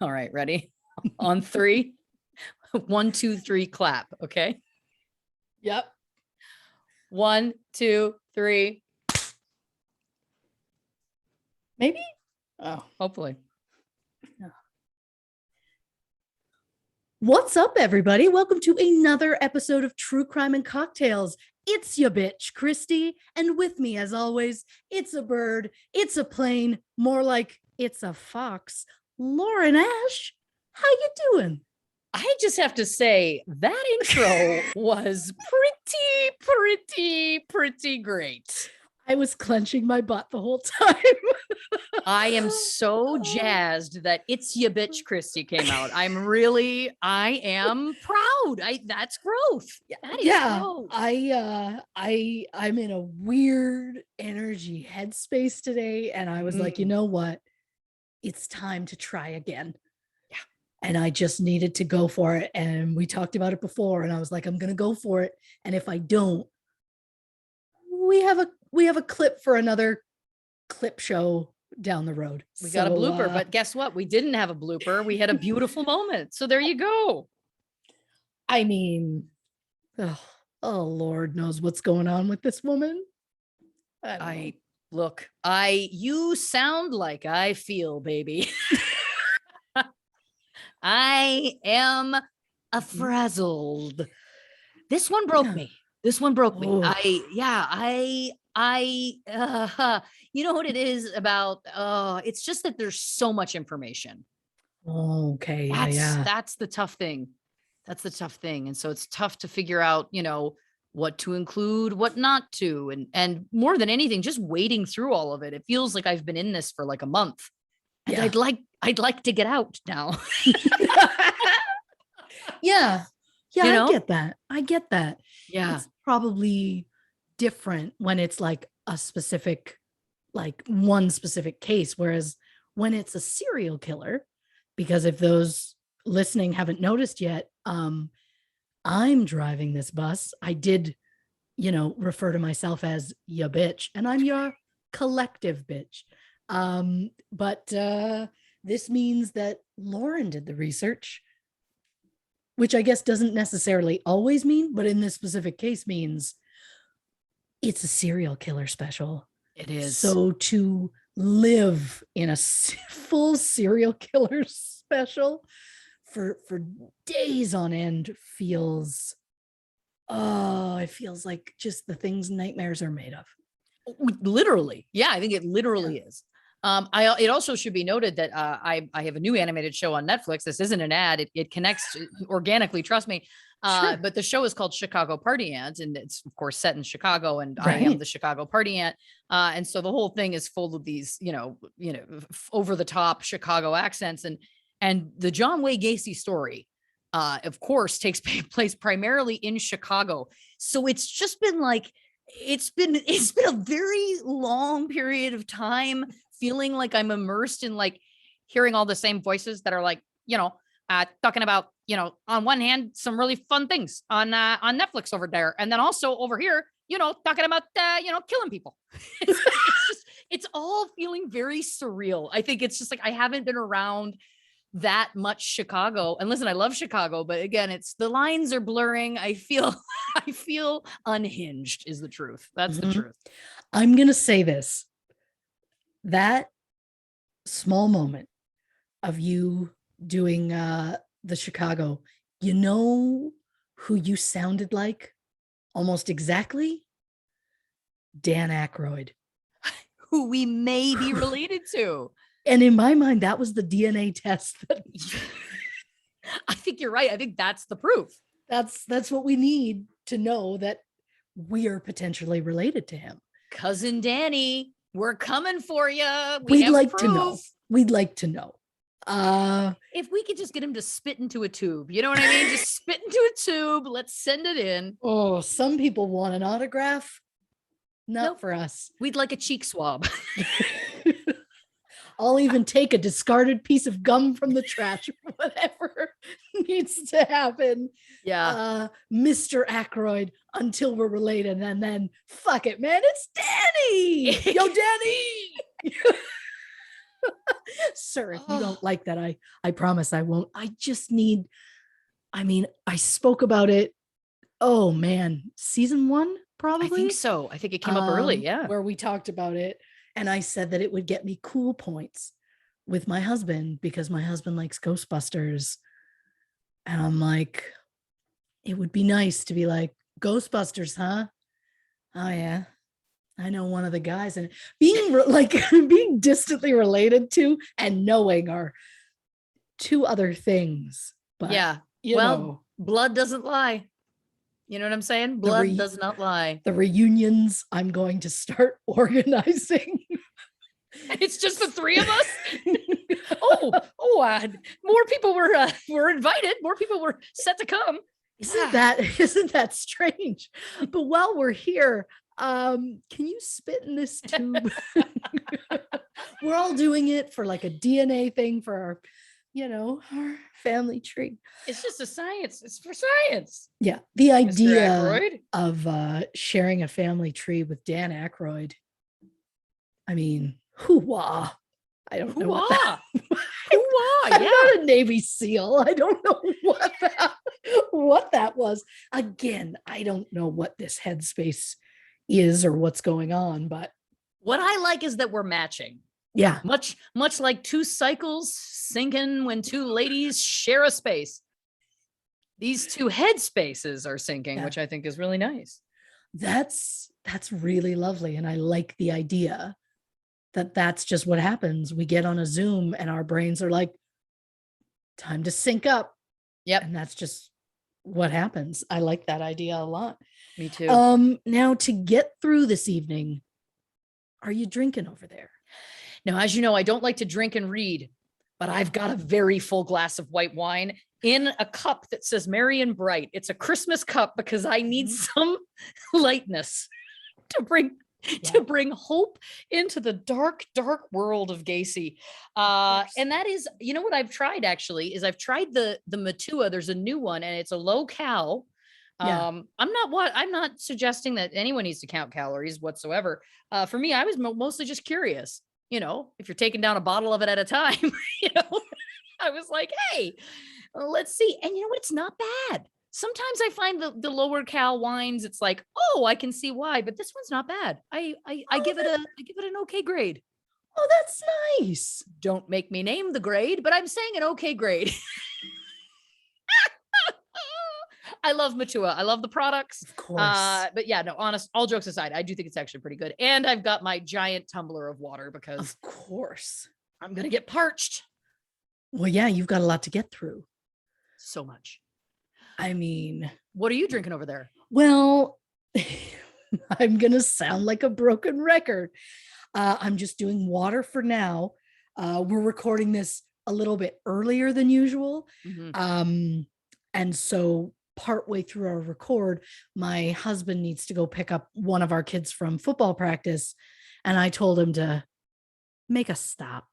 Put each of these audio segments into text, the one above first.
All right, ready? On three. 1, 2, 3, clap. Okay. Yep. 1, 2, 3. Maybe. Oh, Hopefully. What's up, everybody? Welcome to another episode of True Crime and Cocktails. It's your bitch, Christy, and with me, as always, it's a bird, it's a plane, more like it's a fox. Lauren Ash, how you doing? I just have to say that intro was pretty great. I was clenching my butt the whole time. I am so jazzed that It's Ya Bitch Christy came out. I am proud. That's growth. That is growth. I'm in a weird energy headspace today. And I was like, you know what? It's time to try again. Yeah. And I just needed to go for it. And we talked about it before. And I was like, I'm going to go for it. And if I don't, we have a clip for another clip show down the road. We got a blooper, but guess what? We didn't have a blooper. We had a beautiful moment. So there you go. I mean, oh Lord knows what's going on with this woman. You sound like I feel, baby. I am frazzled. This one broke me. This one broke me. You know what it is about? It's just that there's so much information. Okay. That's the tough thing. That's the tough thing. And so it's tough to figure out, what to include, what not to, and more than anything, just wading through all of it. It feels like I've been in this for like a month. And I'd like to get out now. Yeah. I get that. Yeah. It's probably different when it's like a specific, like one specific case. Whereas when it's a serial killer, because if those listening haven't noticed yet, I'm driving this bus. I did, refer to myself as ya bitch, and I'm your collective bitch. But this means that Lauren did the research, which I guess doesn't necessarily always mean, but in this specific case means it's a serial killer special. It is. So to live in a full serial killer special for days on end feels like just the things nightmares are made of. Literally. Yeah, I think it literally is. It also should be noted that I have a new animated show on Netflix. This isn't an ad. It connects organically, trust me. Sure. But the show is called Chicago Party Ant, and it's of course set in Chicago, and right. I am the Chicago Party Ant. And so the whole thing is full of these, over the top Chicago accents, and the John Wayne Gacy story, of course, takes place primarily in Chicago. So it's just been like, it's been a very long period of time feeling like I'm immersed in like hearing all the same voices that are like, talking about, on one hand, some really fun things on Netflix over there. And then also over here, talking about, killing people. It's all feeling very surreal. I think it's just like, I haven't been around that much Chicago. And listen, I love Chicago, but again, it's the lines are blurring. I feel unhinged is the truth. That's the truth. I'm going to say this. That small moment of you doing the Chicago, you know who you sounded like almost exactly? Dan Aykroyd. Who we may be related to. And in my mind, that was the DNA test. I think you're right. I think that's the proof. That's what we need to know that we are potentially related to him. Cousin Danny, we're coming for you. We'd like to know. We'd like to know. If we could just get him to spit into a tube, you know what I mean? Just spit into a tube. Let's send it in. Oh, some people want an autograph. Not for us. We'd like a cheek swab. I'll even take a discarded piece of gum from the trash, whatever needs to happen. Yeah. Mr. Aykroyd, until we're related. And then fuck it, man. It's Danny. Yo, Danny. Sir, if you don't like that, I promise I won't. I just need, I mean, I spoke about it. Oh man, season 1, probably. I think so. I think it came up early. Yeah. Where we talked about it. And I said that it would get me cool points with my husband because my husband likes Ghostbusters. And I'm like, it would be nice to be like, Ghostbusters, huh? Oh yeah. I know one of the guys, and being like being distantly related to and knowing are two other things. But Yeah. you know, blood doesn't lie. You know what I'm saying? Blood does not lie. The reunions I'm going to start organizing. It's just the 3 of us. More people were invited. More people were set to come. Isn't that strange? But while we're here, can you spit in this tube? We're all doing it for like a DNA thing for our, our family tree. It's just a science. It's for science. Yeah. The idea of sharing a family tree with Dan Aykroyd. I mean, hoo-wah. I don't know what I'm not a Navy SEAL. I don't know what that was. Again, I don't know what this headspace is or what's going on, but what I like is that we're matching. Yeah. Much like 2 cycles sinking when 2 ladies share a space. These 2 head spaces are sinking, which I think is really nice. That's really lovely. And I like the idea that that's just what happens. We get on a Zoom and our brains are like, time to sync up. Yep. And that's just what happens. I like that idea a lot. Me too. Now to get through this evening, are you drinking over there? Now, as you know, I don't like to drink and read, but I've got a very full glass of white wine in a cup that says Merry and Bright. It's a Christmas cup because I need some lightness to bring hope into the dark world of Gacy. And that is, what I've tried actually is I've tried the Matua. There's a new one and it's a low cal. I'm not suggesting that anyone needs to count calories whatsoever. For me, I was mostly just curious, if you're taking down a bottle of it at a time, I was like, hey, let's see. And you know what? It's not bad. Sometimes I find the lower cal wines, it's like, oh, I can see why, but this one's not bad. I give it an okay grade. Oh, that's nice. Don't make me name the grade, but I'm saying an okay grade. I love Matua. I love the products. Of course. But yeah, no, honest, all jokes aside, I do think it's actually pretty good. And I've got my giant tumbler of water because of course I'm going to get parched. Well, yeah, you've got a lot to get through. So much. I mean, what are you drinking over there? Well, I'm going to sound like a broken record. I'm just doing water for now. We're recording this a little bit earlier than usual. Mm-hmm. And so partway through our record, my husband needs to go pick up one of our kids from football practice. And I told him to make a stop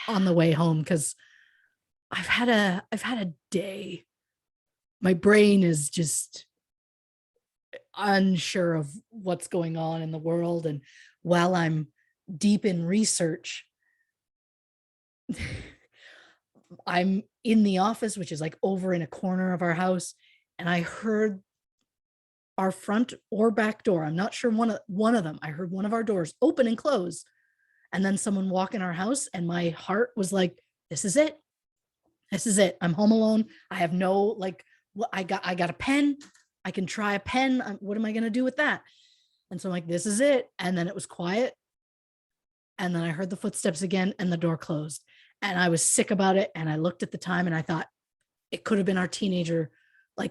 on the way home because I've had a day. My brain is just unsure of what's going on in the world. And while I'm deep in research, I'm in the office, which is like over in a corner of our house. And I heard our front or back door. I'm not sure one of them. I heard one of our doors open and close. And then someone walk in our house. And my heart was like, this is it. This is it. I'm home alone. I have no, I got a pen. I can try a pen. What am I going to do with that? And so I'm like, this is it. And then it was quiet. And then I heard the footsteps again and the door closed. And I was sick about it. And I looked at the time and I thought it could have been our teenager,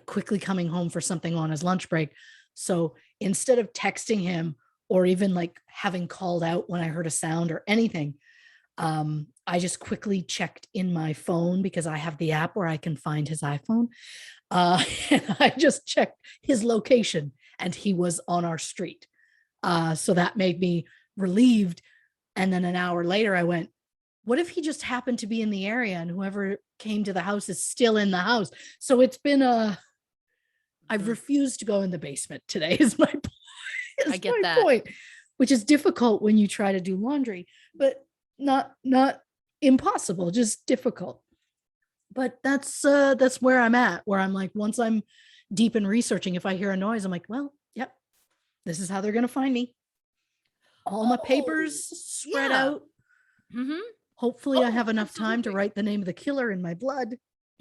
quickly coming home for something on his lunch break. So instead of texting him or even having called out when I heard a sound or anything, I just quickly checked in my phone because I have the app where I can find his iPhone. And I just checked his location and he was on our street. So that made me relieved. And then an hour later I went, what if he just happened to be in the area and whoever came to the house is still in the house? So it's been I've refused to go in the basement today is my point. I get that. Point, which is difficult when you try to do laundry. But not impossible, just difficult. But that's where I'm at, where I'm like, once I'm deep in researching, if I hear a noise, I'm like, well, yep, this is how they're gonna find me. All my papers spread out. Mm-hmm. Hopefully I have enough Absolutely. time to write the name of the killer in my blood,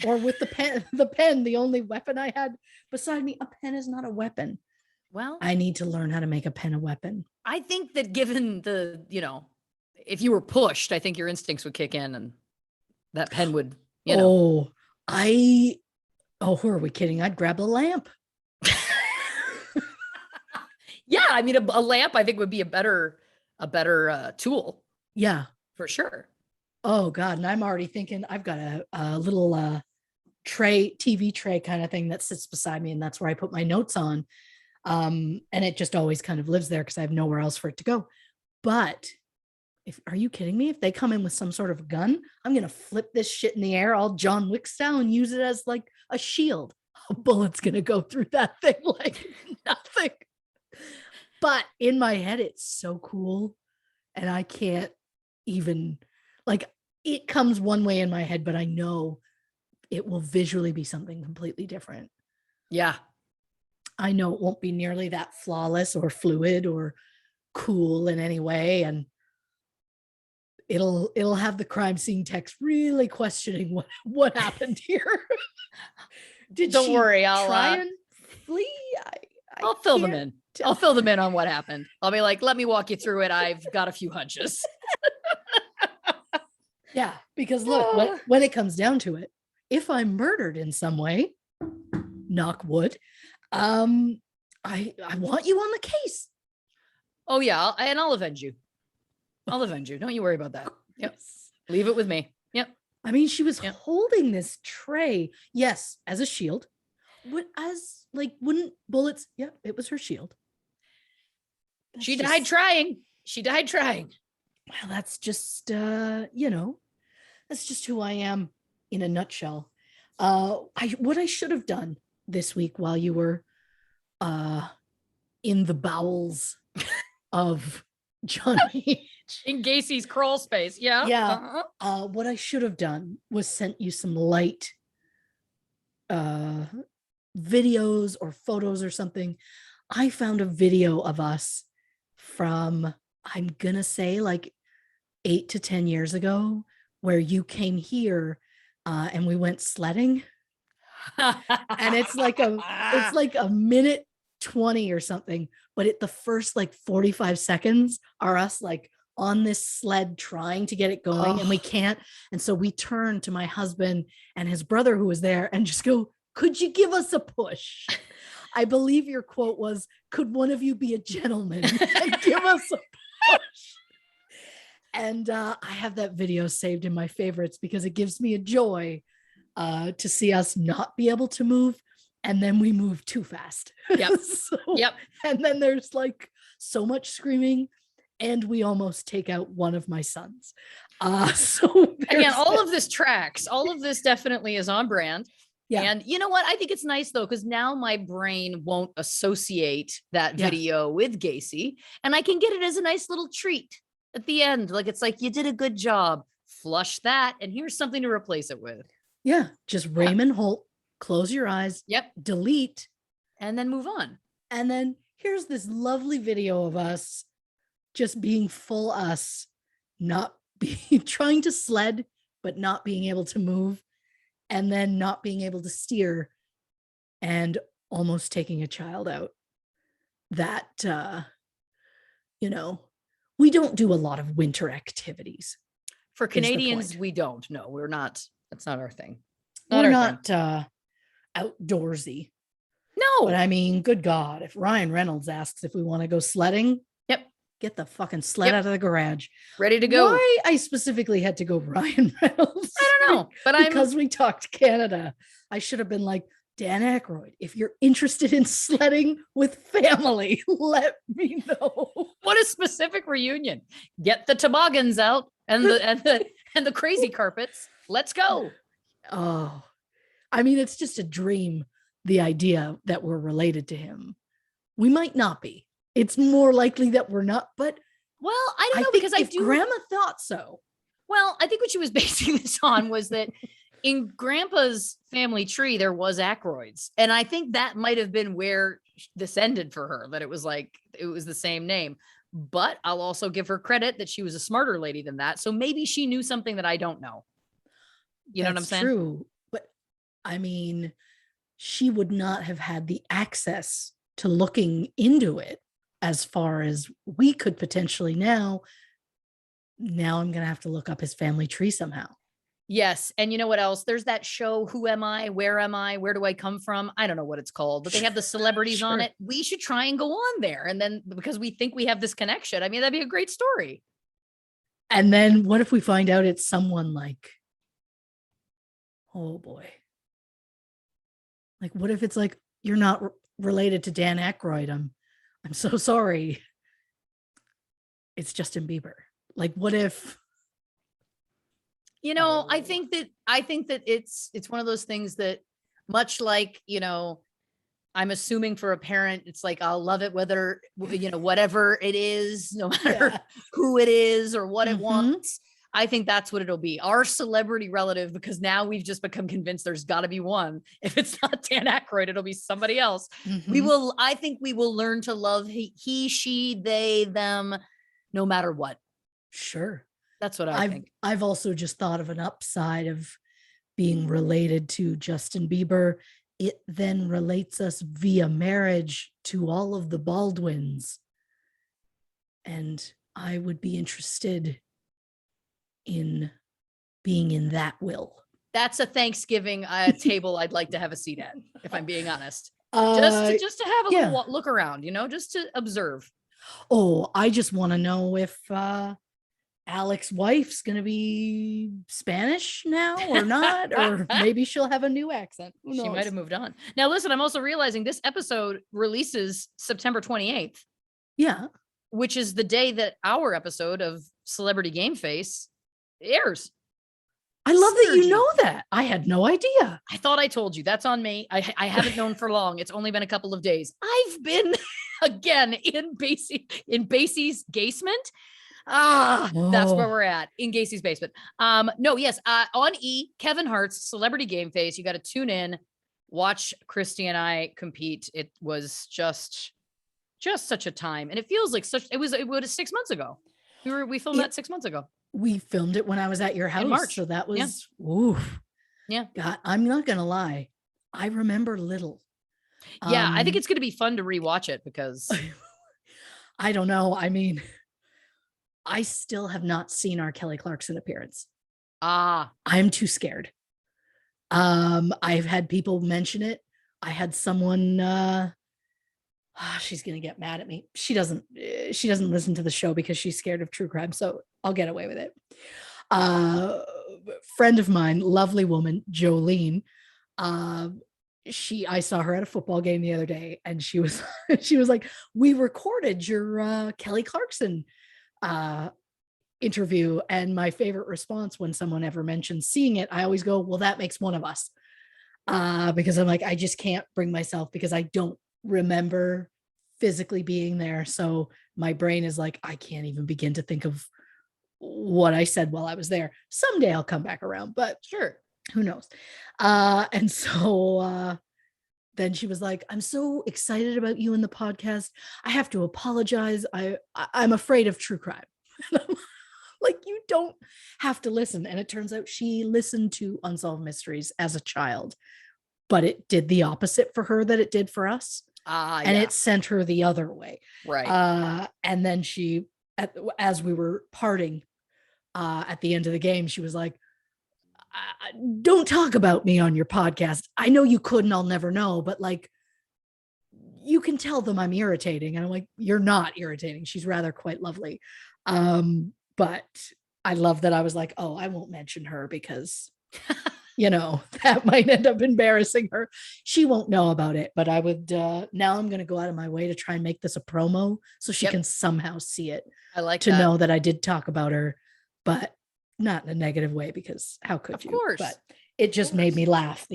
or with the pen, the only weapon I had beside me. A pen is not a weapon. Well, I need to learn how to make a pen a weapon. I think that given the, if you were pushed, I think your instincts would kick in and that pen would, who are we kidding? I'd grab a lamp. Yeah, I mean, a lamp I think would be a better tool. Yeah, for sure. Oh God, and I'm already thinking I've got a little TV tray kind of thing that sits beside me, and that's where I put my notes on. And it just always kind of lives there because I have nowhere else for it to go. But are you kidding me? If they come in with some sort of gun, I'm gonna flip this shit in the air all John Wick style and use it as like a shield. A bullet's gonna go through that thing like nothing. But in my head, it's so cool. And I can't even, like, it comes one way in my head, but I know it will visually be something completely different. Yeah. I know it won't be nearly that flawless or fluid or cool in any way. And it'll have the crime scene text really questioning what happened here. Don't worry, I'll try and flee? I'll fill them in. I'll fill them in on what happened. I'll be like, let me walk you through it. I've got a few hunches. Yeah, because look, when it comes down to it, if I'm murdered in some way, knock wood, I want you on the case. Oh yeah, I'll avenge you. I'll avenge you. Don't you worry about that. Yep. Leave it with me. Yep. I mean, she was holding this tray, yes, as a shield. Wouldn't bullets? Yeah, it was her shield. She died trying. Well, that's just that's just who I am in a nutshell. What I should have done this week while you were in the bowels of John in Gacy's crawl space. Yeah. Yeah. What I should have done was sent you some light videos or photos or something. I found a video of us from, I'm gonna say, like 8 to 10 years ago, where you came here and we went sledding. And it's like a minute 20 or something, but the first like 45 seconds are us like on this sled trying to get it going, and we can't. And so we turn to my husband and his brother who was there and just go, could you give us a push? I believe your quote was, could one of you be a gentleman and give us a push? And I have that video saved in my favorites because it gives me a joy to see us not be able to move. And then we move too fast. Yep. And then there's like so much screaming, and we almost take out one of my sons. So again, all of this tracks. All of this definitely is on brand. Yeah. And you know what? I think it's nice though, because now my brain won't associate that video with Gacy, and I can get it as a nice little treat at the end. Like, it's like, you did a good job. Flush that, and here's something to replace it with. Yeah. Just Raymond Holt. Close your eyes. Yep. Delete. And then move on. And then here's this lovely video of us just being full us, not being trying to sled, but not being able to move, and then not being able to steer, and almost taking a child out. That, we don't do a lot of winter activities. For Canadians, we don't. No, we're not. That's not our thing. We're not outdoorsy. No. But I mean, good God, if Ryan Reynolds asks if we want to go sledding, get the fucking sled out of the garage. Ready to go. Why I specifically had to go Ryan Reynolds? I don't know. But because we talked Canada. I should have been like, Dan Aykroyd, if you're interested in sledding with family, let me know. What a specific reunion. Get the toboggans out and the crazy carpets. Let's go. Oh, I mean, it's just a dream, the idea that we're related to him. We might not be. It's more likely that we're not, but Well, I don't I know think because I if do. grandma thought so. Well, I think what she was basing this on was that in grandpa's family tree, there was Ackroyd's. And I think that might have been where this ended for her, that it was like, it was the same name. But I'll also give her credit that she was a smarter lady than that. So maybe she knew something that I don't know. You know what I'm That's saying? true. But I mean, she would not have had the access to looking into it as far as we could potentially now. Now I'm going to have to look up his family tree somehow. Yes. And you know what else? There's that show, Who Am I? Where Am I? Where Do I Come From? I don't know what it's called, but they have the celebrities on Sure. it. We should try and go on there. And then because we think we have this connection, I mean, that'd be a great story. And then what if we find out it's someone like, oh boy. Like, what if it's like, you're not related to Dan Aykroyd? I'm so sorry. It's Justin Bieber. Like, what if? You know, I Oh. think that it's one of those things that much like, you know, I'm assuming for a parent, it's like, I'll love it whether, you know, whatever it is, no matter Yeah. who it is or what it Mhm. wants. I think that's what it'll be. Our celebrity relative, because now we've just become convinced there's got to be one. If it's not Dan Aykroyd, it'll be somebody else. Mhm. I think we will learn to love he, she, they, them, no matter what. Sure. That's what I think. I've also just thought of an upside of being related to Justin Bieber. It then relates us via marriage to all of the Baldwins. And I would be interested in being in that will. That's a Thanksgiving table I'd like to have a seat at, if I'm being honest. Just to have a yeah. little look around, you know, just to observe. Oh, I just want to know if Alex's wife's going to be Spanish now or not, or maybe she'll have a new accent. Who knows? She might have moved on. Now, listen, I'm also realizing this episode releases September 28th. Yeah. Which is the day that our episode of Celebrity Game Face airs. I love that you Synergy. know that. I had no idea. I thought I told you. That's on me. I haven't known for long. It's only been a couple of days. I've been again in Gacy's basement. That's where we're at, in Gacy's basement. No, yes. On E, Kevin Hart's Celebrity Game Face. You got to tune in, watch Christy and I compete. It was just such a time, and it feels like it was 6 months ago. We filmed that 6 months ago. We filmed it when I was at your house In March. So that was oof. Yeah. God, I'm not gonna lie, I remember little. Yeah, I think it's gonna be fun to rewatch it because I don't know. I mean, I still have not seen our Kelly Clarkson appearance. I'm too scared. I've had people mention it. I had someone she's gonna get mad at me. She doesn't listen to the show because she's scared of true crime, so I'll get away with it. Friend of mine, lovely woman, Jolene. I saw her at a football game the other day, and she was like, "We recorded your Kelly Clarkson interview," and my favorite response when someone ever mentions seeing it, I always go, "Well, that makes one of us," because I'm like, I just can't bring myself, because I don't remember physically being there. So my brain is like, I can't even begin to think of what I said while I was there. Someday I'll come back around, but sure, who knows? And so then she was like, "I'm so excited about you in the podcast. I have to apologize. I'm afraid of true crime." Like, you don't have to listen. And it turns out she listened to Unsolved Mysteries as a child, but it did the opposite for her that it did for us. And it sent her the other way. Right. And then she, as we were parting at the end of the game, she was like, "Don't talk about me on your podcast. I know you could, and I'll never know, but like, you can tell them I'm irritating." And I'm like, "You're not irritating." She's rather quite lovely. But I love that I was like, "Oh, I won't mention her because you know, that might end up embarrassing her. She won't know about it." But I would, now I'm going to go out of my way to try and make this a promo so she can somehow see it. I like to know that I did talk about her, but not in a negative way, because how could you? Of course. But it just made me laugh.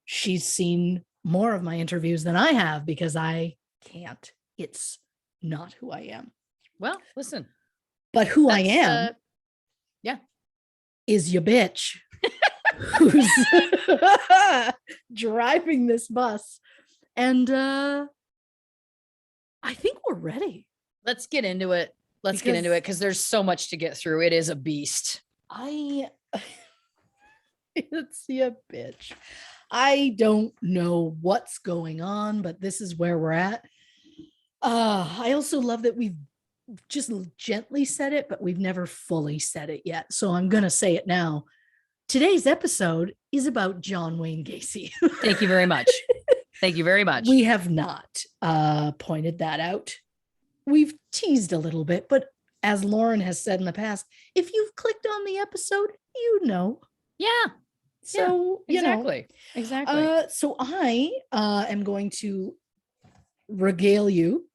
She's seen more of my interviews than I have, because I can't. It's not who I am. Well, listen. But who I That's, am yeah. is your bitch who's driving this bus. And I think we're ready. Let's get into it. Let's get into it because there's so much to get through. It is a beast. It's your bitch. I don't know what's going on, but this is where we're at. I also love that we've just gently said it, but we've never fully said it yet. So I'm going to say it now. Today's episode is about John Wayne Gacy. Thank you very much. Thank you very much. We have not pointed that out. We've teased a little bit, but as Lauren has said in the past, if you've clicked on the episode, you know. Yeah. So, exactly. Exactly. So I am going to regale you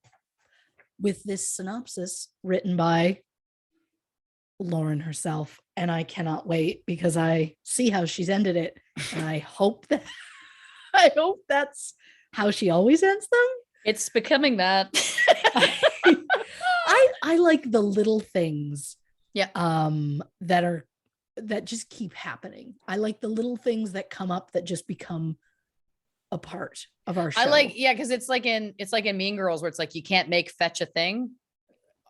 with this synopsis written by Lauren herself. And I cannot wait because I see how she's ended it. And I hope that's how she always ends them. It's becoming that. I like the little things. Yeah. That just keep happening. I like the little things that come up that just become a part of our show. Because it's like in Mean Girls where it's like you can't make fetch a thing.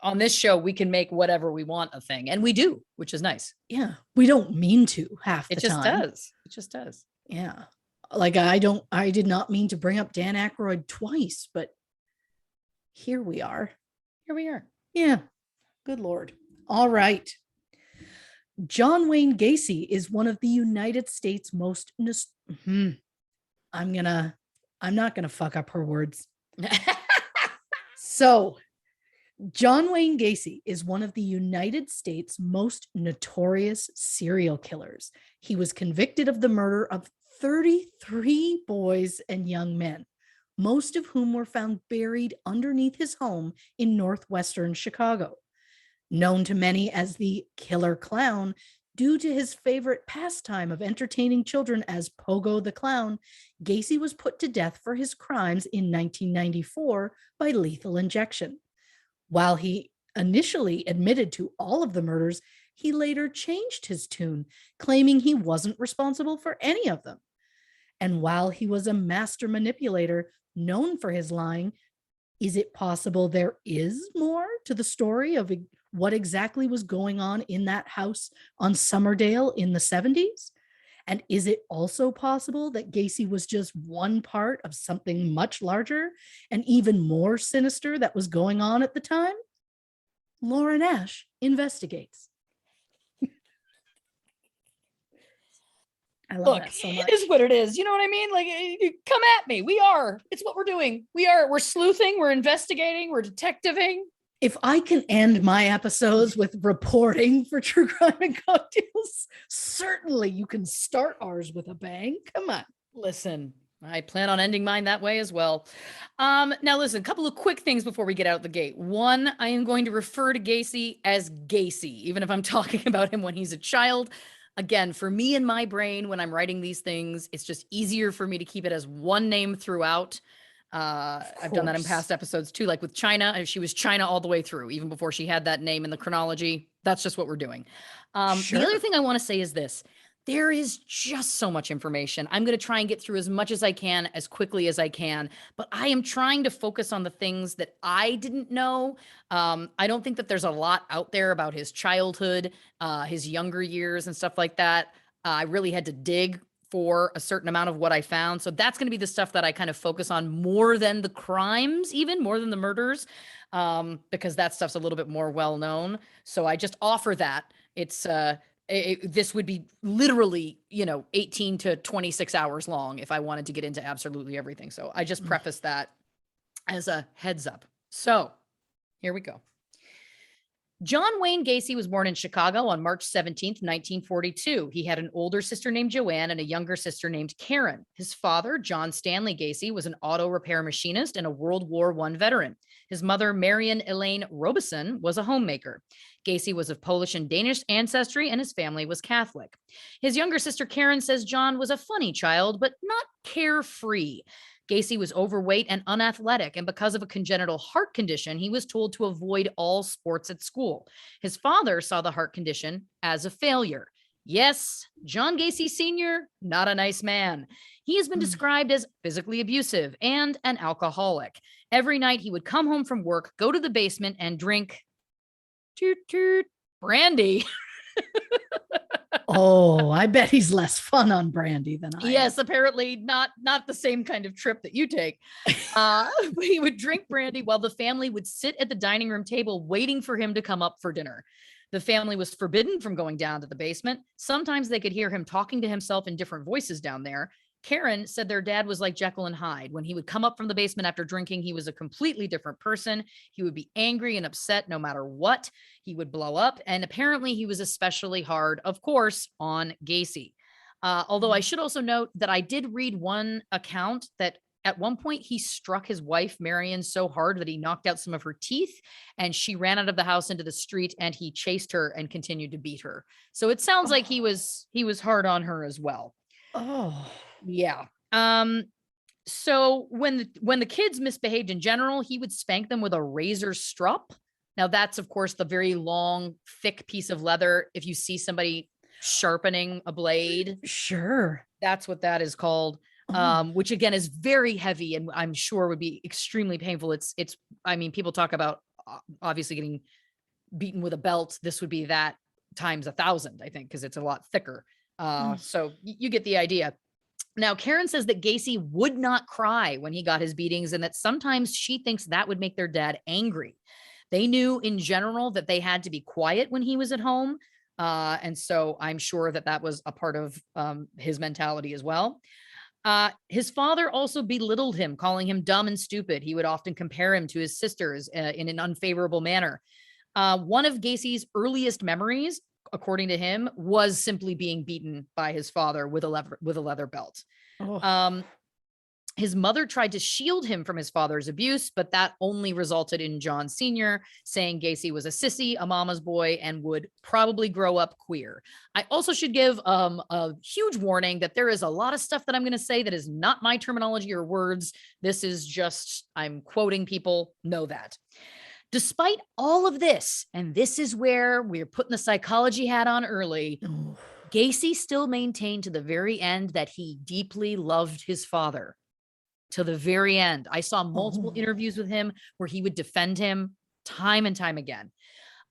On this show, we can make whatever we want a thing, and we do, which is nice. Yeah, we don't mean to half the time. It just does. Yeah, like I did not mean to bring up Dan Aykroyd twice, but here we are. Yeah, good Lord. All right. John Wayne Gacy is one of the United States most I'm not gonna fuck up her words. So John Wayne Gacy is one of the United States' most notorious serial killers. He was convicted of the murder of 33 boys and young men, most of whom were found buried underneath his home in northwestern Chicago. Known to many as the Killer Clown, due to his favorite pastime of entertaining children as Pogo the Clown, Gacy was put to death for his crimes in 1994 by lethal injection. While he initially admitted to all of the murders, he later changed his tune, claiming he wasn't responsible for any of them. And while he was a master manipulator known for his lying, is it possible there is more to the story of what exactly was going on in that house on Summerdale in the 70s? And is it also possible that Gacy was just one part of something much larger and even more sinister that was going on at the time? Lauren Ash investigates. I love that so much. It is what it is. You know what I mean? Like, come at me. It's what we're doing. We're sleuthing. We're investigating. We're detectiving. If I can end my episodes with reporting for True Crime and Cocktails, certainly you can start ours with a bang. Come on. Listen, I plan on ending mine that way as well. Now listen, a couple of quick things before we get out the gate. One, I am going to refer to Gacy as Gacy, even if I'm talking about him when he's a child. Again, for me in my brain, when I'm writing these things, it's just easier for me to keep it as one name throughout. I've done that in past episodes too, like with China. She was China all the way through, even before she had that name in the chronology. That's just what we're doing. Sure. The other thing I want to say is this. There is just so much information. I'm going to try and get through as much as I can, as quickly as I can, but I am trying to focus on the things that I didn't know. I don't think that there's a lot out there about his childhood, his younger years and stuff like that. I really had to dig for a certain amount of what I found. So that's going to be the stuff that I kind of focus on more than the crimes, even more than the murders, because that stuff's a little bit more well-known. So I just offer that. This would be literally, 18 to 26 hours long if I wanted to get into absolutely everything. So I just preface that as a heads up. So here we go. John Wayne Gacy was born in Chicago on March 17th, 1942. He had an older sister named Joanne and a younger sister named Karen. His father, John Stanley Gacy, was an auto repair machinist and a World War I veteran. His mother, Marion Elaine Robeson, was a homemaker. Gacy was of Polish and Danish ancestry, and his family was Catholic. His younger sister, Karen, says John was a funny child, but not carefree. Gacy was overweight and unathletic, and because of a congenital heart condition, he was told to avoid all sports at school. His father saw the heart condition as a failure. Yes, John Gacy Sr., not a nice man. He has been Mm. described as physically abusive and an alcoholic. Every night he would come home from work, go to the basement, and drink toot toot brandy. Oh, I bet he's less fun on brandy than I am. Yes, apparently not the same kind of trip that you take. But he would drink brandy while the family would sit at the dining room table waiting for him to come up for dinner. The family was forbidden from going down to the basement. Sometimes they could hear him talking to himself in different voices down there. Karen said their dad was like Jekyll and Hyde. When he would come up from the basement after drinking, he was a completely different person. He would be angry and upset no matter what. He would blow up. And apparently he was especially hard, of course, on Gacy. Although I should also note that I did read one account that at one point he struck his wife, Marion, so hard that he knocked out some of her teeth, and she ran out of the house into the street, and he chased her and continued to beat her. So it sounds like he was hard on her as well. Oh. Yeah. So when the kids misbehaved in general, he would spank them with a razor strop. Now that's of course the very long, thick piece of leather. If you see somebody sharpening a blade, Sure. that's what that is called. Which again is very heavy and I'm sure would be extremely painful. I mean, people talk about obviously getting beaten with a belt. This would be that times 1,000, I think, because it's a lot thicker. So you get the idea. Now, Karen says that Gacy would not cry when he got his beatings and that sometimes she thinks that would make their dad angry. They knew in general that they had to be quiet when he was at home. And so I'm sure that that was a part of his mentality as well. His father also belittled him, calling him dumb and stupid. He would often compare him to his sisters in an unfavorable manner. One of Gacy's earliest memories, according to him, was simply being beaten by his father with a leather belt. Oh. His mother tried to shield him from his father's abuse, but that only resulted in John Sr. saying Gacy was a sissy, a mama's boy, and would probably grow up queer. I also should give a huge warning that there is a lot of stuff that I'm going to say that is not my terminology or words. This is just, I'm quoting people, know that. Despite all of this, and this is where we're putting the psychology hat on early, Oh. Gacy still maintained to the very end that he deeply loved his father. To the very end. I saw multiple interviews with him where he would defend him time and time again.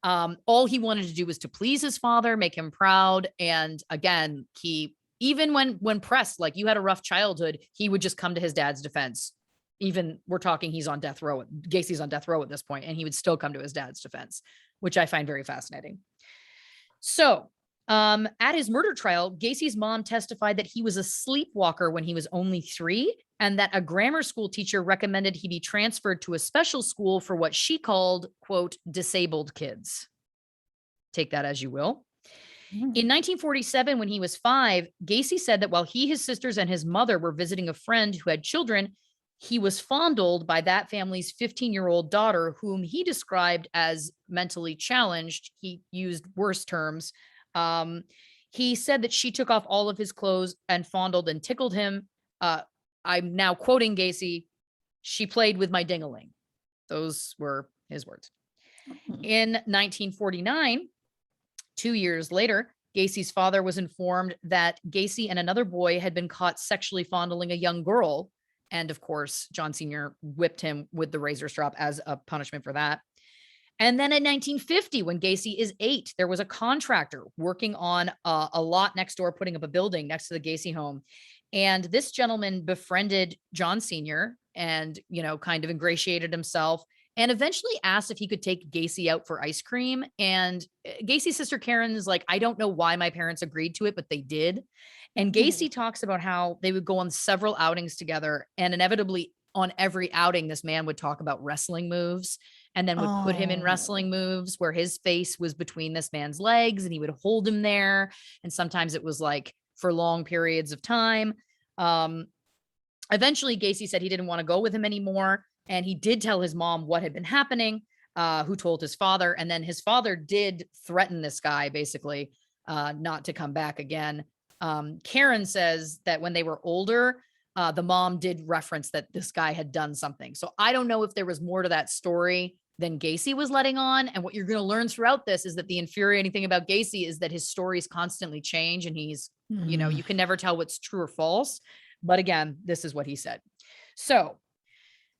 All he wanted to do was to please his father, make him proud. And again, even when pressed, like you had a rough childhood, he would just come to his dad's defense. Even we're talking, he's on death row. Gacy's on death row at this point, and he would still come to his dad's defense, which I find very fascinating. So at his murder trial, Gacy's mom testified that he was a sleepwalker when he was only 3, and that a grammar school teacher recommended he be transferred to a special school for what she called, quote, disabled kids. Take that as you will. In 1947, when he was 5, Gacy said that while he, his sisters, and his mother were visiting a friend who had children, he was fondled by that family's 15-year-old daughter, whom he described as mentally challenged. He used worse terms. He said that she took off all of his clothes and fondled and tickled him. I'm now quoting Gacy. She played with my ding-a-ling. Those were his words. In 1949, 2 years later, Gacy's father was informed that Gacy and another boy had been caught sexually fondling a young girl. And of course, John Sr. whipped him with the razor strap as a punishment for that. And then in 1950, when Gacy is 8, there was a contractor working on a lot next door, putting up a building next to the Gacy home. And this gentleman befriended John Sr. and, kind of ingratiated himself and eventually asked if he could take Gacy out for ice cream. And Gacy's sister Karen is like, I don't know why my parents agreed to it, but they did. And Gacy talks about how they would go on several outings together, and inevitably on every outing, this man would talk about wrestling moves and then would put him in wrestling moves where his face was between this man's legs and he would hold him there. And sometimes it was like for long periods of time. Eventually, Gacy said he didn't want to go with him anymore. And he did tell his mom what had been happening, who told his father. And then his father did threaten this guy, basically, not to come back again. Karen says that when they were older, the mom did reference that this guy had done something. So I don't know if there was more to that story than Gacy was letting on. And what you're going to learn throughout this is that the infuriating thing about Gacy is that his stories constantly change, and he's, you can never tell what's true or false. But again, this is what he said. So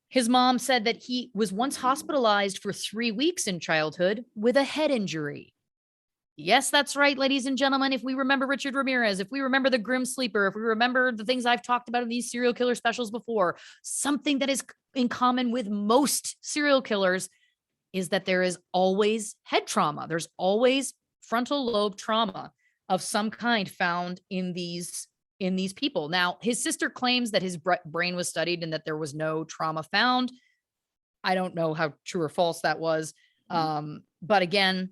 his mom said that he was once hospitalized for 3 weeks in childhood with a head injury. Yes, that's right, ladies and gentlemen. If we remember Richard Ramirez, if we remember the Grim Sleeper, if we remember the things I've talked about in these serial killer specials before, something that is in common with most serial killers is that there is always head trauma. There's always frontal lobe trauma of some kind found in these people. Now, his sister claims that his brain was studied and that there was no trauma found. I don't know how true or false that was. But again,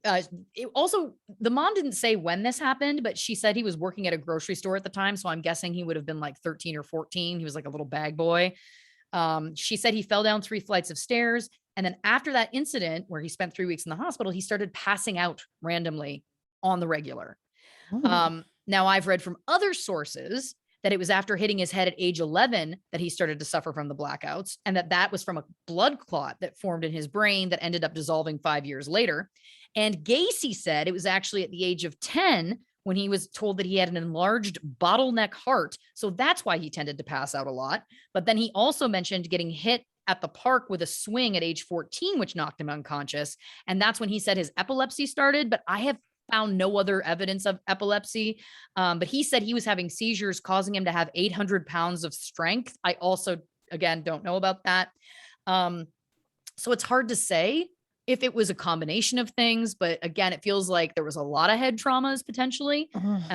the mom didn't say when this happened, but she said he was working at a grocery store at the time. So I'm guessing he would have been like 13 or 14. He was like a little bag boy. She said he fell down 3 flights of stairs. And then after that incident where he spent 3 weeks in the hospital, he started passing out randomly on the regular. Now I've read from other sources that it was after hitting his head at age 11 that he started to suffer from the blackouts, and that was from a blood clot that formed in his brain that ended up dissolving 5 years later. And Gacy said it was actually at the age of 10 when he was told that he had an enlarged bottleneck heart. So that's why he tended to pass out a lot. But then he also mentioned getting hit at the park with a swing at age 14, which knocked him unconscious. And that's when he said his epilepsy started. But I have found no other evidence of epilepsy. But he said he was having seizures causing him to have 800 pounds of strength. I also, again, don't know about that. So it's hard to say if it was a combination of things, but again, it feels like there was a lot of head traumas potentially.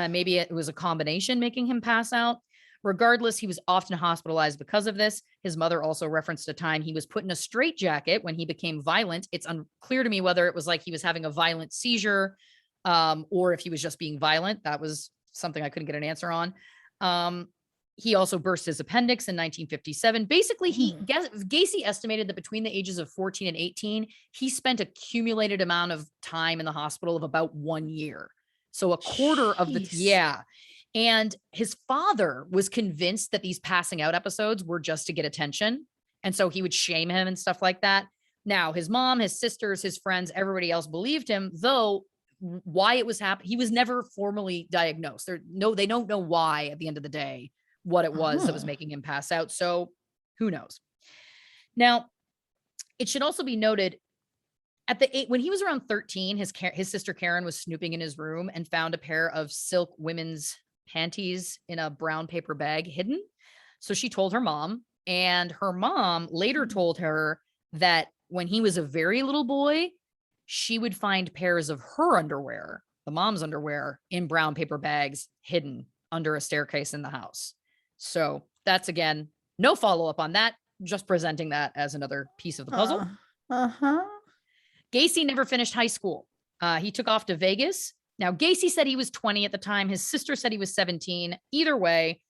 Maybe it was a combination making him pass out. Regardless, he was often hospitalized because of this. His mother also referenced a time he was put in a straitjacket when he became violent. It's unclear to me whether it was like he was having a violent seizure, or if he was just being violent. That was something I couldn't get an answer on. He also burst his appendix in 1957. Basically, Gacy estimated that between the ages of 14 and 18, he spent a cumulated amount of time in the hospital of about 1 year. So a quarter of the, And his father was convinced that these passing out episodes were just to get attention. And so he would shame him and stuff like that. Now, his mom, his sisters, his friends, everybody else believed him, though why it was happening, he was never formally diagnosed. They don't know why at the end of the day what it was that was making him pass out. So who knows? Now, it should also be noted when he was around 13, his sister Karen was snooping in his room and found a pair of silk women's panties in a brown paper bag hidden. So she told her mom, and her mom later told her that when he was a very little boy, she would find pairs of her underwear, the mom's underwear, in brown paper bags hidden under a staircase in the house. So that's, again, no follow-up on that, just presenting that as another piece of the puzzle. Gacy never finished high school. He took off to Vegas. Now, Gacy said he was 20 at the time. His sister said he was 17. Either way,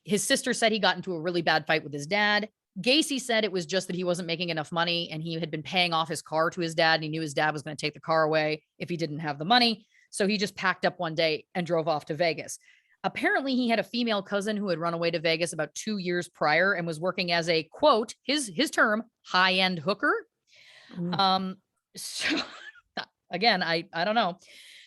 his sister said he got into a really bad fight with his dad. Gacy said it was just that he wasn't making enough money and he had been paying off his car to his dad, and he knew his dad was going to take the car away if he didn't have the money. So he just packed up one day and drove off to Vegas. Apparently, he had a female cousin who had run away to Vegas about 2 years prior and was working as a, quote, his term, high-end hooker. So again, I don't know.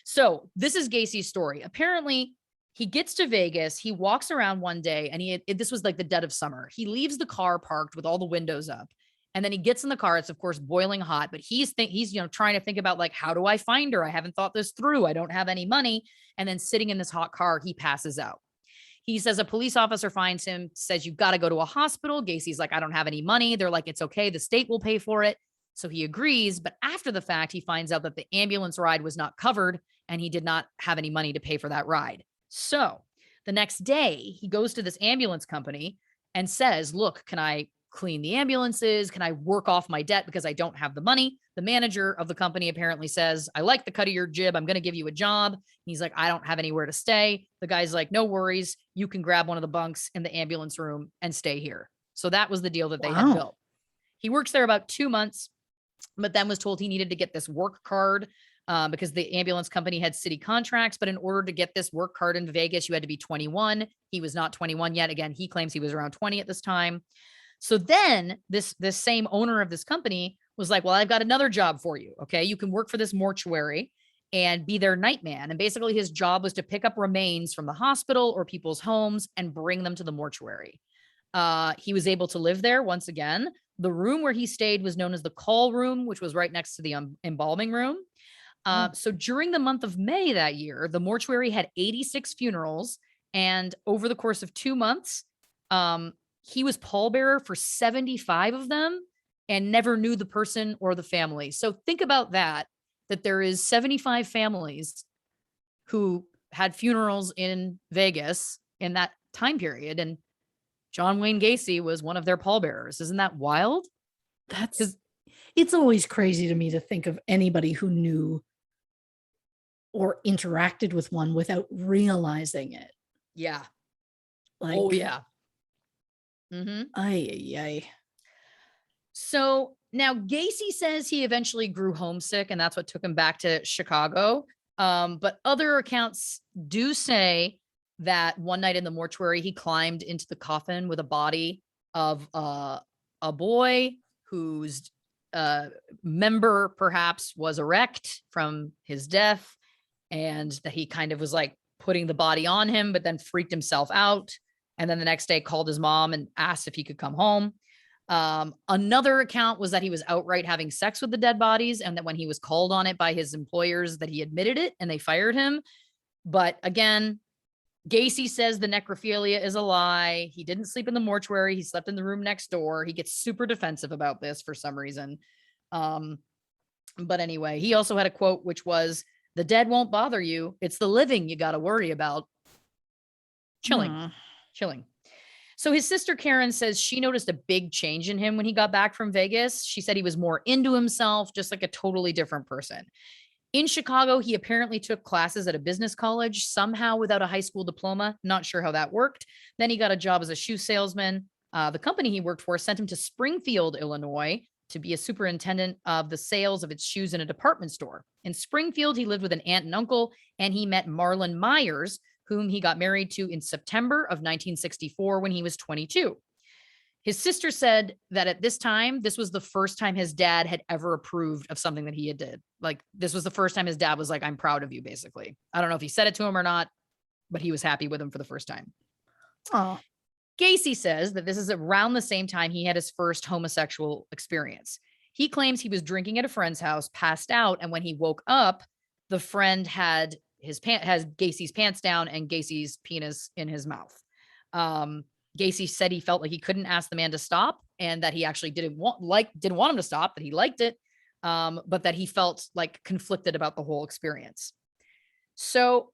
So this is Gacy's story. Apparently, he gets to Vegas. He walks around one day, and this was like the dead of summer. He leaves the car parked with all the windows up, and then he gets in the car. It's of course boiling hot, but he's trying to think about, like, how do I find her? I haven't thought this through. I don't have any money. And then sitting in this hot car, he passes out. He says a police officer finds him, says, "You've got to go to a hospital." Gacy's like, "I don't have any money." They're like, "It's okay. The state will pay for it." So he agrees. But after the fact, he finds out that the ambulance ride was not covered and he did not have any money to pay for that ride. So the next day he goes to this ambulance company and says, "Look, can I clean the ambulances? Can I work off my debt because I don't have the money?" The manager of the company apparently says, "I like the cut of your jib. I'm going to give you a job." He's like, "I don't have anywhere to stay." The guy's like, "No worries. You can grab one of the bunks in the ambulance room and stay here." So that was the deal that they had built. He works there about 2 months, but then was told he needed to get this work card because the ambulance company had city contracts. But in order to get this work card in Vegas, you had to be 21. He was not 21 yet. Again, he claims he was around 20 at this time. So then this same owner of this company was like, well, I've got another job for you. Okay. You can work for this mortuary and be their night man. And basically his job was to pick up remains from the hospital or people's homes and bring them to the mortuary. He was able to live there once again. The room where he stayed was known as the call room, which was right next to the embalming room. So during the month of May that year, the mortuary had 86 funerals. And over the course of 2 months, he was pallbearer for 75 of them and never knew the person or the family. So think about that there is 75 families who had funerals in Vegas in that time period. And John Wayne Gacy was one of their pallbearers. Isn't that wild? It's always crazy to me to think of anybody who knew or interacted with one without realizing it. Yeah. Like, oh yeah. Ay. So now Gacy says he eventually grew homesick and that's what took him back to Chicago. But other accounts do say that one night in the mortuary, he climbed into the coffin with a body of a boy whose member perhaps was erect from his death, and that he kind of was like putting the body on him, but then freaked himself out. And then the next day called his mom and asked if he could come home. Another account was that he was outright having sex with the dead bodies, and that when he was called on it by his employers that he admitted it and they fired him. But again, Gacy says the necrophilia is a lie. He didn't sleep in the mortuary. He slept in the room next door. He gets super defensive about this for some reason. But anyway, he also had a quote, which was, "The dead won't bother you. It's the living you got to worry about." Chilling. So his sister Karen says she noticed a big change in him when he got back from Vegas. She said he was more into himself, just like a totally different person. In Chicago, he apparently took classes at a business college, somehow without a high school diploma. Not sure how that worked. Then he got a job as a shoe salesman. The company he worked for sent him to Springfield, Illinois, to be a superintendent of the sales of its shoes in a department store. In Springfield, he lived with an aunt and uncle, and he met Marlon Myers, whom he got married to in September of 1964 when he was 22. His sister said that at this time, this was the first time his dad had ever approved of something that he had did. Like, this was the first time his dad was like, "I'm proud of you," basically. I don't know if he said it to him or not, but he was happy with him for the first time. Oh. Gacy says that this is around the same time he had his first homosexual experience. He claims he was drinking at a friend's house, passed out, and when he woke up, the friend had Gacy's pants down and Gacy's penis in his mouth. Gacy said he felt like he couldn't ask the man to stop, and that he actually didn't want him to stop, that he liked it, but that he felt like conflicted about the whole experience. So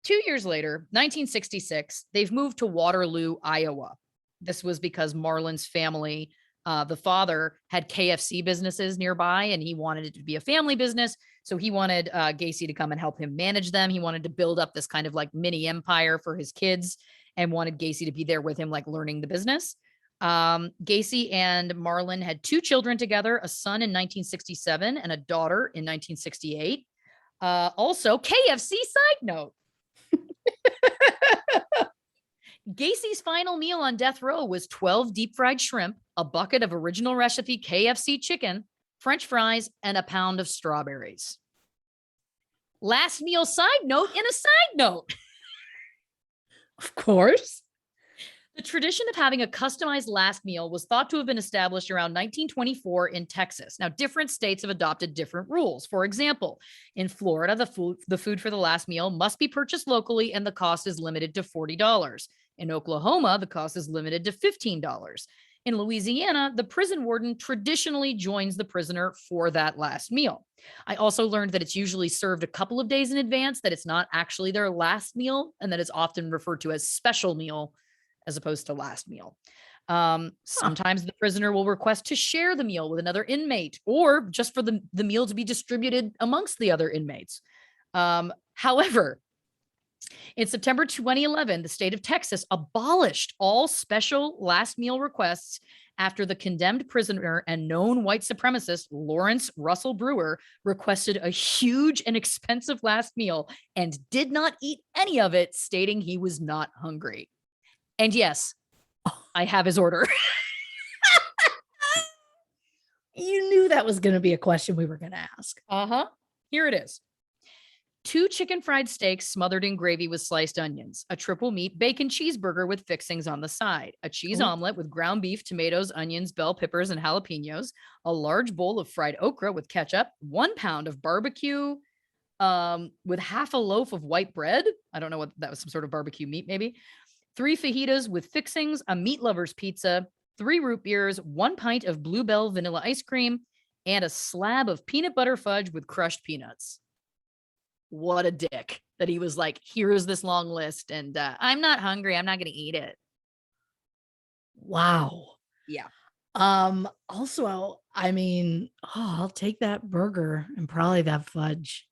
2 years later, 1966, they've moved to Waterloo, Iowa. This was because Marlon's family, the father, had KFC businesses nearby, and he wanted it to be a family business. So he wanted Gacy to come and help him manage them. He wanted to build up this kind of like mini empire for his kids, and wanted Gacy to be there with him, like learning the business. Gacy and Marlon had 2 children together, a son in 1967 and a daughter in 1968. Also, KFC side note. Gacy's final meal on death row was 12 deep fried shrimp, a bucket of original recipe KFC chicken, French fries, and a pound of strawberries. Last meal side note in a side note. Of course. The tradition of having a customized last meal was thought to have been established around 1924 in Texas. Now, different states have adopted different rules. For example, in Florida, the food for the last meal must be purchased locally and the cost is limited to $40. In Oklahoma, the cost is limited to $15. In Louisiana, the prison warden traditionally joins the prisoner for that last meal. I also learned that it's usually served a couple of days in advance, that it's not actually their last meal, and that it's often referred to as special meal as opposed to last meal. Sometimes the prisoner will request to share the meal with another inmate, or just for the meal to be distributed amongst the other inmates. However, in September 2011, the state of Texas abolished all special last meal requests after the condemned prisoner and known white supremacist Lawrence Russell Brewer requested a huge and expensive last meal and did not eat any of it, stating he was not hungry. And yes, I have his order. You knew that was going to be a question we were going to ask. Here it is. 2 chicken fried steaks smothered in gravy with sliced onions, a triple meat bacon cheeseburger with fixings on the side, a cheese omelet with ground beef, tomatoes, onions, bell peppers, and jalapenos, a large bowl of fried okra with ketchup, 1 pound of barbecue with half a loaf of white bread. I don't know what that was, some sort of barbecue meat, maybe. 3 fajitas with fixings, a meat lover's pizza, 3 root beers, 1 pint of Bluebell vanilla ice cream, and a slab of peanut butter fudge with crushed peanuts. What a dick that he was like, here's this long list and I'm not hungry. I'm not going to eat it. Wow. Yeah. Also, I mean, I'll take that burger and probably that fudge.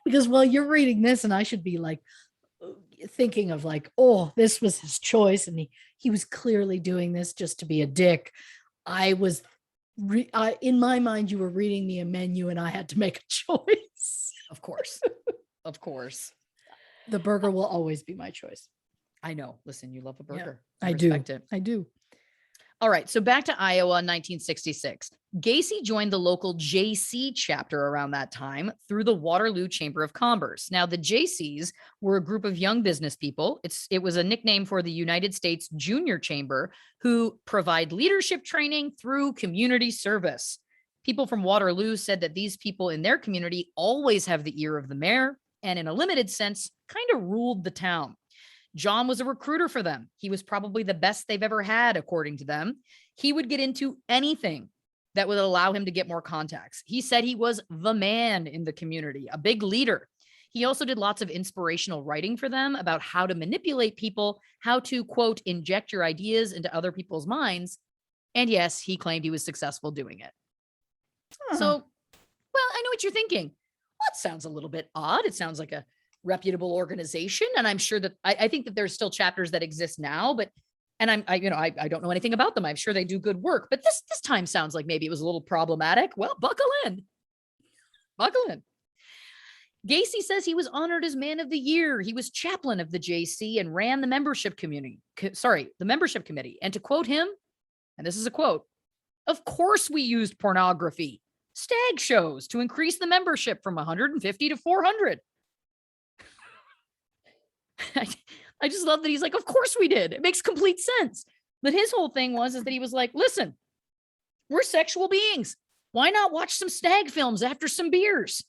Because while you're reading this, and I should be like thinking of like, oh, this was his choice, and he was clearly doing this just to be a dick. I was in my mind, you were reading me a menu and I had to make a choice. Of course. Of course. The burger will always be my choice. I know. Listen, you love a burger. Yeah, I do. All right. So back to Iowa in 1966. Gacy joined the local JC chapter around that time through the Waterloo Chamber of Commerce. Now, the JCs were a group of young business people. It was a nickname for the United States Junior Chamber, who provide leadership training through community service. People from Waterloo said that these people in their community always have the ear of the mayor and, in a limited sense, kind of ruled the town. John was a recruiter for them. He was probably the best they've ever had, according to them. He would get into anything that would allow him to get more contacts. He said he was the man in the community, a big leader. He also did lots of inspirational writing for them about how to manipulate people, how to, quote, inject your ideas into other people's minds. And yes, he claimed he was successful doing it. So, well, I know what you're thinking. Well, it sounds a little bit odd. It sounds like a reputable organization. And I'm sure that I think that there's still chapters that exist now, but, and I don't know anything about them. I'm sure they do good work, but this time sounds like maybe it was a little problematic. Well, buckle in. Gacy says he was honored as Man of the Year. He was chaplain of the JC and ran the membership committee. And to quote him, and this is a quote, "Of course we used pornography, stag shows to increase the membership from 150 to 400. I just love that he's like, of course we did. It makes complete sense. But his whole thing is that he was like, listen, we're sexual beings. Why not watch some stag films after some beers?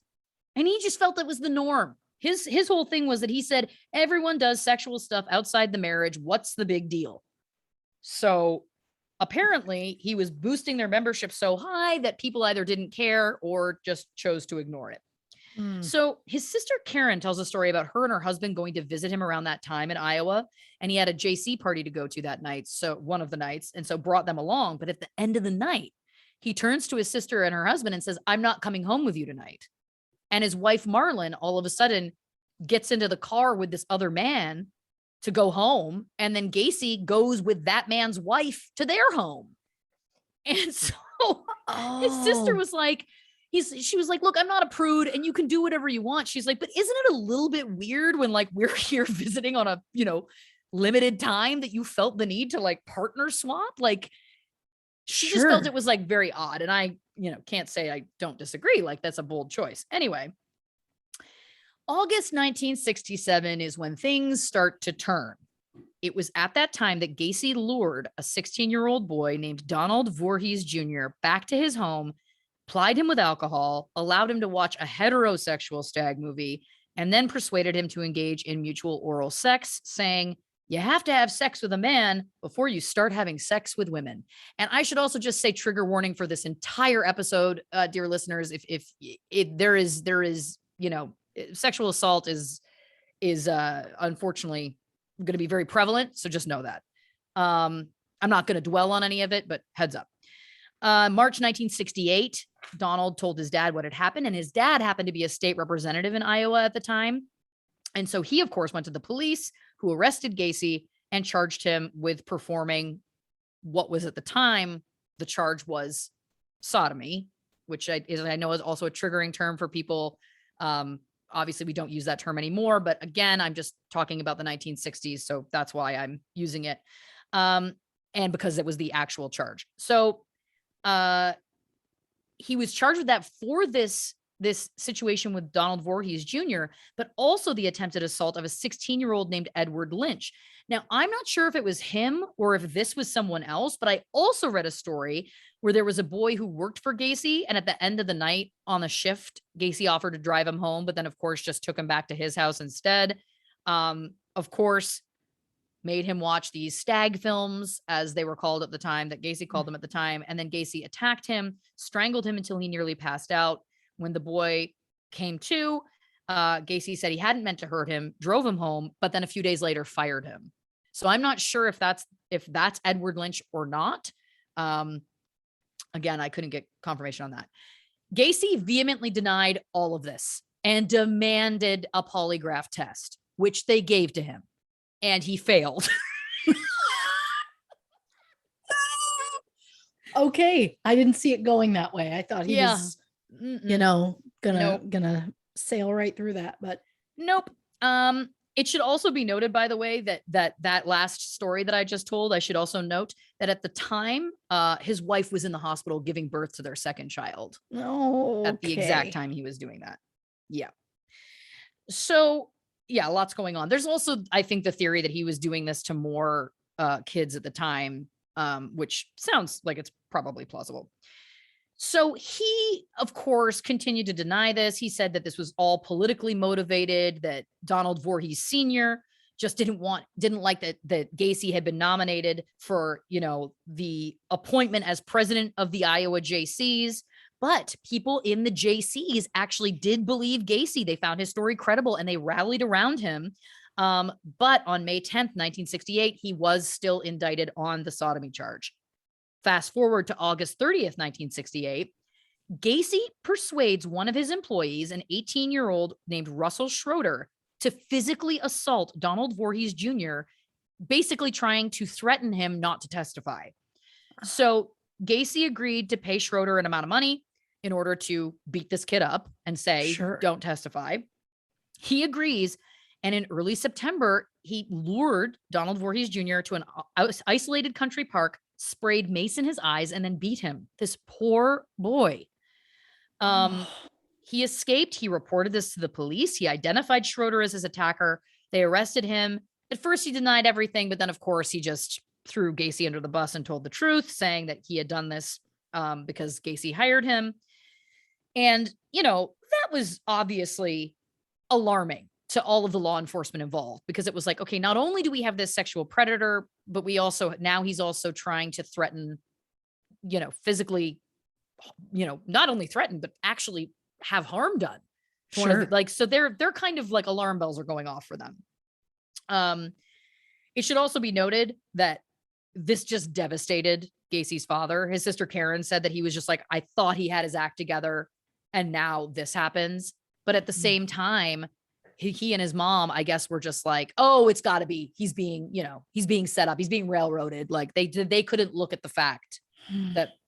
And he just felt that was the norm. His whole thing was that he said, everyone does sexual stuff outside the marriage. What's the big deal? So apparently he was boosting their membership so high that people either didn't care or just chose to ignore it. So his sister Karen tells a story about her and her husband going to visit him around that time in Iowa. And he had a JC party to go to that night. So one of the nights, and so brought them along. But at the end of the night, he turns to his sister and her husband and says, I'm not coming home with you tonight. And his wife, Marlon, all of a sudden gets into the car with this other man to go home. And then Gacy goes with that man's wife to their home. And so his sister was like, she was like, look, I'm not a prude and you can do whatever you want. She's like, but isn't it a little bit weird when like we're here visiting on a, limited time that you felt the need to like partner swap? Like she just felt it was like very odd. And I, can't say I don't disagree. Like that's a bold choice. Anyway, August 1967 is when things start to turn. It was at that time that Gacy lured a 16-year-old boy named Donald Voorhees Jr. back to his home, plied him with alcohol, allowed him to watch a heterosexual stag movie, and then persuaded him to engage in mutual oral sex, saying, you have to have sex with a man before you start having sex with women. And I should also just say trigger warning for this entire episode, dear listeners, if there is, sexual assault is unfortunately going to be very prevalent. So just know that. I'm not going to dwell on any of it, but heads up. March 1968, Donald told his dad what had happened, and his dad happened to be a state representative in Iowa at the time. And so he, of course, went to the police, who arrested Gacy and charged him with performing what was at the time, the charge was sodomy, which I know is also a triggering term for people. Obviously we don't use that term anymore, but again, I'm just talking about the 1960s. So that's why I'm using it. And because it was the actual charge. So, he was charged with that for this situation with Donald Voorhees Jr., but also the attempted assault of a 16-year-old named Edward Lynch. Now, I'm not sure if it was him or if this was someone else, but I also read a story where there was a boy who worked for Gacy, and at the end of the night on the shift, Gacy offered to drive him home, but then of course just took him back to his house instead. Of course, made him watch these stag films, as they were called at the time, that Gacy called them at the time. And then Gacy attacked him, strangled him until he nearly passed out. When the boy came to, Gacy said he hadn't meant to hurt him, drove him home, but then a few days later fired him. So I'm not sure if that's Edward Lynch or not. Again, I couldn't get confirmation on that. Gacy vehemently denied all of this and demanded a polygraph test, which they gave to him. And he failed. Okay. I didn't see it going that way. I thought he was, gonna sail right through that, but nope. It should also be noted, by the way, that last story that I just told, I should also note that at the time, his wife was in the hospital giving birth to their second child. Oh, at the exact time he was doing that. Yeah. So yeah, lots going on. There's also, I think, the theory that he was doing this to more kids at the time, which sounds like it's probably plausible. So he, of course, continued to deny this. He said that this was all politically motivated, that Donald Voorhees Sr. just didn't like that Gacy had been nominated for, the appointment as president of the Iowa JCs. But people in the JCs actually did believe Gacy. They found his story credible and they rallied around him. But on May 10th, 1968, he was still indicted on the sodomy charge. Fast forward to August 30th, 1968, Gacy persuades one of his employees, an 18-year-old named Russell Schroeder, to physically assault Donald Voorhees Jr., basically trying to threaten him not to testify. So Gacy agreed to pay Schroeder an amount of money in order to beat this kid up and say, sure, don't testify. He agrees. And in early September, he lured Donald Voorhees Jr. to an isolated country park, sprayed mace in his eyes, and then beat him. This poor boy. He escaped. He reported this to the police. He identified Schroeder as his attacker. They arrested him. At first, he denied everything, but then, of course, he just threw Gacy under the bus and told the truth, saying that he had done this because Gacy hired him. And, that was obviously alarming to all of the law enforcement involved, because it was like, okay, not only do we have this sexual predator, but now he's also trying to threaten, physically, not only threaten, but actually have harm done. Sure. So they're kind of like alarm bells are going off for them. It should also be noted that this just devastated Gacy's father. His sister Karen said that he was just like, I thought he had his act together, and now this happens. But at the same time, he and his mom, I guess, were just like, oh, it's got to be, he's being set up. He's being railroaded. Like they couldn't look at the fact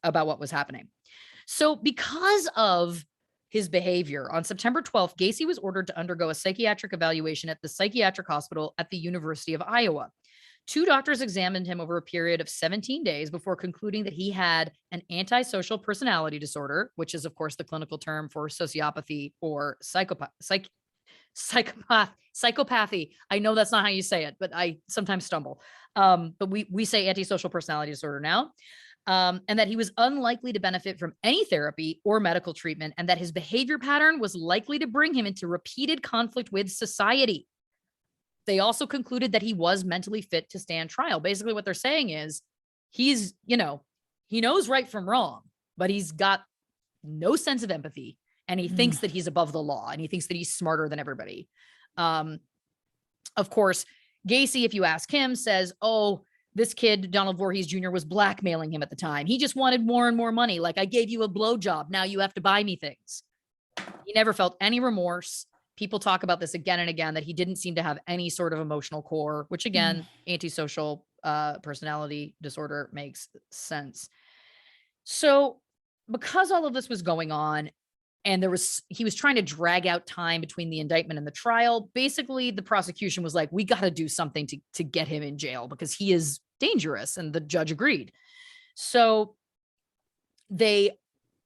about what was happening. So because of his behavior, on September 12th, Gacy was ordered to undergo a psychiatric evaluation at the psychiatric hospital at the University of Iowa. 2 doctors examined him over a period of 17 days before concluding that he had an antisocial personality disorder, which is, of course, the clinical term for sociopathy or psychopathy. I know that's not how you say it, but I sometimes stumble. But we say antisocial personality disorder now. And that he was unlikely to benefit from any therapy or medical treatment, and that his behavior pattern was likely to bring him into repeated conflict with society. They also concluded that he was mentally fit to stand trial. Basically, what they're saying is he's, he knows right from wrong, but he's got no sense of empathy, and he thinks that he's above the law, and he thinks that he's smarter than everybody. Of course, Gacy, if you ask him, says, oh, this kid, Donald Voorhees Jr., was blackmailing him at the time. He just wanted more and more money. Like, I gave you a blowjob. Now you have to buy me things. He never felt any remorse. People talk about this again and again, that he didn't seem to have any sort of emotional core, which again, antisocial personality disorder makes sense. So because all of this was going on and he was trying to drag out time between the indictment and the trial, basically the prosecution was like, we got to do something to get him in jail because he is dangerous. And the judge agreed. So they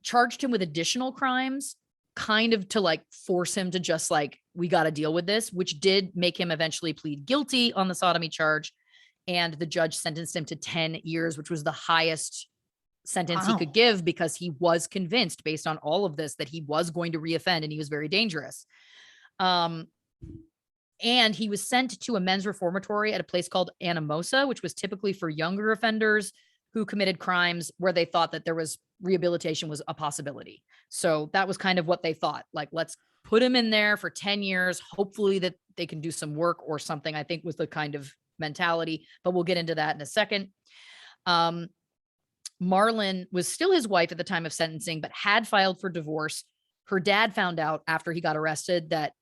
charged him with additional crimes, kind of to like force him to just like, we got to deal with this, which did make him eventually plead guilty on the sodomy charge. And the judge sentenced him to 10 years, which was the highest sentence he could give because he was convinced based on all of this that he was going to reoffend and he was very dangerous. And he was sent to a men's reformatory at a place called Anamosa, which was typically for younger offenders who committed crimes where they thought that there was rehabilitation was a possibility. So that was kind of what they thought. Like, let's put him in there for 10 years. Hopefully that they can do some work or something, I think was the kind of mentality, but we'll get into that in a second. Marlon was still his wife at the time of sentencing, but had filed for divorce. Her dad found out after he got arrested that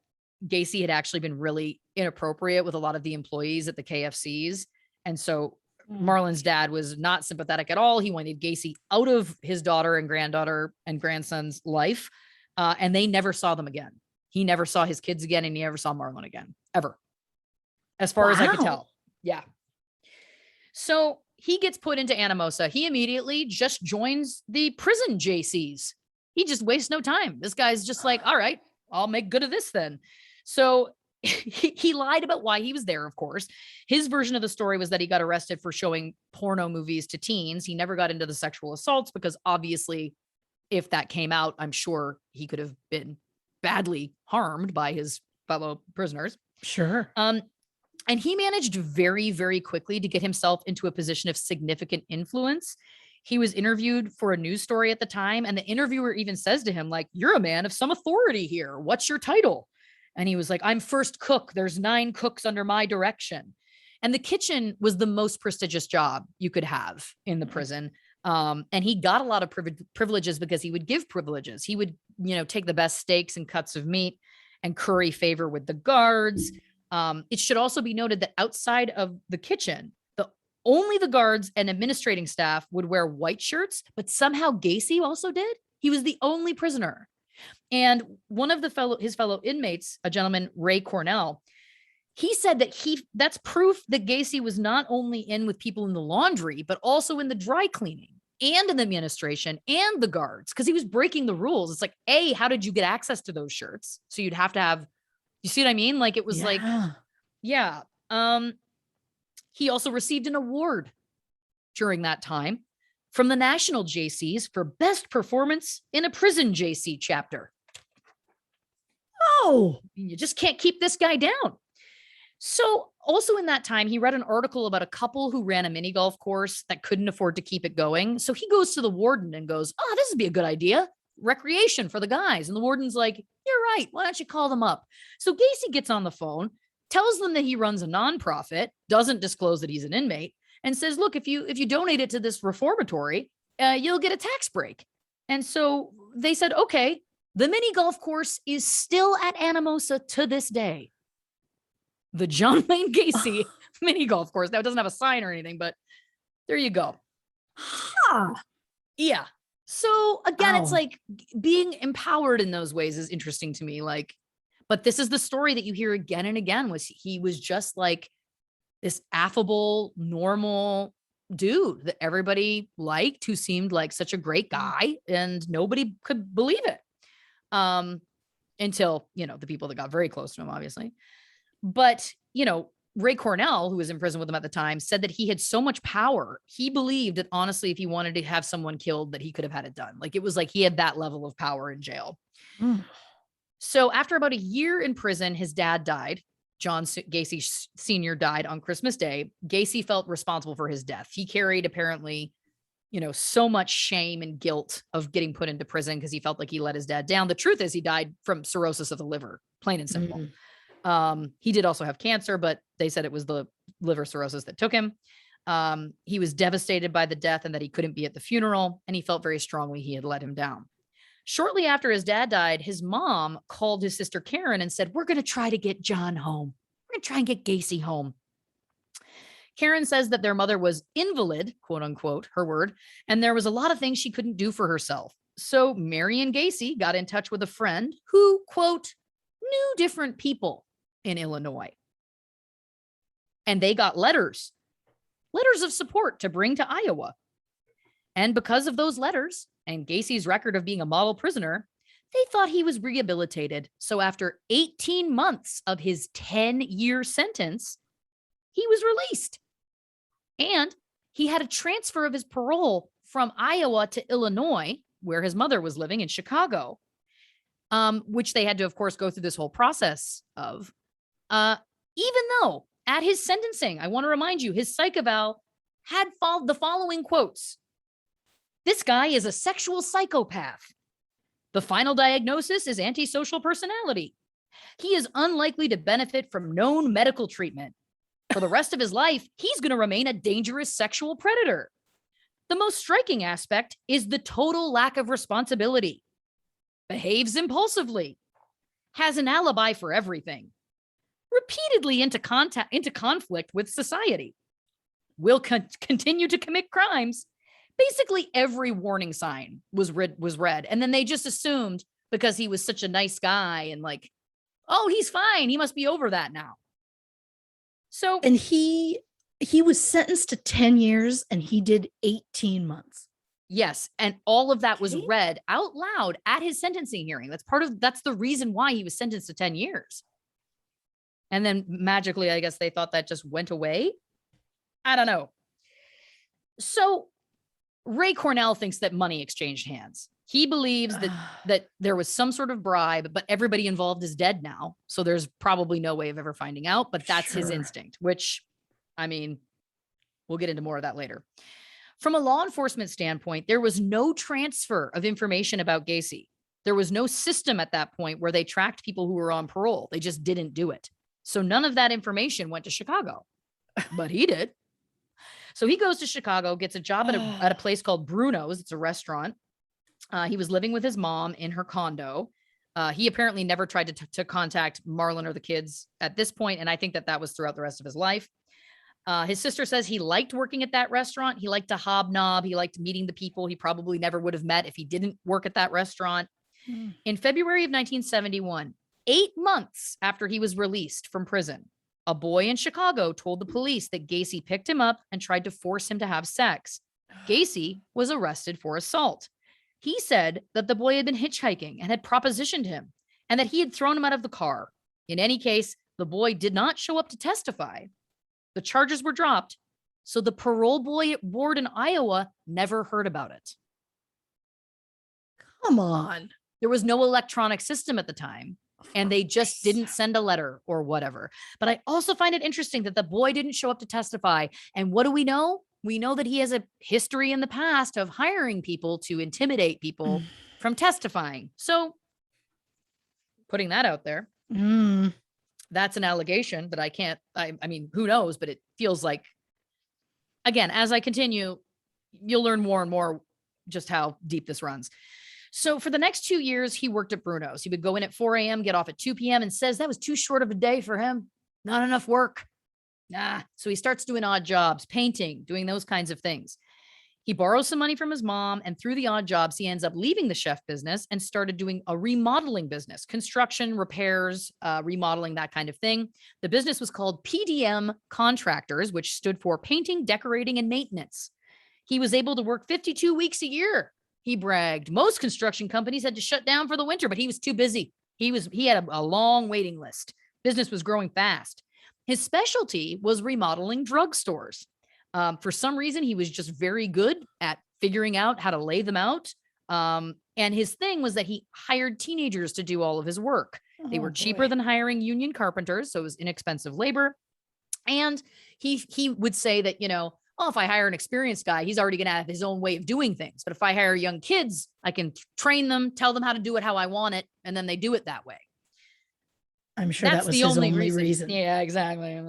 Gacy had actually been really inappropriate with a lot of the employees at the KFCs. And so Marlon's dad was not sympathetic at all. He wanted Gacy out of his daughter and granddaughter and grandson's life. And they never saw them again. He never saw his kids again, and he never saw Marlon again, ever. As far as I could tell. Yeah. So he gets put into Anamosa. He immediately just joins the prison JCs. He just wastes no time. This guy's just like, all right, I'll make good of this then. So he lied about why he was there, of course. His version of the story was that he got arrested for showing porno movies to teens. He never got into the sexual assaults because obviously if that came out, I'm sure he could have been badly harmed by his fellow prisoners. Sure. And he managed very, very quickly to get himself into a position of significant influence. He was interviewed for a news story at the time, and the interviewer even says to him, like, you're a man of some authority here. What's your title? And he was like, I'm first cook. There's 9 cooks under my direction. And the kitchen was the most prestigious job you could have in the prison. And he got a lot of privileges because he would give privileges. He would, take the best steaks and cuts of meat and curry favor with the guards. It should also be noted that outside of the kitchen, only the guards and administrating staff would wear white shirts, but somehow Gacy also did. He was the only prisoner. And one of his fellow inmates, a gentleman, Ray Cornell, he said that that's proof that Gacy was not only in with people in the laundry, but also in the dry cleaning and in the administration and the guards, because he was breaking the rules. It's like, how did you get access to those shirts? So you'd have to have, you see what I mean? Like it was yeah. He also received an award during that time from the National JCs for best performance in a prison JC chapter. Oh, you just can't keep this guy down. So also in that time, he read an article about a couple who ran a mini golf course that couldn't afford to keep it going. So he goes to the warden and goes, this would be a good idea. Recreation for the guys. And the warden's like, you're right. Why don't you call them up? So Gacy gets on the phone, tells them that he runs a nonprofit, doesn't disclose that he's an inmate, and says, look, if you donate it to this reformatory, you'll get a tax break. And so they said, okay, the mini golf course is still at Anamosa to this day. The John Wayne Gacy mini golf course. Now it doesn't have a sign or anything, but there you go. Yeah. So again, it's like being empowered in those ways is interesting to me. Like, but this is the story that you hear again and again, was he was just like this affable, normal dude that everybody liked, who seemed like such a great guy, and nobody could believe it. Until, the people that got very close to him, obviously. But, Ray Cornell, who was in prison with him at the time, said that he had so much power. He believed that honestly, if he wanted to have someone killed, that he could have had it done. Like it was like he had that level of power in jail. So after about a year in prison, his dad died. John Gacy Sr. died on Christmas Day. Gacy felt responsible for his death. He carried apparently, so much shame and guilt of getting put into prison because he felt like he let his dad down. The truth is he died from cirrhosis of the liver, plain and simple. He did also have cancer, but they said it was the liver cirrhosis that took him. He was devastated by the death and that he couldn't be at the funeral, and he felt very strongly he had let him down. Shortly after his dad died, his mom called his sister Karen and said, we're going to try to get John home. We're going to try and get Gacy home. Karen says that their mother was invalid, quote unquote, her word, and there was a lot of things she couldn't do for herself. So Marion Gacy got in touch with a friend who, quote, knew different people in Illinois. And they got letters of support to bring to Iowa. And because of those letters and Gacy's record of being a model prisoner, they thought he was rehabilitated. So after 18 months of his 10-year sentence, he was released. And he had a transfer of his parole from Iowa to Illinois, where his mother was living in Chicago, which they had to, of course, go through this whole process of. Even though at his sentencing, I want to remind you, his psych eval had the following quotes. This guy is a sexual psychopath. The final diagnosis is antisocial personality. He is unlikely to benefit from known medical treatment. For the rest of his life, he's going to remain a dangerous sexual predator. The most striking aspect is the total lack of responsibility. Behaves impulsively. Has an alibi for everything. Repeatedly into conflict with society. Will continue to commit crimes. Basically, every warning sign was read. And then they just assumed because he was such a nice guy and like, oh, he's fine. He must be over that now. So, and he was sentenced to 10 years and he did 18 months. Yes. And all of that was read out loud at his sentencing hearing. That's the reason why he was sentenced to 10 years. And then magically, I guess they thought that just went away. I don't know. So Ray Cornell thinks that money exchanged hands. He believes that there was some sort of bribe, but everybody involved is dead now. So there's probably no way of ever finding out, but that's his instinct, which, I mean, we'll get into more of that later. From a law enforcement standpoint, there was no transfer of information about Gacy. There was no system at that point where they tracked people who were on parole. They just didn't do it. So none of that information went to Chicago, but he did. So he goes to Chicago, gets a job at a place called Bruno's. It's a restaurant. He was living with his mom in her condo. He apparently never tried to contact Marlon or the kids at this point, and I think that was throughout the rest of his life. His sister says he liked working at that restaurant. He liked to hobnob. He liked meeting the people he probably never would have met if he didn't work at that restaurant. In February of 1971, 8 months after he was released from prison, a boy in Chicago told the police that Gacy picked him up and tried to force him to have sex. Gacy was arrested for assault. He said that the boy had been hitchhiking and had propositioned him and that he had thrown him out of the car. In any case, the boy did not show up to testify. The charges were dropped, so the parole board in Iowa never heard about it. Come on. There was no electronic system at the time, and they just didn't send a letter or whatever. But I also find it interesting that the boy didn't show up to testify. And what do we know? We know that he has a history in the past of hiring people to intimidate people from testifying. So putting that out there, that's an allegation that I mean, who knows, but it feels like, again, as I continue, you'll learn more and more just how deep this runs. So for the next 2 years, he worked at Bruno's. He would go in at 4 a.m., get off at 2 p.m. and says that was too short of a day for him. Not enough work. So he starts doing odd jobs, painting, doing those kinds of things. He borrows some money from his mom, and through the odd jobs, he ends up leaving the chef business and started doing a remodeling business, construction, repairs, remodeling, that kind of thing. The business was called PDM Contractors, which stood for Painting, Decorating, and Maintenance. He was able to work 52 weeks a year. He bragged. Most construction companies had to shut down for the winter, but he was too busy. He had a long waiting list. Business was growing fast. His specialty was remodeling drugstores. For some reason, he was just very good at figuring out how to lay them out. And his thing was that he hired teenagers to do all of his work. They were cheaper than hiring union carpenters, so it was inexpensive labor. And he would say that, if I hire an experienced guy, he's already going to have his own way of doing things. But if I hire young kids, I can train them, tell them how to do it how I want it, and then they do it that way. I'm sure that was his only reason. Yeah, exactly.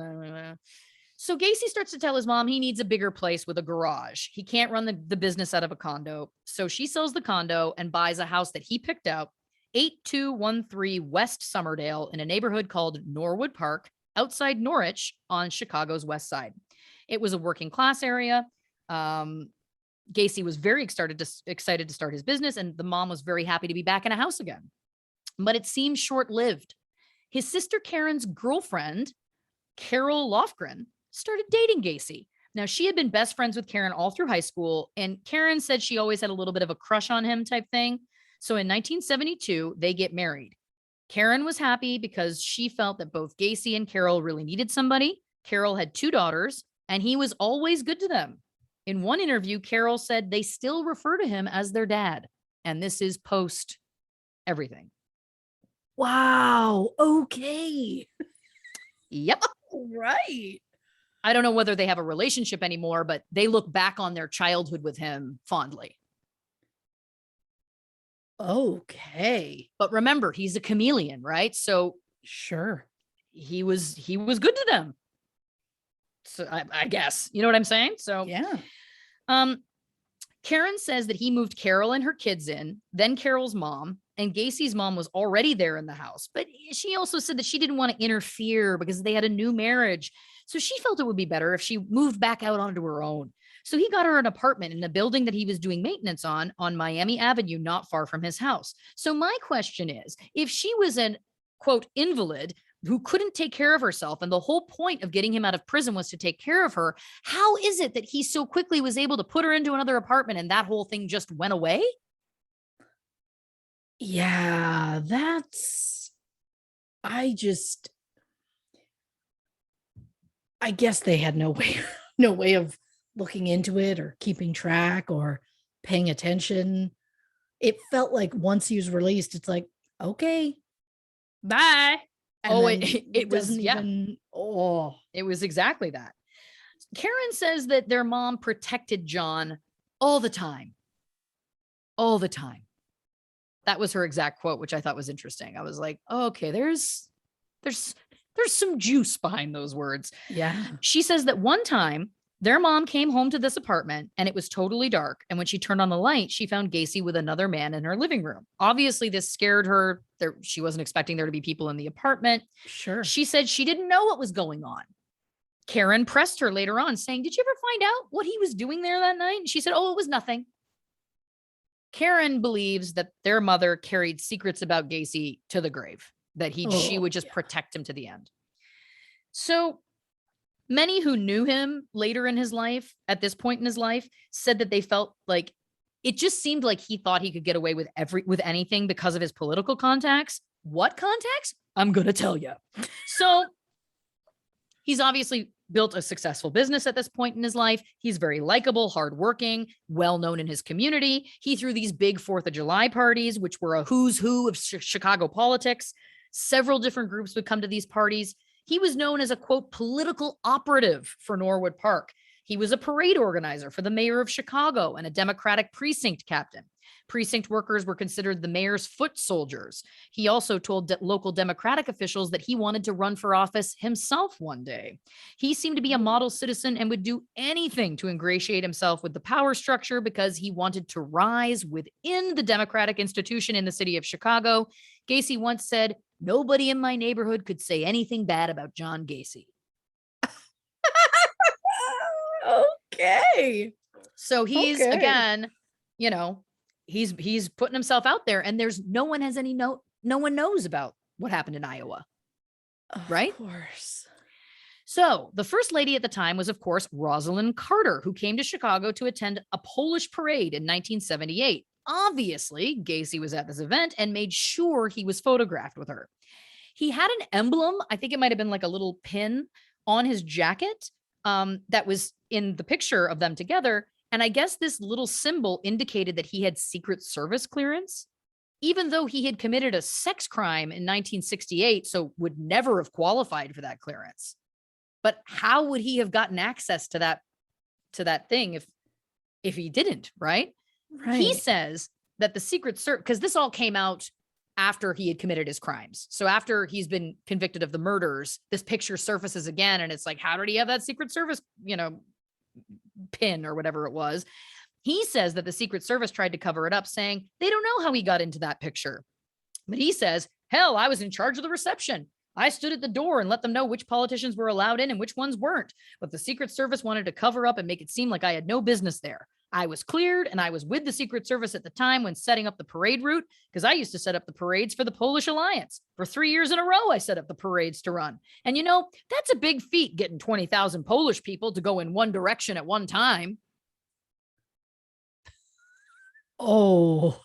So Gacy starts to tell his mom he needs a bigger place with a garage. He can't run the business out of a condo. So she sells the condo and buys a house that he picked out, 8213 West Summerdale, in a neighborhood called Norwood Park, outside Norwich on Chicago's west side. It was a working class area. Gacy was very excited to start his business, and the mom was very happy to be back in a house again. But it seemed short-lived. His sister Karen's girlfriend, Carol Lofgren, started dating Gacy. Now, she had been best friends with Karen all through high school, and Karen said she always had a little bit of a crush on him type thing. So in 1972, they get married. Karen was happy because she felt that both Gacy and Carol really needed somebody. Carol had 2 daughters, and he was always good to them. In one interview, Carol said they still refer to him as their dad, and this is post everything. Wow. Okay. Yep. Right. I don't know whether they have a relationship anymore, but they look back on their childhood with him fondly. Okay. But remember, he's a chameleon, right? So sure, he was good to them. So I guess, you know what I'm saying? So yeah. Karen says that he moved Carol and her kids in, then Carol's mom, and Gacy's mom was already there in the house. But she also said that she didn't want to interfere because they had a new marriage. So she felt it would be better if she moved back out onto her own. So he got her an apartment in a building that he was doing maintenance on Miami Avenue, not far from his house. So my question is, if she was an, quote, invalid who couldn't take care of herself, and the whole point of getting him out of prison was to take care of her, how is it that he so quickly was able to put her into another apartment and that whole thing just went away? Yeah, I guess they had no way of looking into it or keeping track or paying attention. It felt like once he was released, it's like, okay, bye. And it was, yeah. It was exactly that. Karen says that their mom protected John all the time. All the time. That was her exact quote, which I thought was interesting. I was like, oh, okay, there's some juice behind those words. Yeah. She says that one time their mom came home to this apartment and it was totally dark. And when she turned on the light, she found Gacy with another man in her living room. Obviously, this scared her. She wasn't expecting there to be people in the apartment. Sure. She said she didn't know what was going on. Karen pressed her later on saying, did you ever find out what he was doing there that night? And she said, oh, it was nothing. Karen believes that their mother carried secrets about Gacy to the grave, that she would just protect him to the end. So many who knew him later in his life, at this point in his life, said that they felt like it just seemed like he thought he could get away with anything because of his political contacts. What contacts? I'm going to tell you. So he's obviously built a successful business at this point in his life. He's very likable, hardworking, well-known in his community. He threw these big 4th of July parties, which were a who's who of Chicago politics. Several different groups would come to these parties. He was known as a, quote, political operative for Norwood Park. He was a parade organizer for the mayor of Chicago and a Democratic precinct captain. Precinct workers were considered the mayor's foot soldiers. He also told local Democratic officials that he wanted to run for office himself one day. He seemed to be a model citizen and would do anything to ingratiate himself with the power structure because he wanted to rise within the Democratic institution in the city of Chicago. Gacy once said, "Nobody in my neighborhood could say anything bad about John Gacy." Okay. So he's again, he's putting himself out there, and no one knows about what happened in Iowa. Right? Of course. So the first lady at the time was, of course, Rosalind Carter, who came to Chicago to attend a Polish parade in 1978. Obviously, Gacy was at this event and made sure he was photographed with her. He had an emblem, I think it might have been like a little pin on his jacket, that was in the picture of them together. And I guess this little symbol indicated that he had Secret Service clearance, even though he had committed a sex crime in 1968, so would never have qualified for that clearance. But how would he have gotten access to that thing if he didn't, right? Right. He says that the Secret Service, because this all came out after he had committed his crimes. So after he's been convicted of the murders, this picture surfaces again. And it's like, how did he have that Secret Service, pin or whatever it was? He says that the Secret Service tried to cover it up, saying they don't know how he got into that picture. But he says, hell, I was in charge of the reception. I stood at the door and let them know which politicians were allowed in and which ones weren't. But the Secret Service wanted to cover up and make it seem like I had no business there. I was cleared, and I was with the Secret Service at the time when setting up the parade route, because I used to set up the parades for the Polish Alliance. For 3 years in a row, I set up the parades to run. And that's a big feat, getting 20,000 Polish people to go in one direction at one time. Oh,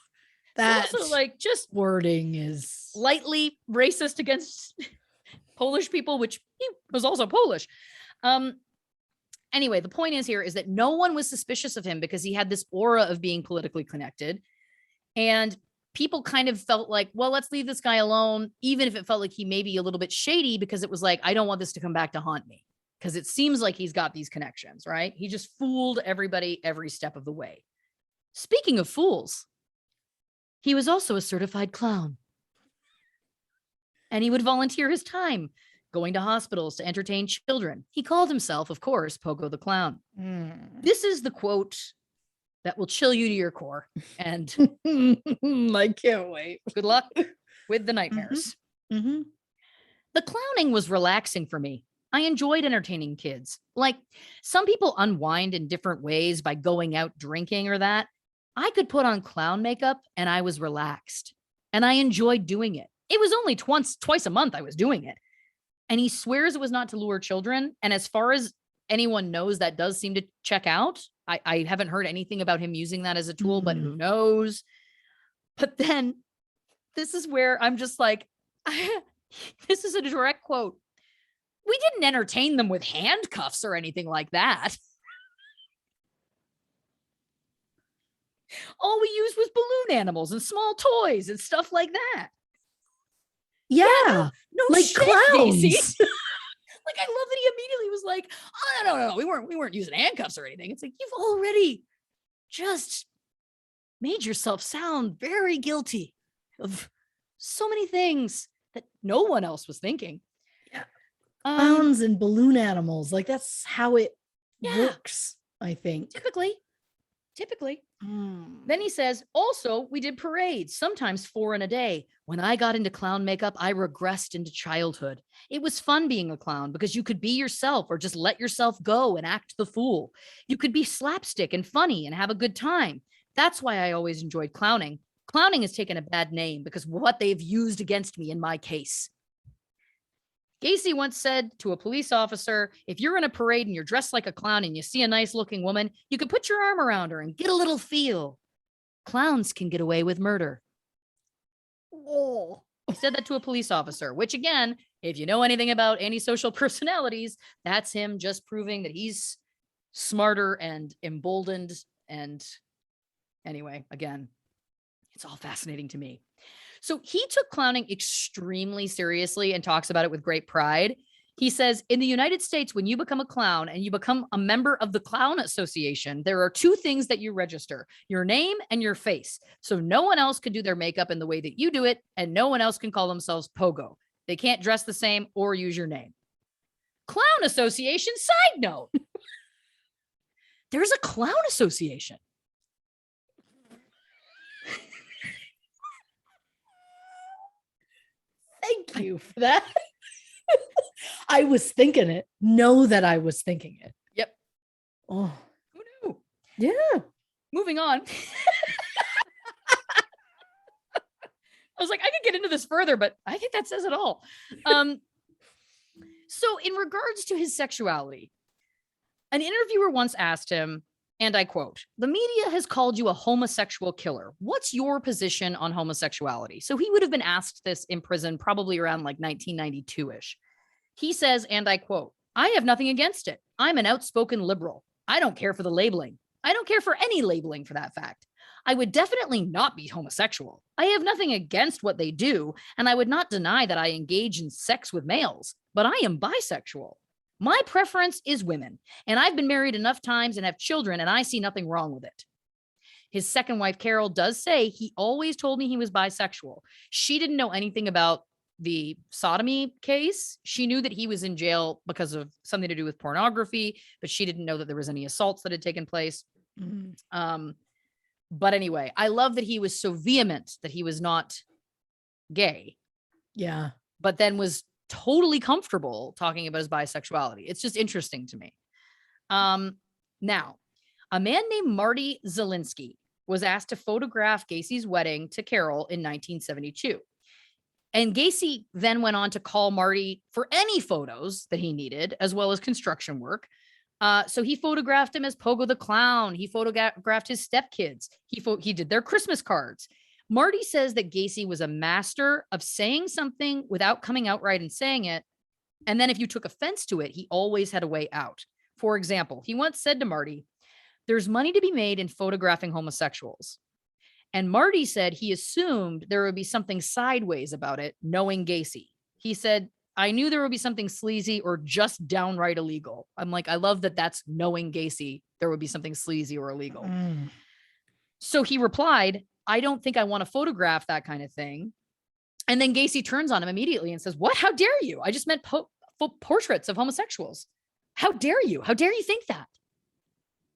that so also, just wording is slightly racist against Polish people, which he was also Polish. Anyway, the point is that no one was suspicious of him because he had this aura of being politically connected. And people kind of felt like, well, let's leave this guy alone, even if it felt like he may be a little bit shady, because it was like, I don't want this to come back to haunt me, because it seems like he's got these connections, right? He just fooled everybody every step of the way. Speaking of fools, he was also a certified clown. And he would volunteer his time going to hospitals to entertain children. He called himself, of course, Pogo the Clown. This is the quote that will chill you to your core. And I can't wait. Good luck with the nightmares. Mm-hmm. The clowning was relaxing for me. I enjoyed entertaining kids. Like, some people unwind in different ways by going out drinking or that. I could put on clown makeup and I was relaxed. And I enjoyed doing it. It was only twice a month I was doing it. And he swears it was not to lure children. And as far as anyone knows, that does seem to check out. I haven't heard anything about him using that as a tool, but who knows? But then this is where I'm just like, this is a direct quote. We didn't entertain them with handcuffs or anything like that. All we used was balloon animals and small toys and stuff like that. Yeah, no like shit, clowns. Gacy. Like, I love that he immediately was like, oh, no, we weren't using handcuffs or anything. It's like, you've already just made yourself sound very guilty of so many things that no one else was thinking. Yeah. Clowns and balloon animals, like that's how it works, I think. Typically. Then he says, also, we did parades, sometimes 4 in a day. When I got into clown makeup, I regressed into childhood. It was fun being a clown because you could be yourself or just let yourself go and act the fool. You could be slapstick and funny and have a good time. That's why I always enjoyed clowning. Clowning has taken a bad name because of what they've used against me in my case. Gacy once said to a police officer, if you're in a parade and you're dressed like a clown and you see a nice looking woman, you can put your arm around her and get a little feel. Clowns can get away with murder. Oh, he said that to a police officer, which again, if you know anything about antisocial personalities, that's him just proving that he's smarter and emboldened. And anyway, again, it's all fascinating to me. So he took clowning extremely seriously and talks about it with great pride. He says, in the United States, when you become a clown and you become a member of the Clown Association, there are 2 things that you register, your name and your face. So no one else can do their makeup in the way that you do it, and no one else can call themselves Pogo. They can't dress the same or use your name. Clown Association side note. There's a Clown Association. Thank you for that. I was thinking it. Know that I was thinking it. Yep. Oh, who knew? Yeah. Moving on. I was like, I could get into this further, but I think that says it all. So in regards to his sexuality, an interviewer once asked him, and I quote, the media has called you a homosexual killer. What's your position on homosexuality? So he would have been asked this in prison probably around like 1992-ish. He says, and I quote, I have nothing against it. I'm an outspoken liberal. I don't care for the labeling. I don't care for any labeling for that fact. I would definitely not be homosexual. I have nothing against what they do, and I would not deny that I engage in sex with males, but I am bisexual. My preference is women, and I've been married enough times and have children, and I see nothing wrong with it. His second wife, Carol, does say he always told me he was bisexual. She didn't know anything about the sodomy case. She knew that he was in jail because of something to do with pornography, but she didn't know that there was any assaults that had taken place. But anyway, I love that he was so vehement that he was not gay. Yeah. But then was totally comfortable talking about his bisexuality. It's just interesting to me. Now, a man named Marty Zielinski was asked to photograph Gacy's wedding to Carol in 1972. And Gacy then went on to call Marty for any photos that he needed, as well as construction work. So he photographed him as Pogo the Clown. He photographed his stepkids. He did their Christmas cards. Marty says that Gacy was a master of saying something without coming outright and saying it. And then if you took offense to it, he always had a way out. For example, he once said to Marty, "There's money to be made in photographing homosexuals." And Marty said he assumed there would be something sideways about it, knowing Gacy. He said, "I knew there would be something sleazy or just downright illegal." I'm like, I love that that's knowing Gacy. There would be something sleazy or illegal. So he replied, "I don't think I want to photograph that kind of thing." And then Gacy turns on him immediately and says, "What? How dare you? I just meant portraits of homosexuals. How dare you? How dare you think that?"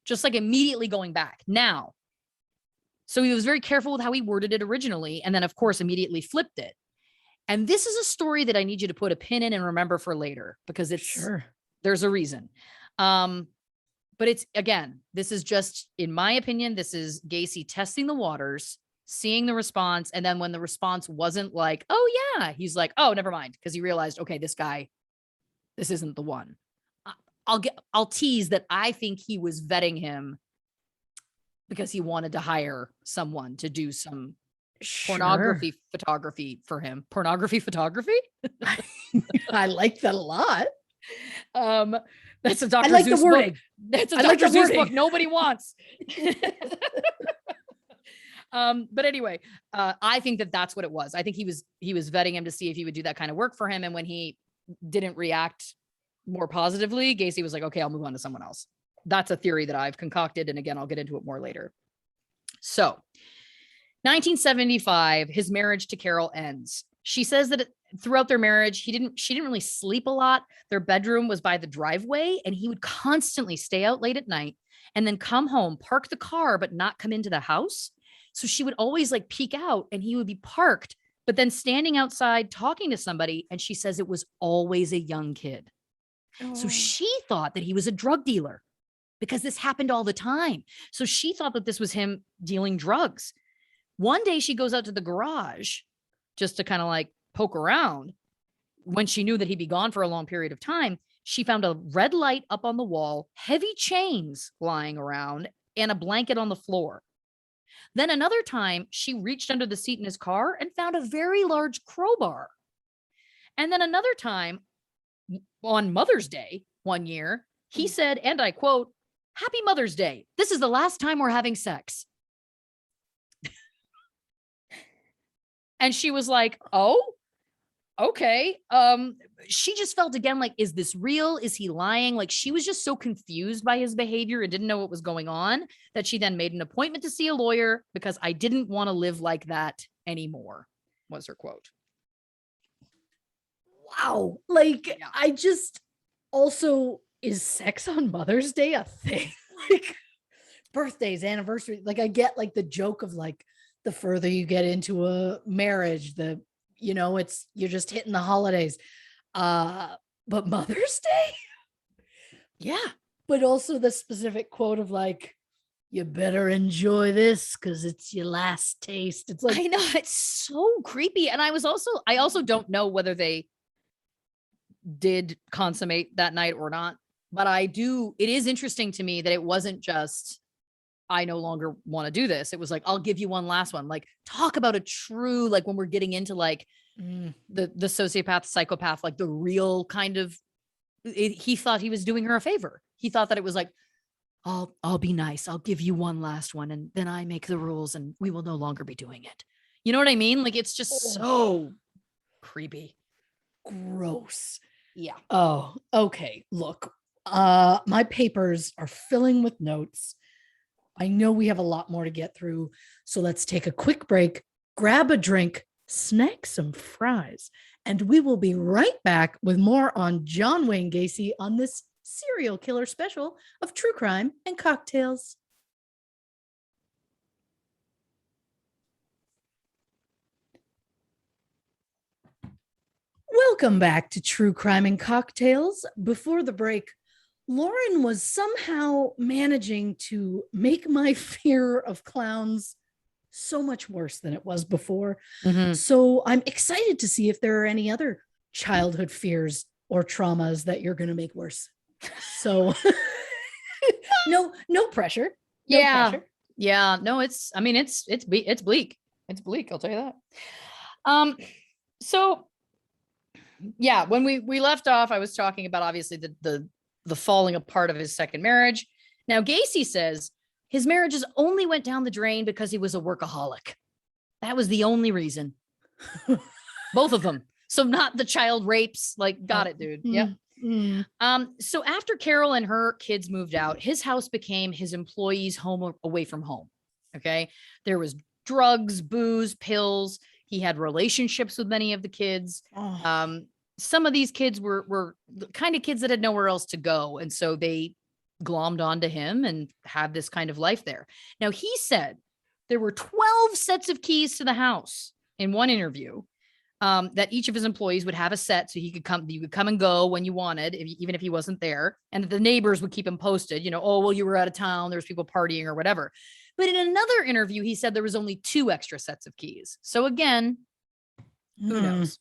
Just like immediately going back. Now, so he was very careful with how he worded it originally. And then, of course, immediately flipped it. And this is a story that I need you to put a pin in and remember for later, because there's a reason. But it's, again, this is just, in my opinion, this is Gacy testing the waters, seeing the response. And then when the response wasn't like, "Oh yeah," he's like, "Oh, never mind." Because he realized, okay, this isn't the one. I'll tease that I think he was vetting him because he wanted to hire someone to do some pornography photography for him. Pornography photography? I like that a lot. That's a Dr. I like Seuss the wording. book. That's a I Dr. like the Seuss wording. book nobody wants. But anyway, I think that that's what it was. I think he was vetting him to see if he would do that kind of work for him. And when he didn't react more positively, Gacy was like, "Okay, I'll move on to someone else." That's a theory that I've concocted. And again, I'll get into it more later. So 1975, his marriage to Carol ends. She says that throughout their marriage, she didn't really sleep a lot. Their bedroom was by the driveway, and he would constantly stay out late at night and then come home, park the car, but not come into the house. So she would always like peek out, and he would be parked, but then standing outside talking to somebody. And she says it was always a young kid. So she thought that he was a drug dealer because this happened all the time. So she thought that this was him dealing drugs. One day she goes out to the garage just to kind of like poke around. When she knew that he'd be gone for a long period of time, she found a red light up on the wall, heavy chains lying around, and a blanket on the floor. Then another time she reached under the seat in his car and found a very large crowbar. And then another time on Mother's Day one year, he said, and I quote, "Happy Mother's Day. This is the last time we're having sex." And she was like, "Oh, okay." She just felt again like, is this real? Is he lying? Like, she was just so confused by his behavior and didn't know what was going on that she then made an appointment to see a lawyer because I didn't want to live like that anymore, was her quote. Wow. Like, I just also, is sex on Mother's Day a thing? Like, birthdays, anniversaries. Like, I get like the joke of like, the further you get into a marriage, you're just hitting the holidays. But Mother's Day? Yeah. But also the specific quote of like, "You better enjoy this because it's your last taste." It's like, I know, it's so creepy. And I also don't know whether they did consummate that night or not, but it is interesting to me that it wasn't just, "I no longer want to do this." It was like, "I'll give you one last one." Like, talk about a true, like when we're getting into like the sociopath, psychopath, like the real kind of, he thought he was doing her a favor. He thought that it was like, I'll be nice. I'll give you one last one. And then I make the rules and we will no longer be doing it. You know what I mean? Like, it's just so creepy. Gross. Yeah. Oh, okay. Look, my papers are filling with notes. I know we have a lot more to get through. So let's take a quick break, grab a drink, snack some fries, and we will be right back with more on John Wayne Gacy on this serial killer special of True Crime and Cocktails. Welcome back to True Crime and Cocktails. Before the break, Lauren was somehow managing to make my fear of clowns so much worse than it was before. So I'm excited to see if there are any other childhood fears or traumas that you're going to make worse. So no pressure. No pressure. Yeah. No, it's bleak. It's bleak. I'll tell you that. So yeah, when we left off, I was talking about obviously the falling apart of his second marriage. Now, Gacy says his marriages only went down the drain because he was a workaholic. That was the only reason. Both of them. So not the child rapes, like, got it, dude. Yep. So after Carol and her kids moved out, his house became his employees' home away from home. Okay. There was drugs, booze, pills. He had relationships with many of the kids. Some of these kids were the kind of kids that had nowhere else to go. And so they glommed onto him and had this kind of life there. Now, he said there were 12 sets of keys to the house in one interview, that each of his employees would have a set so you could come and go when you wanted, even if he wasn't there. And the neighbors would keep him posted, oh, well, you were out of town, there's people partying or whatever. But in another interview, he said there was only 2 extra sets of keys. So again, who knows?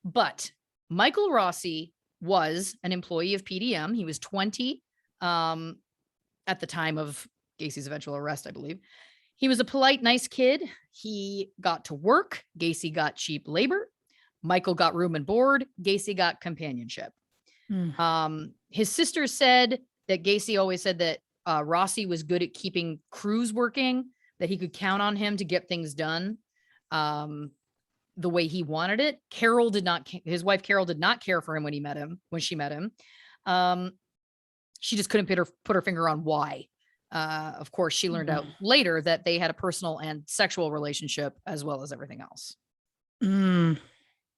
But Michael Rossi was an employee of PDM. He was 20 at the time of Gacy's eventual arrest, I believe. He was a polite, nice kid. He got to work. Gacy got cheap labor. Michael got room and board. Gacy got companionship. His sister said that Gacy always said that Rossi was good at keeping crews working, that he could count on him to get things done the way he wanted it. His wife Carol did not care for him when she met him. She just couldn't put her finger on why. Of course, she learned out later that they had a personal and sexual relationship as well as everything else.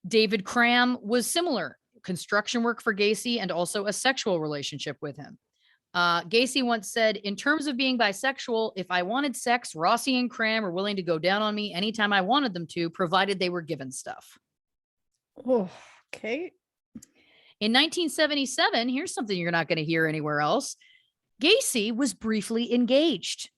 David Cram was similar. Construction work for Gacy and also a sexual relationship with him. Gacy once said, in terms of being bisexual, if I wanted sex, Rossi and Cram were willing to go down on me anytime I wanted them to, provided they were given stuff. Oh, okay. In 1977, here's something you're not going to hear anywhere else. Gacy was briefly engaged.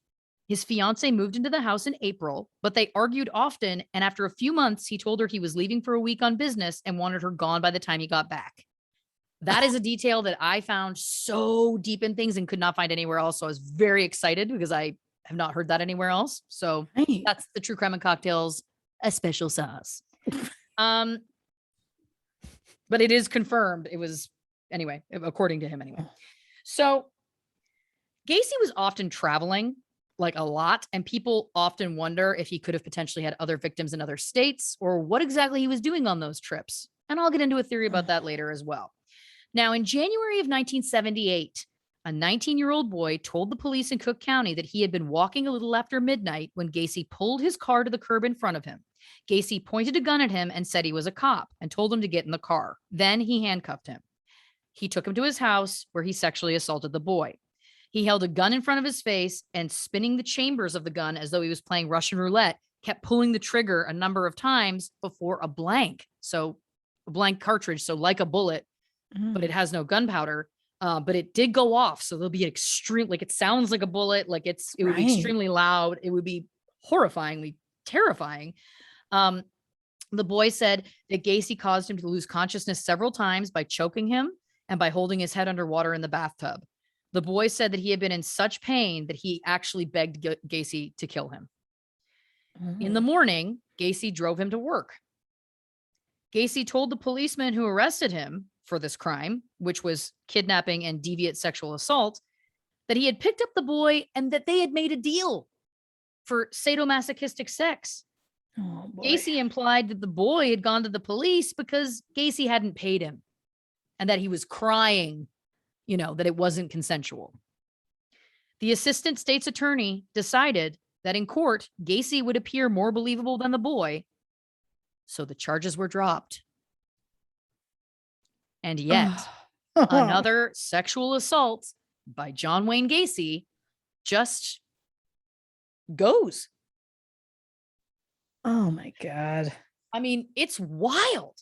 His fiance moved into the house in April, but they argued often. And after a few months, he told her he was leaving for a week on business and wanted her gone by the time he got back. That is a detail that I found so deep in things and could not find anywhere else. So I was very excited because I have not heard that anywhere else. So that's the True Crime and Cocktails, a special sauce. But it is confirmed. It was, anyway, according to him anyway. So Gacy was often traveling, like a lot, and people often wonder if he could have potentially had other victims in other states or what exactly he was doing on those trips. And I'll get into a theory about that later as well. Now, in January of 1978, a 19-year-old boy told the police in Cook County that he had been walking a little after midnight when Gacy pulled his car to the curb in front of him. Gacy pointed a gun at him and said he was a cop and told him to get in the car. Then he handcuffed him. He took him to his house where he sexually assaulted the boy. He held a gun in front of his face and, spinning the chambers of the gun as though he was playing Russian roulette, kept pulling the trigger a number of times before a blank cartridge. So like a bullet, but it has no gunpowder. But it did go off. So there'll be an extreme, like it sounds like a bullet, like it would be extremely loud. It would be horrifyingly terrifying. The boy said that Gacy caused him to lose consciousness several times by choking him and by holding his head underwater in the bathtub. The boy said that he had been in such pain that he actually begged Gacy to kill him. In the morning, Gacy drove him to work. Gacy told the policeman who arrested him for this crime, which was kidnapping and deviant sexual assault, that he had picked up the boy and that they had made a deal for sadomasochistic sex. Gacy implied that the boy had gone to the police because Gacy hadn't paid him and that he was crying, that it wasn't consensual. The assistant state's attorney decided that in court, Gacy would appear more believable than the boy, so the charges were dropped. And yet, another sexual assault by John Wayne Gacy just goes. Oh my God. I mean, it's wild.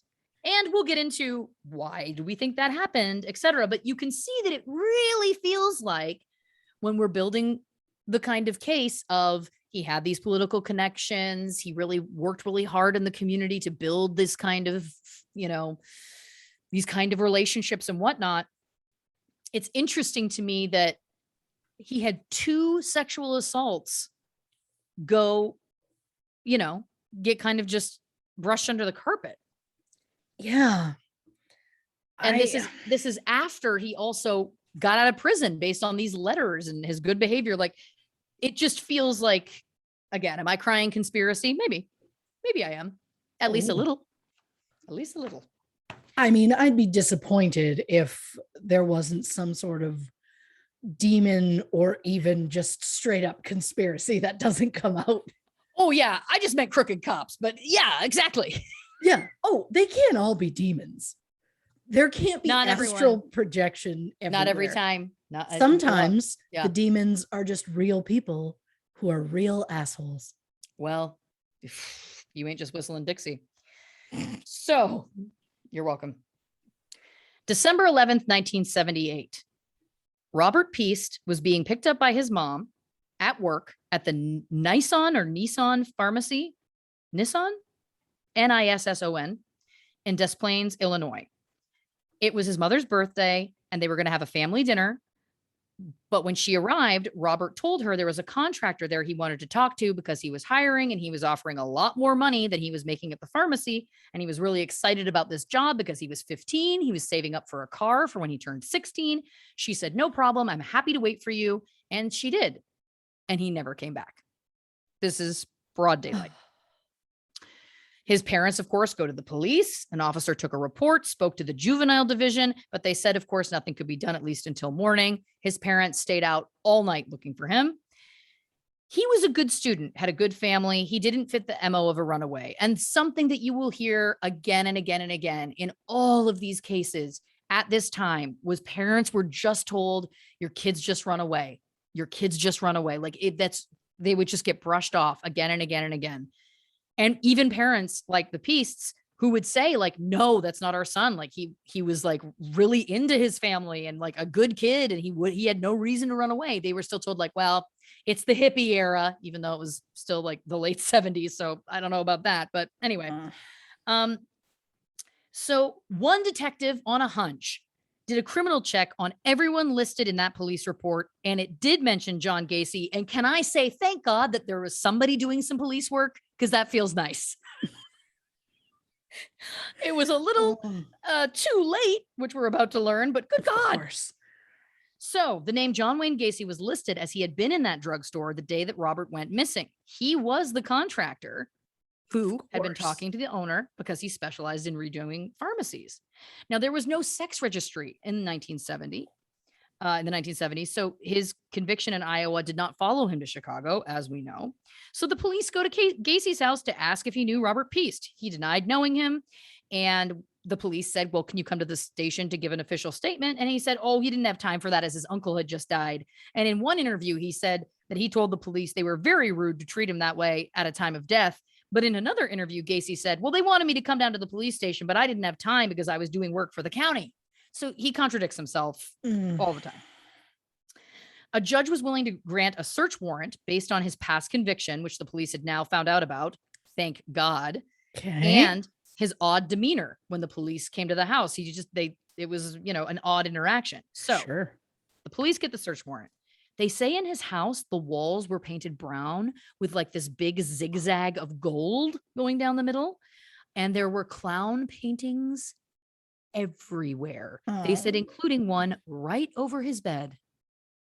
And we'll get into why do we think that happened, etc. But you can see that it really feels like when we're building the kind of case of he had these political connections, he really worked really hard in the community to build this kind of, these kind of relationships and whatnot. It's interesting to me that he had 2 sexual assaults go, get kind of just brushed under the carpet. Yeah. And this is after he also got out of prison based on these letters and his good behavior. Like, it just feels like, again, am I crying conspiracy? Maybe I am. At least a little. I mean, I'd be disappointed if there wasn't some sort of demon or even just straight up conspiracy that doesn't come out. Oh yeah, I just meant crooked cops, but yeah, exactly. Yeah. Oh, they can't all be demons. There can't be Not astral everyone. projection everywhere. Not every time. Sometimes Yeah. the demons are just real people who are real assholes. Well, you ain't just whistling Dixie. So, you're welcome. December 11th, 1978. Robert Piest was being picked up by his mom at work at the Nisson pharmacy, Nisson, Nisson, in Des Plaines, Illinois. It was his mother's birthday, and they were going to have a family dinner. But when she arrived, Robert told her there was a contractor there he wanted to talk to because he was hiring and he was offering a lot more money than he was making at the pharmacy. And he was really excited about this job because he was 15. He was saving up for a car for when he turned 16. She said, no problem. I'm happy to wait for you. And she did. And he never came back. This is broad daylight. His parents, of course, go to the police. An officer took a report, spoke to the juvenile division, but they said, of course, nothing could be done, at least until morning. His parents stayed out all night looking for him. He was a good student, had a good family. He didn't fit the MO of a runaway. And something that you will hear again and again and again in all of these cases at this time was parents were just told, your kids just run away. Your kids just run away. Like they would just get brushed off again and again and again. And even parents like the Piests who would say like, no, that's not our son. Like he was like really into his family and like a good kid. And he had no reason to run away. They were still told like, well, it's the hippie era, even though it was still like the late 70s. So I don't know about that, but anyway. So one detective on a hunch did a criminal check on everyone listed in that police report. And it did mention John Gacy. And can I say, thank God that there was somebody doing some police work, because that feels nice. It was a little too late, which we're about to learn, but good God. Of course. So the name John Wayne Gacy was listed as he had been in that drugstore the day that Robert went missing. He was the contractor who had been talking to the owner because he specialized in redoing pharmacies. Now, there was no sex registry in the 1970s. So his conviction in Iowa did not follow him to Chicago, as we know. So the police go to Gacy's house to ask if he knew Robert Piest. He denied knowing him. And the police said, well, can you come to the station to give an official statement? And he said, oh, he didn't have time for that as his uncle had just died. And in one interview, he said that he told the police they were very rude to treat him that way at a time of death. But in another interview, Gacy said, well, they wanted me to come down to the police station, but I didn't have time because I was doing work for the county. So he contradicts himself all the time. A judge was willing to grant a search warrant based on his past conviction, which the police had now found out about. Thank God. Okay. And his odd demeanor when the police came to the house. It was, an odd interaction. So sure. The police get the search warrant. They say in his house, the walls were painted brown with like this big zigzag of gold going down the middle. And there were clown paintings everywhere. They said, including one right over his bed.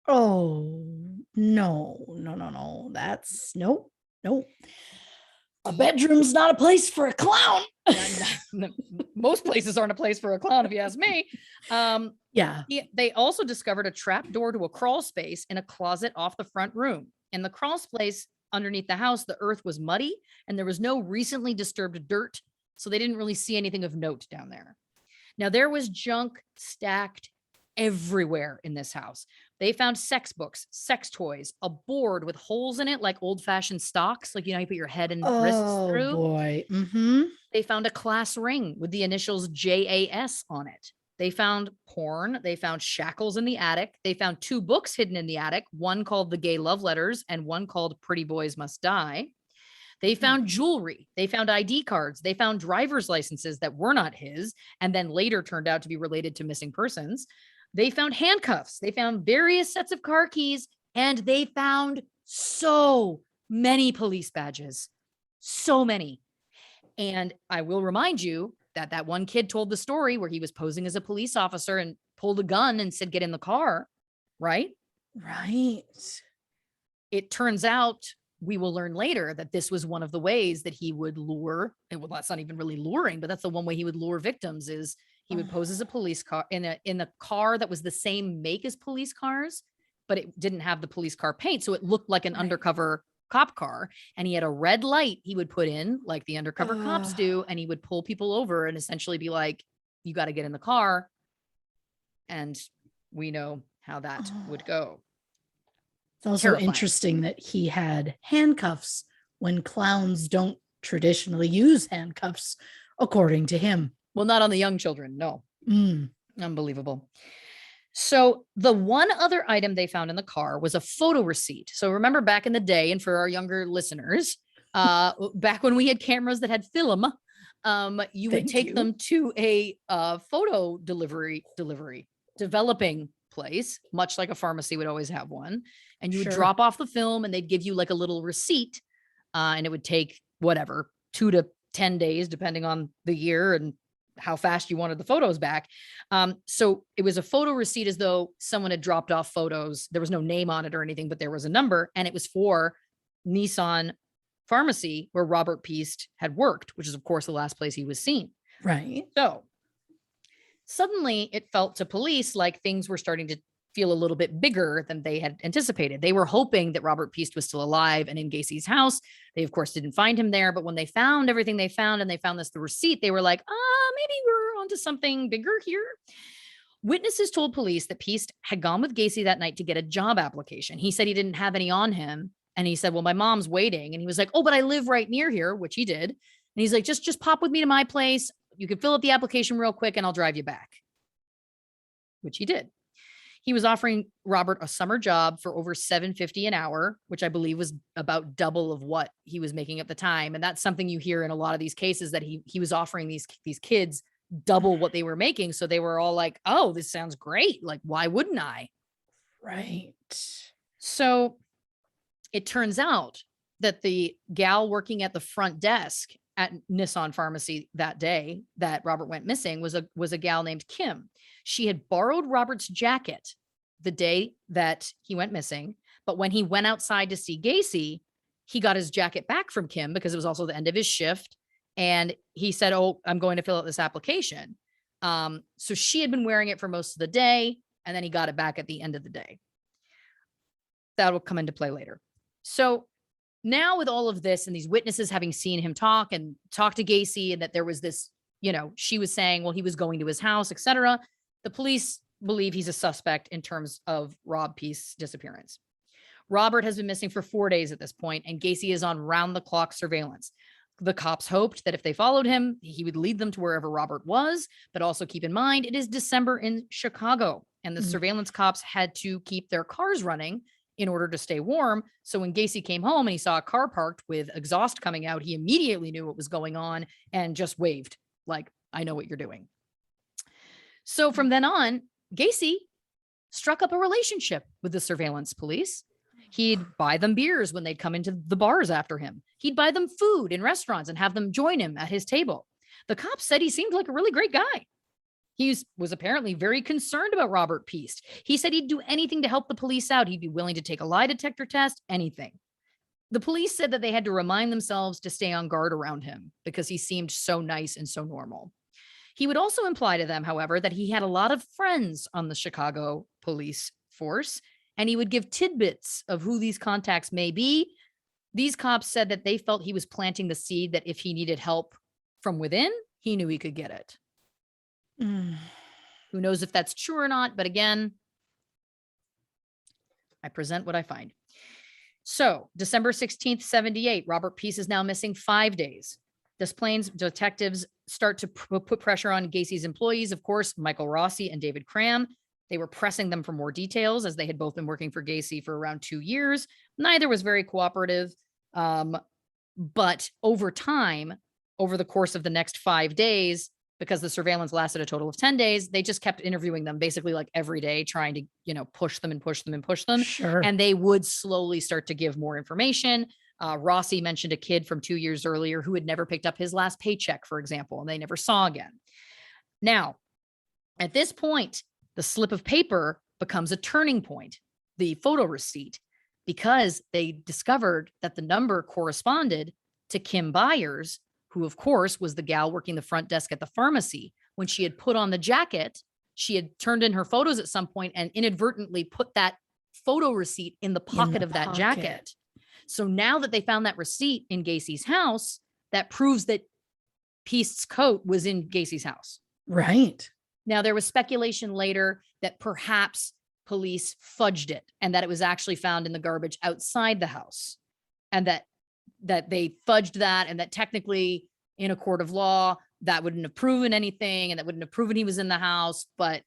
Oh, no. That's nope. A bedroom's not a place for a clown. Most places aren't a place for a clown, if you ask me. Yeah. They also discovered a trap door to a crawl space in a closet off the front room. In the crawl space underneath the house, the earth was muddy and there was no recently disturbed dirt. So they didn't really see anything of note down there. Now, there was junk stacked everywhere in this house. They found sex books, sex toys, a board with holes in it, like old-fashioned stocks, like, you put your head and wrists through. Oh, boy. Mm-hmm. They found a class ring with the initials JAS on it. They found porn. They found shackles in the attic. They found 2 books hidden in the attic, one called The Gay Love Letters and one called Pretty Boys Must Die. They found jewelry. They found ID cards. They found driver's licenses that were not his and then later turned out to be related to missing persons. They found handcuffs. They found various sets of car keys, and they found so many police badges. So many. And I will remind you that that one kid told the story where he was posing as a police officer and pulled a gun and said, "Get in the car," right? Right. It turns out, we will learn later, that this was one of the ways that he would lure, and well, that's not even really luring, but that's the one way he would lure victims, is he would pose as a police car in a car that was the same make as police cars, but it didn't have the police car paint. So it looked like an Right. undercover cop car. And he had a red light he would put in like the undercover cops do. And he would pull people over and essentially be like, "You got to get in the car." And we know how that would go. It's also Terrifying. interesting that he had handcuffs when clowns don't traditionally use handcuffs, according to him. Well, not on the young children. No. Mm. Unbelievable. So the one other item they found in the car was a photo receipt. So remember back in the day, and for our younger listeners, back when we had cameras that had film, you would Thank take you. them to a photo developing place, much like a pharmacy would always have one. And you would Sure. drop off the film and they'd give you like a little receipt. And it would take whatever, 2 to 10 days, depending on the year and how fast you wanted the photos back. So it was a photo receipt as though someone had dropped off photos. There was no name on it or anything, but there was a number, and it was for Nissan Pharmacy where Robert Piest had worked, which is of course the last place he was seen. Right. So suddenly it felt to police like things were starting to feel a little bit bigger than they had anticipated. They were hoping that Robert Piest was still alive and in Gacy's house. They, of course, didn't find him there. But when they found everything they found and they found the receipt, they were like, maybe we're onto something bigger here. Witnesses told police that Piest had gone with Gacy that night to get a job application. He said he didn't have any on him. And he said, "Well, my mom's waiting." And he was like, "Oh, but I live right near here," which he did. And he's like, just pop with me to my place. You can fill out the application real quick and I'll drive you back," which he did. He was offering Robert a summer job for over $7.50 an hour, which I believe was about double of what he was making at the time. And that's something you hear in a lot of these cases, that he was offering these kids double what they were making. So they were all like, "Oh, this sounds great. Like, why wouldn't I?" Right. So it turns out that the gal working at the front desk at Nissan Pharmacy that day that Robert went missing was a gal named Kim. She had borrowed Robert's jacket the day that he went missing, but when he went outside to see Gacy, he got his jacket back from Kim because it was also the end of his shift. And he said, "Oh, I'm going to fill out this application." So she had been wearing it for most of the day, and then he got it back at the end of the day. That will come into play later. So now with all of this and these witnesses having seen him talk to Gacy, and that there was this, she was saying, well, he was going to his house, etc., the police believe he's a suspect in terms of Rob Piest's disappearance. Robert has been missing for 4 days at this point, and Gacy is on round-the-clock surveillance. The cops hoped that if they followed him, he would lead them to wherever Robert was, but also keep in mind, it is December in Chicago, and the surveillance cops had to keep their cars running in order to stay warm. So when Gacy came home and he saw a car parked with exhaust coming out, he immediately knew what was going on and just waved like, "I know what you're doing." So from then on, Gacy struck up a relationship with the surveillance police. He'd buy them beers when they'd come into the bars after him. He'd buy them food in restaurants and have them join him at his table. The cops said he seemed like a really great guy. He was apparently very concerned about Robert Piest. He said he'd do anything to help the police out. He'd be willing to take a lie detector test, anything. The police said that they had to remind themselves to stay on guard around him because he seemed so nice and so normal. He would also imply to them, however, that he had a lot of friends on the Chicago police force, and he would give tidbits of who these contacts may be. These cops said that they felt he was planting the seed that if he needed help from within, he knew he could get it. Who knows if that's true or not, but again, I present what I find. So December 16th, 78, Robert Piest is now missing 5 days. Des Plaines detectives start to put pressure on Gacy's employees. Of course, Michael Rossi and David Cram. They were pressing them for more details as they had both been working for Gacy for around 2 years. Neither was very cooperative. But over time, over the course of the next 5 days, because the surveillance lasted a total of 10 days, they just kept interviewing them basically like every day, trying to, push them and push them and push them. Sure. And they would slowly start to give more information. Rossi mentioned a kid from 2 years earlier who had never picked up his last paycheck, for example, and they never saw again. Now, at this point, the slip of paper becomes a turning point, the photo receipt, because they discovered that the number corresponded to Kim Byers, who of course was the gal working the front desk at the pharmacy. When she had put on the jacket, she had turned in her photos at some point and inadvertently put that photo receipt in the pocket of that jacket. So now that they found that receipt in Gacy's house, that proves that Piest's coat was in Gacy's house. Right. Now, there was speculation later that perhaps police fudged it and that it was actually found in the garbage outside the house, and that they fudged that, and that technically in a court of law that wouldn't have proven anything and that wouldn't have proven he was in the house. But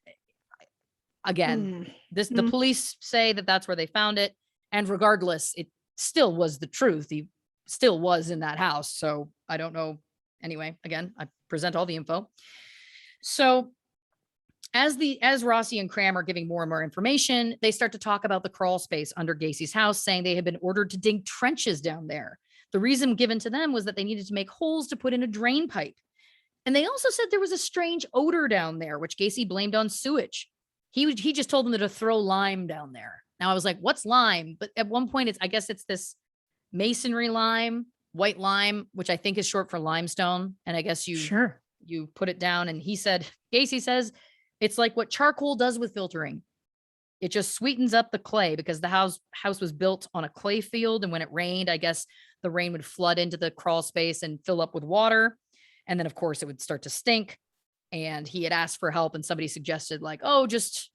again, the police say that that's where they found it. And regardless, it still was the truth. He still was in that house. So I don't know. Anyway, again, I present all the info. So as Rossi and Cram are giving more and more information, they start to talk about the crawl space under Gacy's house, saying they had been ordered to dig trenches down there. The reason given to them was that they needed to make holes to put in a drain pipe. And they also said there was a strange odor down there, which Gacy blamed on sewage. He just told them to throw lime down there. Now I was like, what's lime? But at one point, I guess it's this masonry lime, white lime, which I think is short for limestone. And I guess you put it down. And Gacy says, it's like what charcoal does with filtering. It just sweetens up the clay, because the house was built on a clay field. And when it rained, I guess the rain would flood into the crawl space and fill up with water. And then of course it would start to stink. And he had asked for help, and somebody suggested like, oh, just,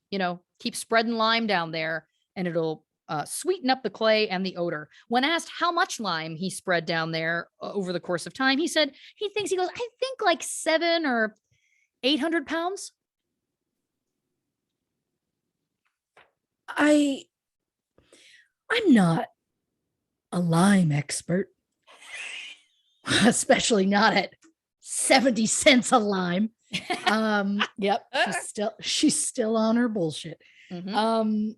keep spreading lime down there and it'll sweeten up the clay and the odor. When asked how much lime he spread down there over the course of time, he said he goes, I think like 700 or 800 pounds. I'm not a lime expert, especially not at 70 cents a lime. Yep. She's still on her bullshit. Mm-hmm.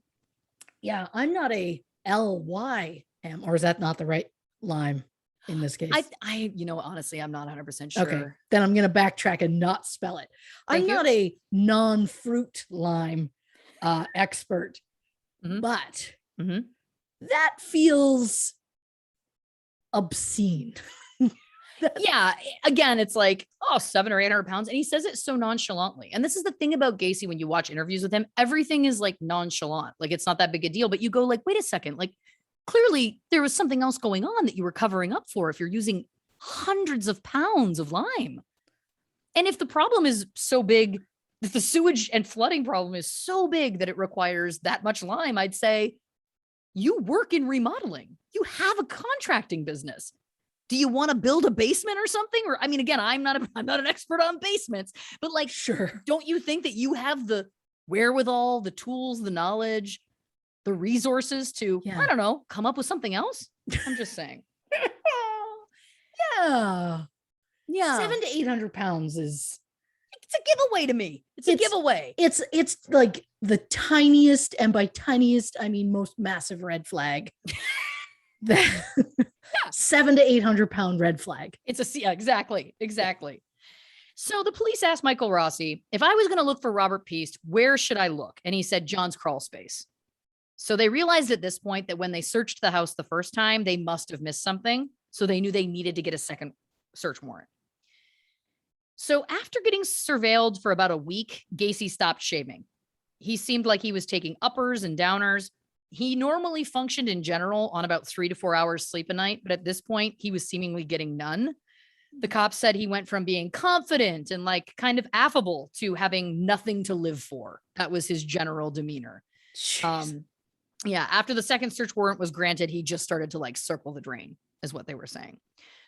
Yeah, I'm not a LYM, or is that not the right lime in this case? Honestly, I'm not 100% sure. Okay, then I'm going to backtrack and not spell it. I'm not a non-fruit lime expert. Mm-hmm. But that feels obscene. Yeah. Again, it's like, 700 or 800 pounds. And he says it so nonchalantly. And this is the thing about Gacy. When you watch interviews with him, everything is like nonchalant. Like it's not that big a deal, but you go like, wait a second. Like clearly there was something else going on that you were covering up for if you're using hundreds of pounds of lime. And if the problem is so big, if the sewage and flooding problem is so big that it requires that much lime, I'd say you work in remodeling. You have a contracting business. Do you want to build a basement or something? Or, I mean, again, I'm not an expert on basements, but like, sure. Don't you think that you have the wherewithal, the tools, the knowledge, the resources to, I don't know, come up with something else? I'm just saying. Yeah. 700 to 800 pounds is, it's a giveaway to me. It's a giveaway. It's like the tiniest, and by tiniest, I mean most massive red flag. 700 to 800 pound red flag. Exactly. So the police asked Michael Rossi, if I was going to look for Robert Piest, where should I look? And he said, John's crawl space. So they realized at this point that when they searched the house the first time, they must have missed something. So they knew they needed to get a second search warrant. So after getting surveilled for about a week, Gacy stopped shaving. He seemed like he was taking uppers and downers. He normally functioned in general on about 3 to 4 hours sleep a night, but at this point he was seemingly getting none. The cops said he went from being confident and like kind of affable to having nothing to live for. That was his general demeanor. Yeah, after the second search warrant was granted, he just started to like circle the drain, is what they were saying.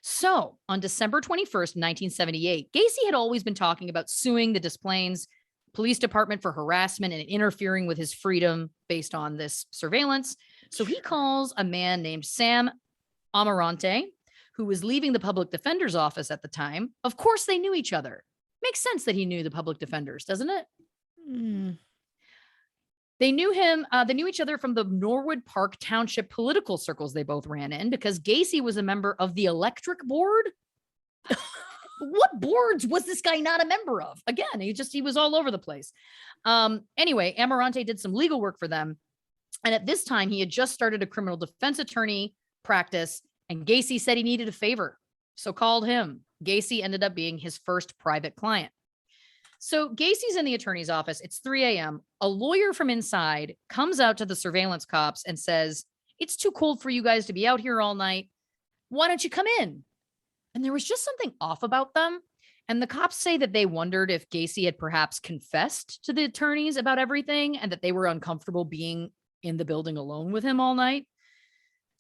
So on December 21st, 1978, Gacy had always been talking about suing the Des Plaines Police Department for harassment and interfering with his freedom based on this surveillance. So he calls a man named Sam Amarante, who was leaving the public defender's office at the time. Of course, they knew each other. Makes sense that he knew the public defenders, doesn't it? Mm. They knew him. They knew each other from the Norwood Park Township political circles they both ran in, because Gacy was a member of the electric board. What boards was this guy not a member of? Again, he was all over the place. Anyway, Amarante did some legal work for them. And at this time, he had just started a criminal defense attorney practice, and Gacy said he needed a favor. So called him. Gacy ended up being his first private client. So Gacy's in the attorney's office. It's 3 a.m. A lawyer from inside comes out to the surveillance cops and says, "It's too cold for you guys to be out here all night. Why don't you come in?" And there was just something off about them. And the cops say that they wondered if Gacy had perhaps confessed to the attorneys about everything and that they were uncomfortable being in the building alone with him all night.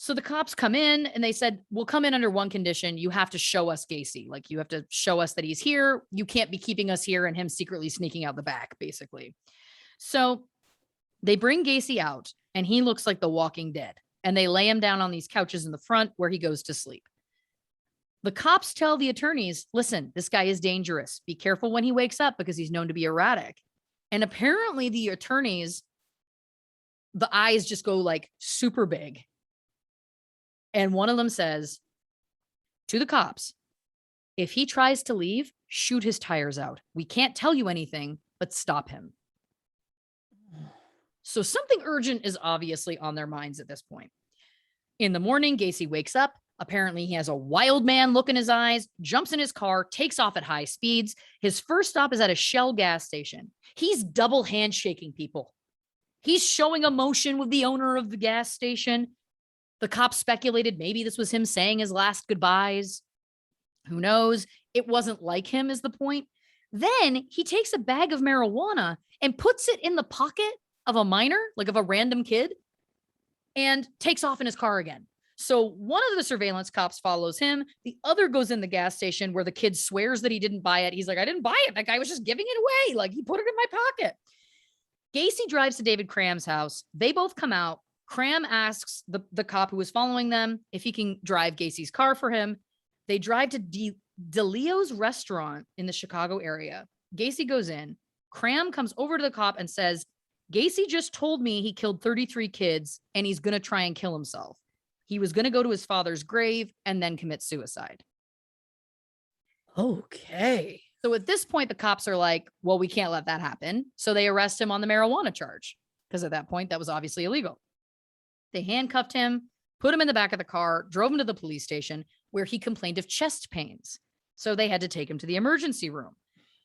So the cops come in and they said, "We'll come in under one condition. You have to show us Gacy. Like, you have to show us that he's here. You can't be keeping us here and him secretly sneaking out the back," basically. So they bring Gacy out and he looks like the Walking Dead. And they lay him down on these couches in the front where he goes to sleep. The cops tell the attorneys, "Listen, this guy is dangerous. Be careful when he wakes up because he's known to be erratic." And apparently the attorneys, the eyes just go like super big. And one of them says to the cops, "If he tries to leave, shoot his tires out. We can't tell you anything, but stop him." So something urgent is obviously on their minds at this point. In the morning, Gacy wakes up. Apparently, he has a wild man look in his eyes, jumps in his car, takes off at high speeds. His first stop is at a Shell gas station. He's double handshaking people. He's showing emotion with the owner of the gas station. The cops speculated maybe this was him saying his last goodbyes. Who knows? It wasn't like him, is the point. Then he takes a bag of marijuana and puts it in the pocket of a minor, like of a random kid, and takes off in his car again. So one of the surveillance cops follows him. The other goes in the gas station where the kid swears that he didn't buy it. He's like, "I didn't buy it. That guy was just giving it away. Like, he put it in my pocket." Gacy drives to David Cram's house. They both come out. Cram asks the cop who was following them if he can drive Gacy's car for him. They drive to DeLeo's restaurant in the Chicago area. Gacy goes in. Cram comes over to the cop and says, "Gacy just told me he killed 33 kids and he's going to try and kill himself. He was going to go to his father's grave and then commit suicide." Okay. So at this point, the cops are like, "Well, we can't let that happen." So they arrest him on the marijuana charge, because at that point, that was obviously illegal. They handcuffed him, put him in the back of the car, drove him to the police station where he complained of chest pains. So they had to take him to the emergency room.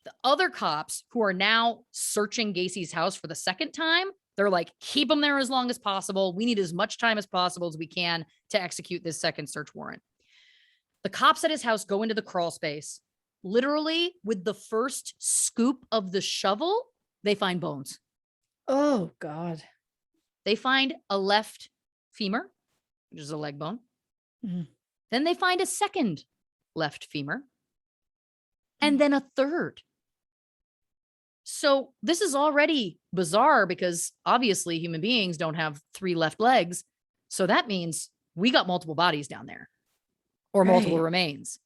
The other cops, who are now searching Gacy's house for the second time, they're like, "Keep him there as long as possible. We need as much time as possible as we can to execute this second search warrant." The cops at his house go into the crawl space. Literally, with the first scoop of the shovel, they find bones. Oh, God. They find a left femur, which is a leg bone. Mhm. Then they find a second left femur. And then a third. So this is already bizarre because obviously human beings don't have 3 left legs. So that means we got multiple bodies down there, or multiple Right. remains.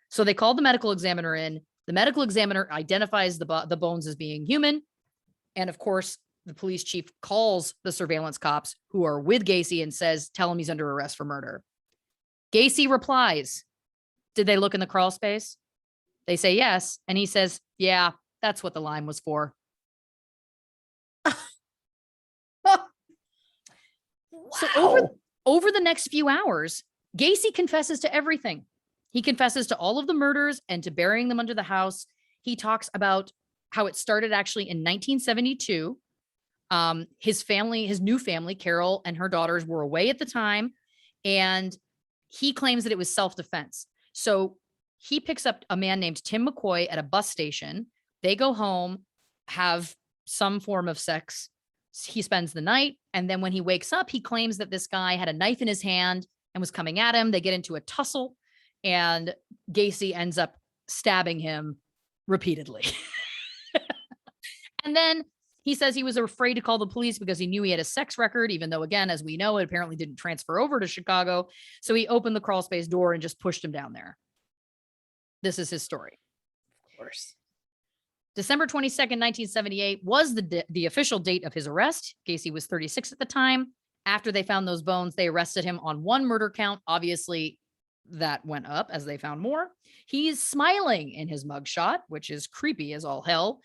So they called the medical examiner in. The medical examiner identifies the bones as being human. And of course, the police chief calls the surveillance cops who are with Gacy and says, "Tell him he's under arrest for murder." Gacy replies, "Did they look in the crawl space?" They say yes. And he says, "Yeah, that's what the lime was for." So over the next few hours, Gacy confesses to everything. He confesses to all of the murders and to burying them under the house. He talks about how it started actually in 1972. His new family, Carol and her daughters, were away at the time, and he claims that it was self-defense. So he picks up a man named Tim McCoy at a bus station. They go home, have some form of sex, He spends the night. And then when he wakes up, he claims that this guy had a knife in his hand and was coming at him. They get into a tussle, and Gacy ends up stabbing him repeatedly. And then he says he was afraid to call the police because he knew he had a sex record, even though, again, as we know, it apparently didn't transfer over to Chicago. So he opened the crawl space door and just pushed him down there. This is his story. Of course. December 22nd, 1978 was the official date of his arrest. Gacy was 36 at the time. After they found those bones, they arrested him on one murder count. Obviously, that went up as they found more. He's smiling in his mugshot, which is creepy as all hell.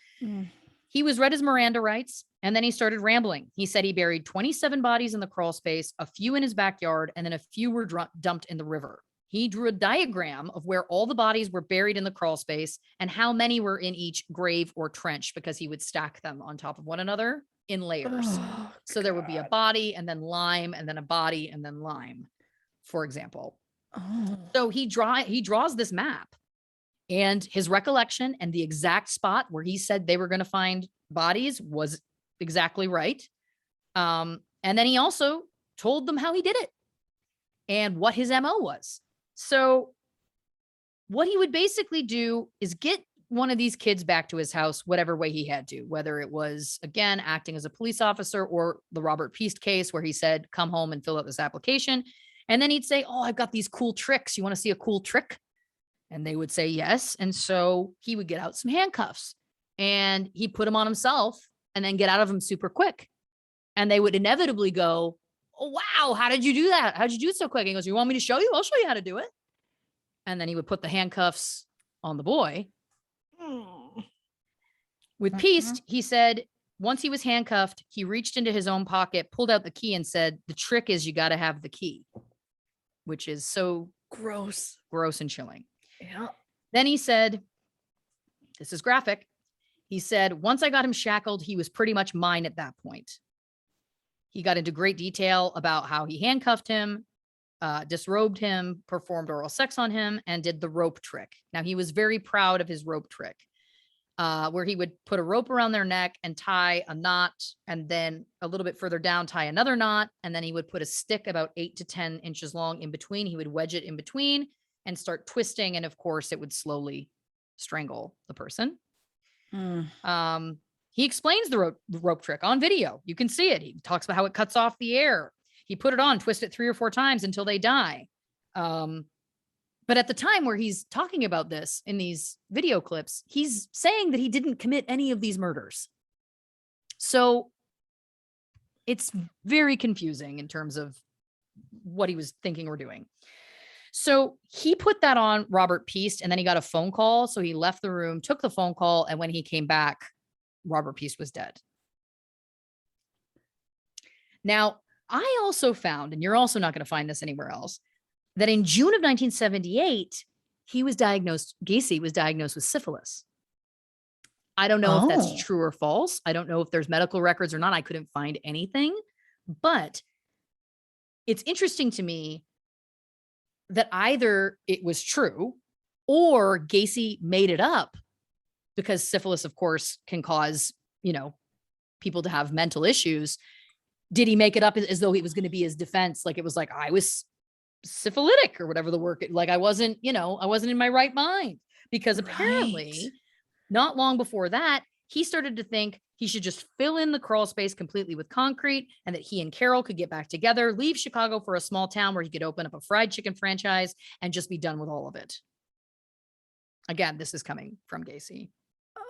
He was read his Miranda rights, and then he started rambling. He said he buried 27 bodies in the crawl space, a few in his backyard, and then a few were dumped in the river. He drew a diagram of where all the bodies were buried in the crawl space and how many were in each grave or trench, because he would stack them on top of one another in layers. Oh, so there would be a body and then lime and then a body and then lime, for example. Oh. So he draws this map, and his recollection and the exact spot where he said they were going to find bodies was exactly right. And then he also told them how he did it and what his MO was. So what he would basically do is get one of these kids back to his house, whatever way he had to, whether it was, again, acting as a police officer, or the Robert Piest case where he said, come home and fill out this application. And then he'd say, oh, I've got these cool tricks. You want to see a cool trick? And they would say yes. And so he would get out some handcuffs and he put them on himself and then get out of them super quick. And they would inevitably go, oh, wow, how did you do that? How'd you do it so quick? And he goes, you want me to show you? I'll show you how to do it. And then he would put the handcuffs on the boy. With Piest, he said once he was handcuffed, he reached into his own pocket, pulled out the key, and said, the trick is you got to have the key, which is so gross and chilling. Yeah. Then he said, this is graphic. He said, once I got him shackled, he was pretty much mine at that point. He got into great detail about how he handcuffed him, disrobed him, performed oral sex on him, and did the rope trick. Now, he was very proud of his rope trick, where he would put a rope around their neck and tie a knot, and then a little bit further down, tie another knot. And then he would put a stick about 8 to 10 inches long in between. He would wedge it in between and start twisting. And of course, it would slowly strangle the person. He explains the rope trick on video. You can see it. He talks about how it cuts off the air. He put it on, twist it 3 or 4 times until they die. But at the time where he's talking about this in these video clips, he's saying that he didn't commit any of these murders. So it's very confusing in terms of what he was thinking or doing. So he put that on Robert Piest, and then he got a phone call. So he left the room, took the phone call, and when he came back, Robert Piest was dead. Now, I also found, and you're also not going to find this anywhere else, that in June of 1978, Gacy was diagnosed with syphilis. I don't know if that's true or false. I don't know if there's medical records or not. I couldn't find anything, but it's interesting to me that either it was true or Gacy made it up, because syphilis, of course, can cause, people to have mental issues. Did he make it up as though it was going to be his defense? Like it was like, I was syphilitic or whatever the word, like I wasn't in my right mind, because apparently not long before that, he started to think he should just fill in the crawl space completely with concrete, and that he and Carol could get back together, leave Chicago for a small town where he could open up a fried chicken franchise and just be done with all of it. Again, this is coming from Gacy.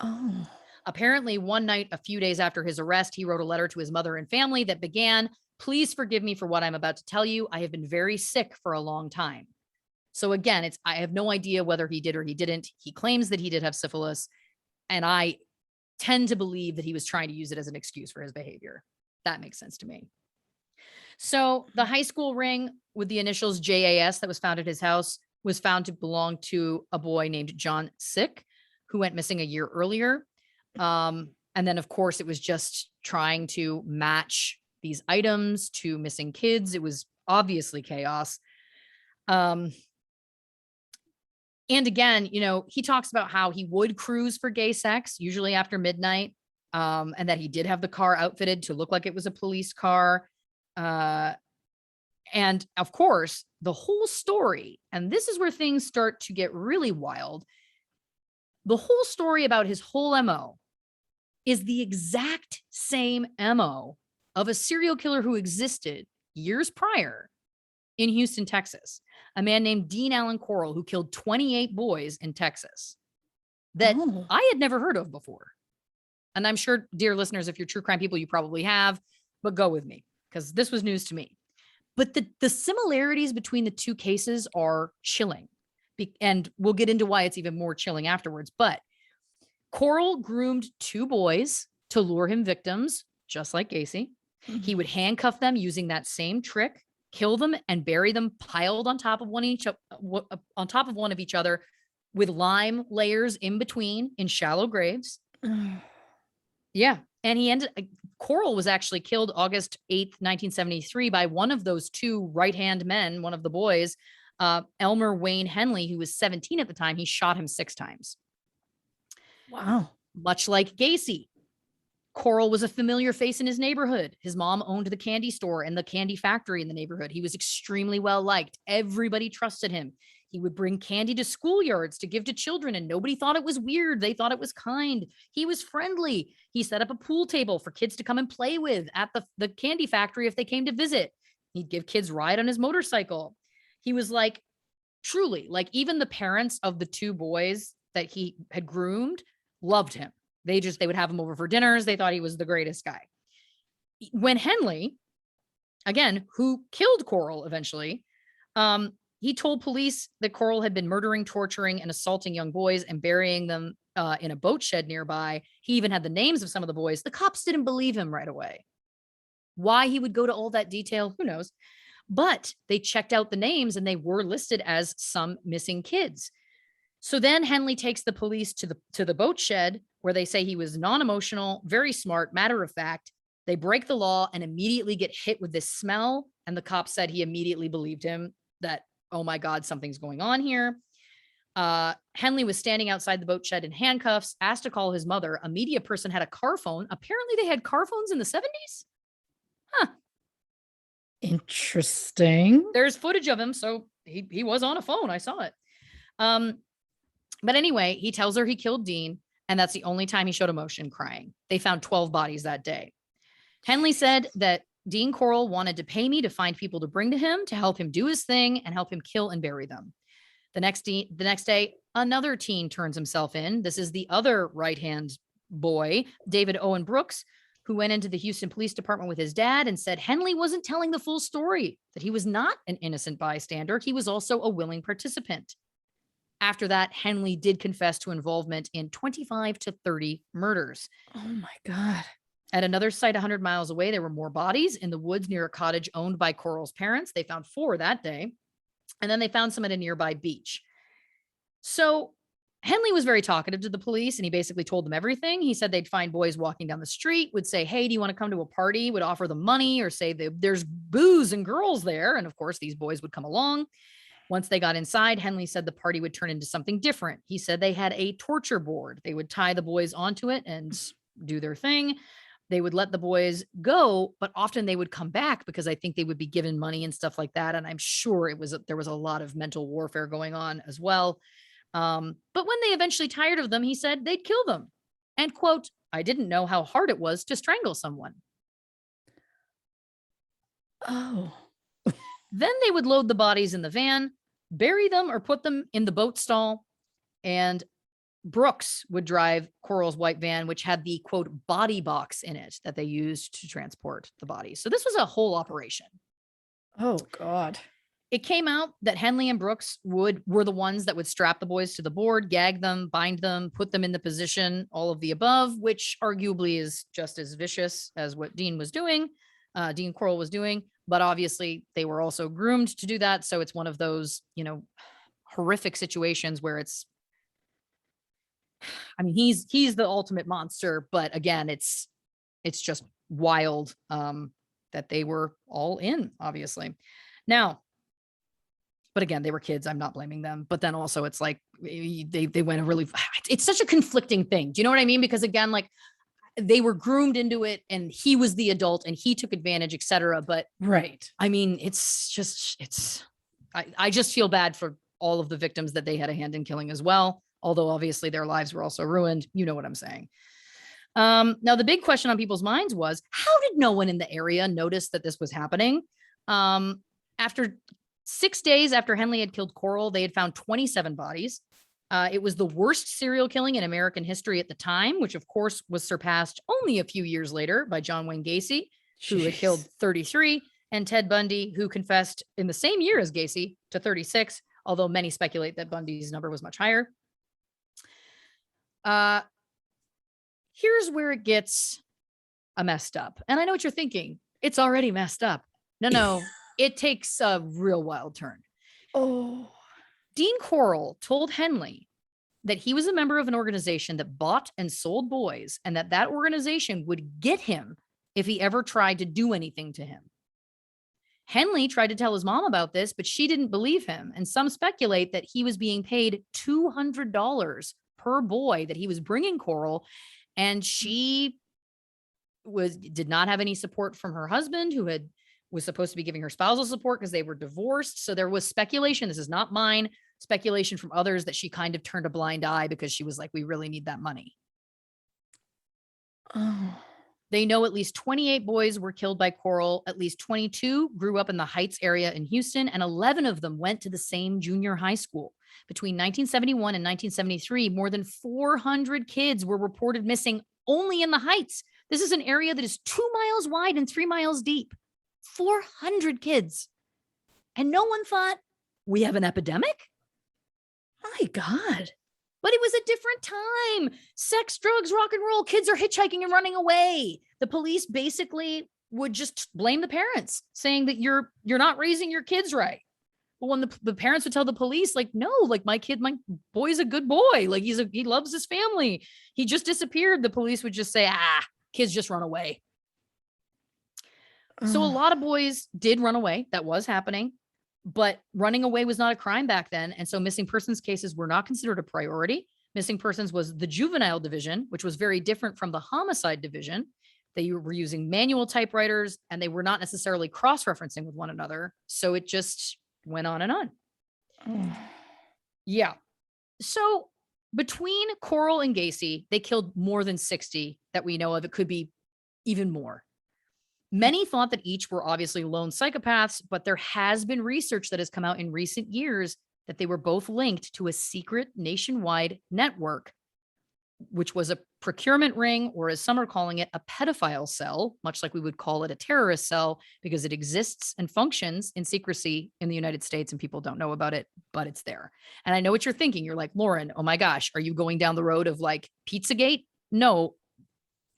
Oh. Apparently, one night, a few days after his arrest, he wrote a letter to his mother and family that began, "Please forgive me for what I'm about to tell you. I have been very sick for a long time." So again, I have no idea whether he did or he didn't. He claims that he did have syphilis, and I tend to believe that he was trying to use it as an excuse for his behavior. That makes sense to me. So the high school ring with the initials JAS that was found at his house was found to belong to a boy named John Sick, who went missing a year earlier. And then, of course, it was just trying to match these items to missing kids. It was obviously chaos. And again, he talks about how he would cruise for gay sex, usually after midnight. and that he did have the car outfitted to look like it was a police car. And of course, the whole story, and this is where things start to get really wild. The whole story about his whole MO is the exact same MO of a serial killer who existed years prior in Houston, Texas. A man named Dean Allen Corll, who killed 28 boys in Texas that I had never heard of before. And I'm sure, dear listeners, if you're true crime people, you probably have, but go with me because this was news to me. But the similarities between the two cases are chilling. And we'll get into why it's even more chilling afterwards. But Corll groomed 2 boys to lure him victims, just like Gacy. He would handcuff them using that same trick, kill them, and bury them piled on top of one of each other with lime layers in between in shallow graves. Yeah. And Corll was actually killed August 8th, 1973 by one of those 2 right-hand men, one of the boys, Elmer Wayne Henley, who was 17 at the time. He shot him 6 times. Wow. Much like Gacy, Corll was a familiar face in his neighborhood. His mom owned the candy store and the candy factory in the neighborhood. He was extremely well liked. Everybody trusted him. He would bring candy to schoolyards to give to children, and nobody thought it was weird. They thought it was kind. He was friendly. He set up a pool table for kids to come and play with at the candy factory if they came to visit. He'd give kids a ride on his motorcycle. He was like, truly, like even the parents of the 2 boys that he had groomed loved him. They would have him over for dinners. They thought he was the greatest guy. When Henley, again, who killed Corll eventually, he told police that Corll had been murdering, torturing, and assaulting young boys and burying them in a boat shed nearby. He even had the names of some of the boys. The cops didn't believe him right away. Why he would go to all that detail, who knows? But they checked out the names and they were listed as some missing kids. So then Henley takes the police to the boat shed where they say he was non-emotional, very smart, matter of fact. They break the law and immediately get hit with this smell. And the cop said he immediately believed him that, oh my God, something's going on here. Henley was standing outside the boat shed in handcuffs, asked to call his mother. A media person had a car phone. Apparently they had car phones in the 70s. Huh. Interesting. There's footage of him. So he was on a phone. I saw it. But anyway, he tells her he killed Dean, and that's the only time he showed emotion, crying. They found 12 bodies that day. Henley said that Dean Corll wanted to pay me to find people to bring to him to help him do his thing and help him kill and bury them. The next day, another teen turns himself in. This is the other right-hand boy, David Owen Brooks, who went into the Houston Police Department with his dad and said Henley wasn't telling the full story, that he was not an innocent bystander. He was also a willing participant. After that, Henley did confess to involvement in 25 to 30 murders. Oh my God. At another site 100 miles away, there were more bodies in the woods near a cottage owned by Corll's parents. They found 4 that day. And then they found some at a nearby beach. So Henley was very talkative to the police, and he basically told them everything. He said they'd find boys walking down the street, would say, hey, do you want to come to a party? Would offer them money or say there's booze and girls there. And of course, these boys would come along. Once they got inside, Henley said the party would turn into something different. He said they had a torture board. They would tie the boys onto it and do their thing. They would let the boys go, but often they would come back because I think they would be given money and stuff like that. And I'm sure there was a lot of mental warfare going on as well. But when they eventually tired of them, he said they'd kill them. And quote, I didn't know how hard it was to strangle someone. Oh. Then they would load the bodies in the van, bury them or put them in the boat stall. And Brooks would drive Corll's white van, which had the quote body box in it that they used to transport the bodies. So this was a whole operation. Oh God. It came out that Henley and Brooks were the ones that would strap the boys to the board, gag them, bind them, put them in the position, all of the above, which arguably is just as vicious as what Dean Corll was doing. But obviously they were also groomed to do that. So it's one of those, horrific situations where he's the ultimate monster. But again, it's just wild that they were all in, obviously. Now, but again, they were kids. I'm not blaming them. But then also it's like they went it's such a conflicting thing. Do you know what I mean? Because again, like they were groomed into it and he was the adult and he took advantage, etc. But right. I mean, I just feel bad for all of the victims that they had a hand in killing as well. Although obviously their lives were also ruined. You know what I'm saying? Now the big question on people's minds was, how did no one in the area notice that this was happening? After 6 days after Henley had killed Coral, they had found 27 bodies. It was the worst serial killing in American history at the time, which of course was surpassed only a few years later by John Wayne Gacy, who had killed 33, and Ted Bundy, who confessed in the same year as Gacy to 36, although many speculate that Bundy's number was much higher. Here's where it gets messed up. And I know what you're thinking. It's already messed up. No, it takes a real wild turn. Oh. Dean Coral told Henley that he was a member of an organization that bought and sold boys, and that organization would get him if he ever tried to do anything to him. Henley tried to tell his mom about this, but she didn't believe him. And some speculate that he was being paid $200 per boy that he was bringing Coral. And she did not have any support from her husband, who was supposed to be giving her spousal support because they were divorced. So there was speculation. This is not mine. Speculation from others that she kind of turned a blind eye because she was like, we really need that money. Oh. They know at least 28 boys were killed by Coral. At least 22 grew up in the Heights area in Houston, and 11 of them went to the same junior high school. Between 1971 and 1973, more than 400 kids were reported missing only in the Heights. This is an area that is 2 miles wide and 3 miles deep. 400 kids. And no one thought, we have an epidemic? My God. But it was a different time. Sex, drugs, rock and roll. Kids are hitchhiking and running away. The police basically would just blame the parents, saying that you're not raising your kids right. But when the parents would tell the police, like, no, like my boy's a good boy. Like he loves his family. He just disappeared. The police would just say, kids just run away. So a lot of boys did run away. That was happening. But running away was not a crime back then. And so missing persons cases were not considered a priority. Missing persons was the juvenile division, which was very different from the homicide division. They were using manual typewriters and they were not necessarily cross-referencing with one another. So it just went on and on. Yeah. So between Coral and Gacy, they killed more than 60 that we know of. It could be even more. Many thought that each were obviously lone psychopaths, but there has been research that has come out in recent years that they were both linked to a secret nationwide network, which was a procurement ring, or as some are calling it, a pedophile cell, much like we would call it a terrorist cell, because it exists and functions in secrecy in the United States and people don't know about it, but it's there. And I know what you're thinking. You're like, Lauren, oh my gosh, are you going down the road of like Pizzagate? No,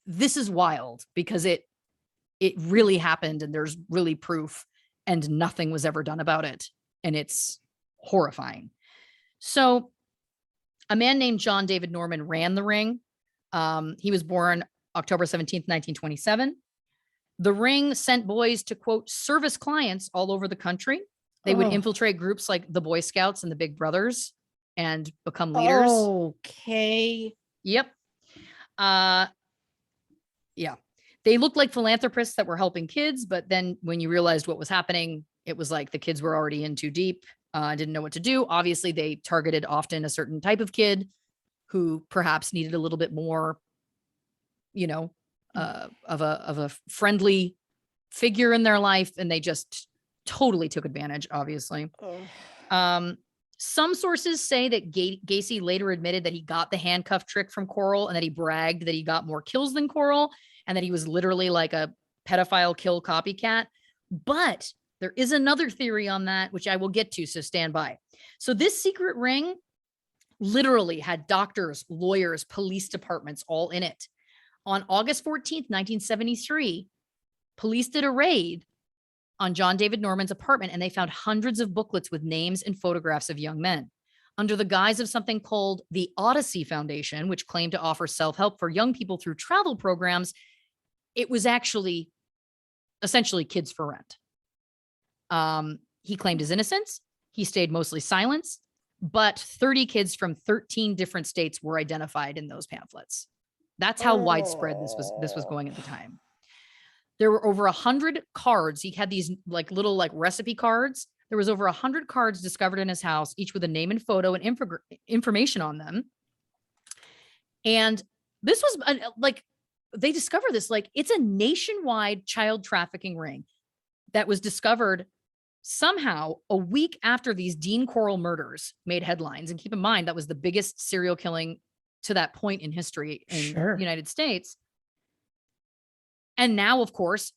this is wild because it really happened and there's really proof and nothing was ever done about it. And it's horrifying. So a man named John David Norman ran the ring. He was born October 17th, 1927. The ring sent boys to, quote, service clients all over the country. They would infiltrate groups like the Boy Scouts and the Big Brothers and become leaders. Okay. Yep. Yeah. They looked like philanthropists that were helping kids, but then when you realized what was happening, it was like the kids were already in too deep, didn't know what to do. Obviously, they targeted often a certain type of kid who perhaps needed a little bit more, of a friendly figure in their life, and they just totally took advantage, obviously. Some sources say that Gacy later admitted that he got the handcuff trick from Coral and that he bragged that he got more kills than Coral, and that he was literally like a pedophile kill copycat. But there is another theory on that, which I will get to, so stand by. So this secret ring literally had doctors, lawyers, police departments all in it. On August 14th, 1973, police did a raid on John David Norman's apartment, and they found hundreds of booklets with names and photographs of young men. Under the guise of something called the Odyssey Foundation, which claimed to offer self-help for young people through travel programs, it was actually essentially kids for rent. He claimed his innocence. He stayed mostly silent, but 30 kids from 13 different states were identified in those pamphlets. That's how widespread this was going at the Oh. time. There were over 100 cards. He had these like little like recipe cards. There was over 100 cards discovered in his house, each with a name and photo and information on them. And this was like, they discovered this, like it's a nationwide child trafficking ring that was discovered somehow a week after these Dean Coral murders made headlines. And keep in mind, that was the biggest serial killing to that point in history in Sure. the United States. And now, of course,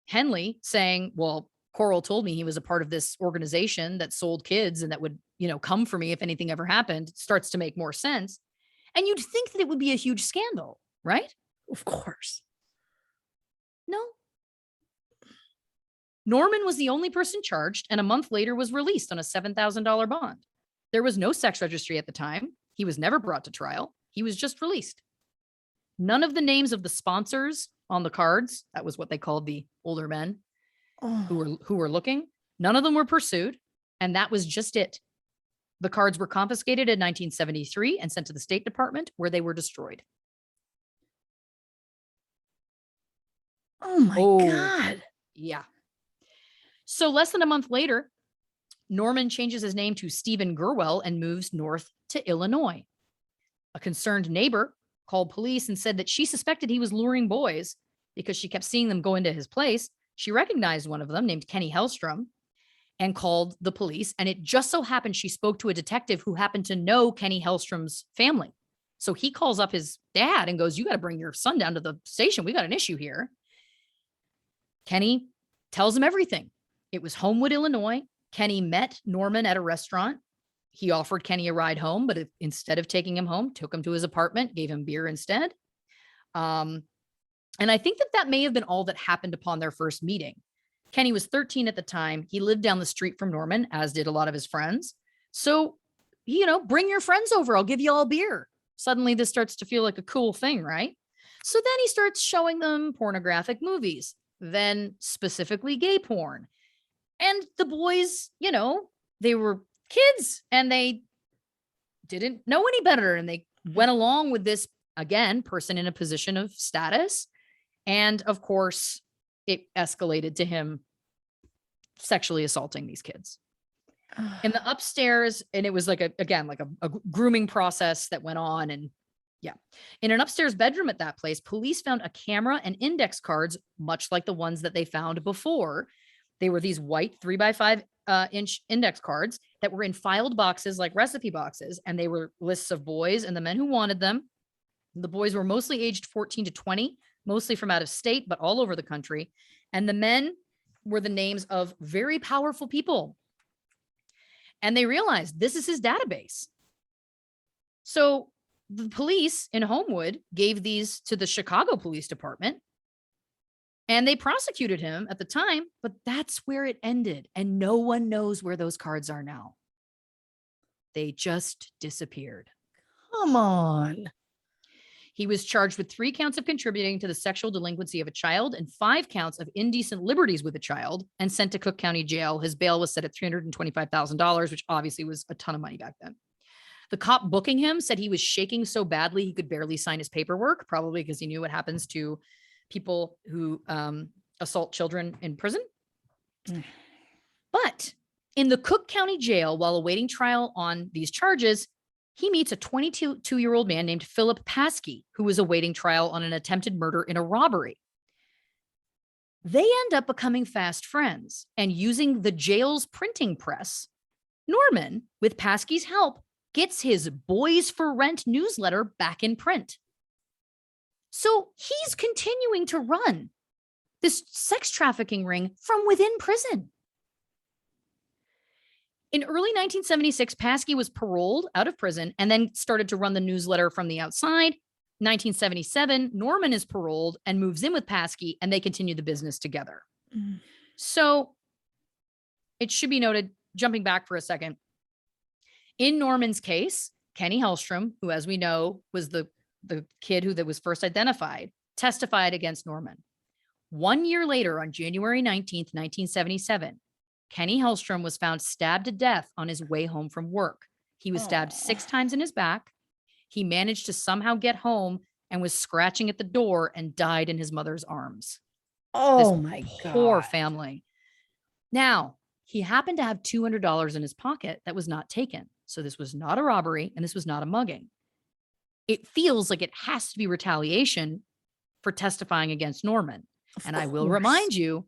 Henley saying, well, Coral told me he was a part of this organization that sold kids and that would, come for me if anything ever happened, starts to make more sense. And you'd think that it would be a huge scandal, right? Of course. No. Norman was the only person charged and a month later was released on a $7,000 bond. There was no sex registry at the time. He was never brought to trial. He was just released. None of the names of the sponsors on the cards, that was what they called the older men who were looking, none of them were pursued. And that was just it. The cards were confiscated in 1973 and sent to the State Department, where they were destroyed. Oh my God. Yeah. So less than a month later, Norman changes his name to Stephen Gurwell and moves north to Illinois. A concerned neighbor called police and said that she suspected he was luring boys because she kept seeing them go into his place. She recognized one of them named Kenny Hellstrom and called the police. And it just so happened she spoke to a detective who happened to know Kenny Hellstrom's family. So he calls up his dad and goes, you got to bring your son down to the station. We got an issue here. Kenny tells him everything. It was Homewood, Illinois. Kenny met Norman at a restaurant. He offered Kenny a ride home, but instead of taking him home, took him to his apartment, gave him beer instead. And I think that may have been all that happened upon their first meeting. Kenny was 13 at the time. He lived down the street from Norman, as did a lot of his friends. So, bring your friends over. I'll give you all beer. Suddenly this starts to feel like a cool thing, right? So then he starts showing them pornographic movies, then specifically gay porn. And the boys, they were kids and they didn't know any better. And they went along with this, again, person in a position of status. And of course, it escalated to him sexually assaulting these kids in the upstairs. And it was like a grooming process that went on. And yeah, in an upstairs bedroom at that place, police found a camera and index cards, much like the ones that they found before. They were these white 3x5 inch index cards that were in filed boxes, like recipe boxes. And they were lists of boys and the men who wanted them. The boys were mostly aged 14 to 20, mostly from out of state, but all over the country. And the men were the names of very powerful people. And they realized this is his database. So the police in Homewood gave these to the Chicago Police Department. And they prosecuted him at the time, but that's where it ended. And no one knows where those cards are now. They just disappeared. Come on. He was charged with 3 counts of contributing to the sexual delinquency of a child and 5 counts of indecent liberties with a child and sent to Cook County Jail. His bail was set at $325,000, which obviously was a ton of money back then. The cop booking him said he was shaking so badly he could barely sign his paperwork, probably because he knew what happens to people who assault children in prison. But in the Cook County Jail, while awaiting trial on these charges, he meets a 22-year-old man named Philip Paskey, who was awaiting trial on an attempted murder in a robbery. They end up becoming fast friends, and using the jail's printing press, Norman, with Paskey's help, gets his Boys for Rent newsletter back in print. So he's continuing to run this sex trafficking ring from within prison. In early 1976, Paskey was paroled out of prison and then started to run the newsletter from the outside. 1977, Norman is paroled and moves in with Paskey, and they continue the business together. So it should be noted, jumping back for a second, in Norman's case, Kenny Hellstrom, who, as we know, was the kid that was first identified, testified against Norman. 1 year later, on January 19th, 1977, Kenny Hellstrom was found stabbed to death on his way home from work. He was stabbed 6 times in his back. He managed to somehow get home and was scratching at the door and died in his mother's arms. Oh my Poor God. family. Now, he happened to have $200 in his pocket that was not taken. So this was not a robbery and this was not a mugging. It feels like it has to be retaliation for testifying against Norman. And I will remind you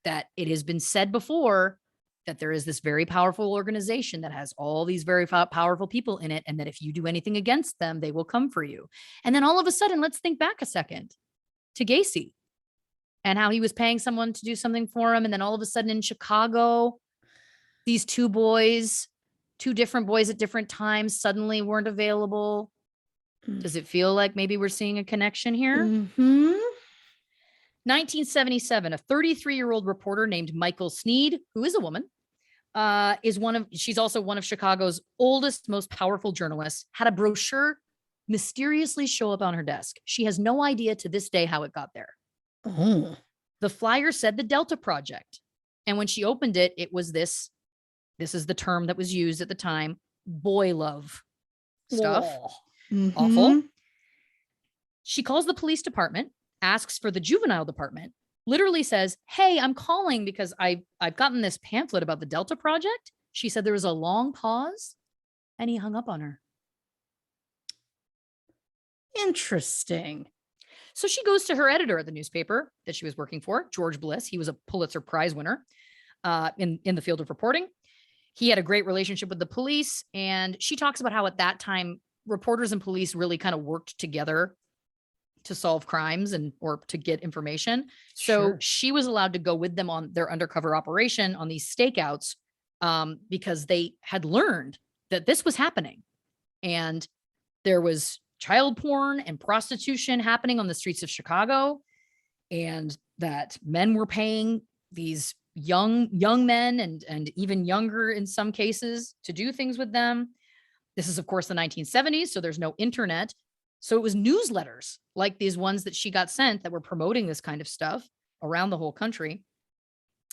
that it has been said before that there is this very powerful organization that has all these very powerful people in it. And that if you do anything against them, they will come for you. And then all of a sudden, let's think back a second to Gacy and how he was paying someone to do something for him. And then all of a sudden in Chicago, these two different boys at different times suddenly weren't available. Does it feel like maybe we're seeing a connection here? 1977, a 33-year-old reporter named Michael Sneed, who is a woman, she's also one of Chicago's oldest, most powerful journalists, had a brochure mysteriously show up on her desk. She has no idea to this day how it got there. Oh. The flyer said the Delta Project. And when she opened it, it was this is the term that was used at the time, boy love stuff. Awful. She calls the police department, asks for the juvenile department, literally says, "Hey, I'm calling because I've gotten this pamphlet about the Delta Project." She said there was a long pause and he hung up on her. Interesting. So she goes to her editor at the newspaper that she was working for, George Bliss. He was a Pulitzer Prize winner in the field of reporting. He had a great relationship with the police. And she talks about how at that time, reporters and police really kind of worked together to solve crimes or to get information. So she was allowed to go with them on their undercover operation on these stakeouts because they had learned that this was happening. And there was child porn and prostitution happening on the streets of Chicago, and that men were paying these young men and even younger in some cases to do things with them. This is, of course, the 1970s, so there's no internet. So it was newsletters like these ones that she got sent that were promoting this kind of stuff around the whole country.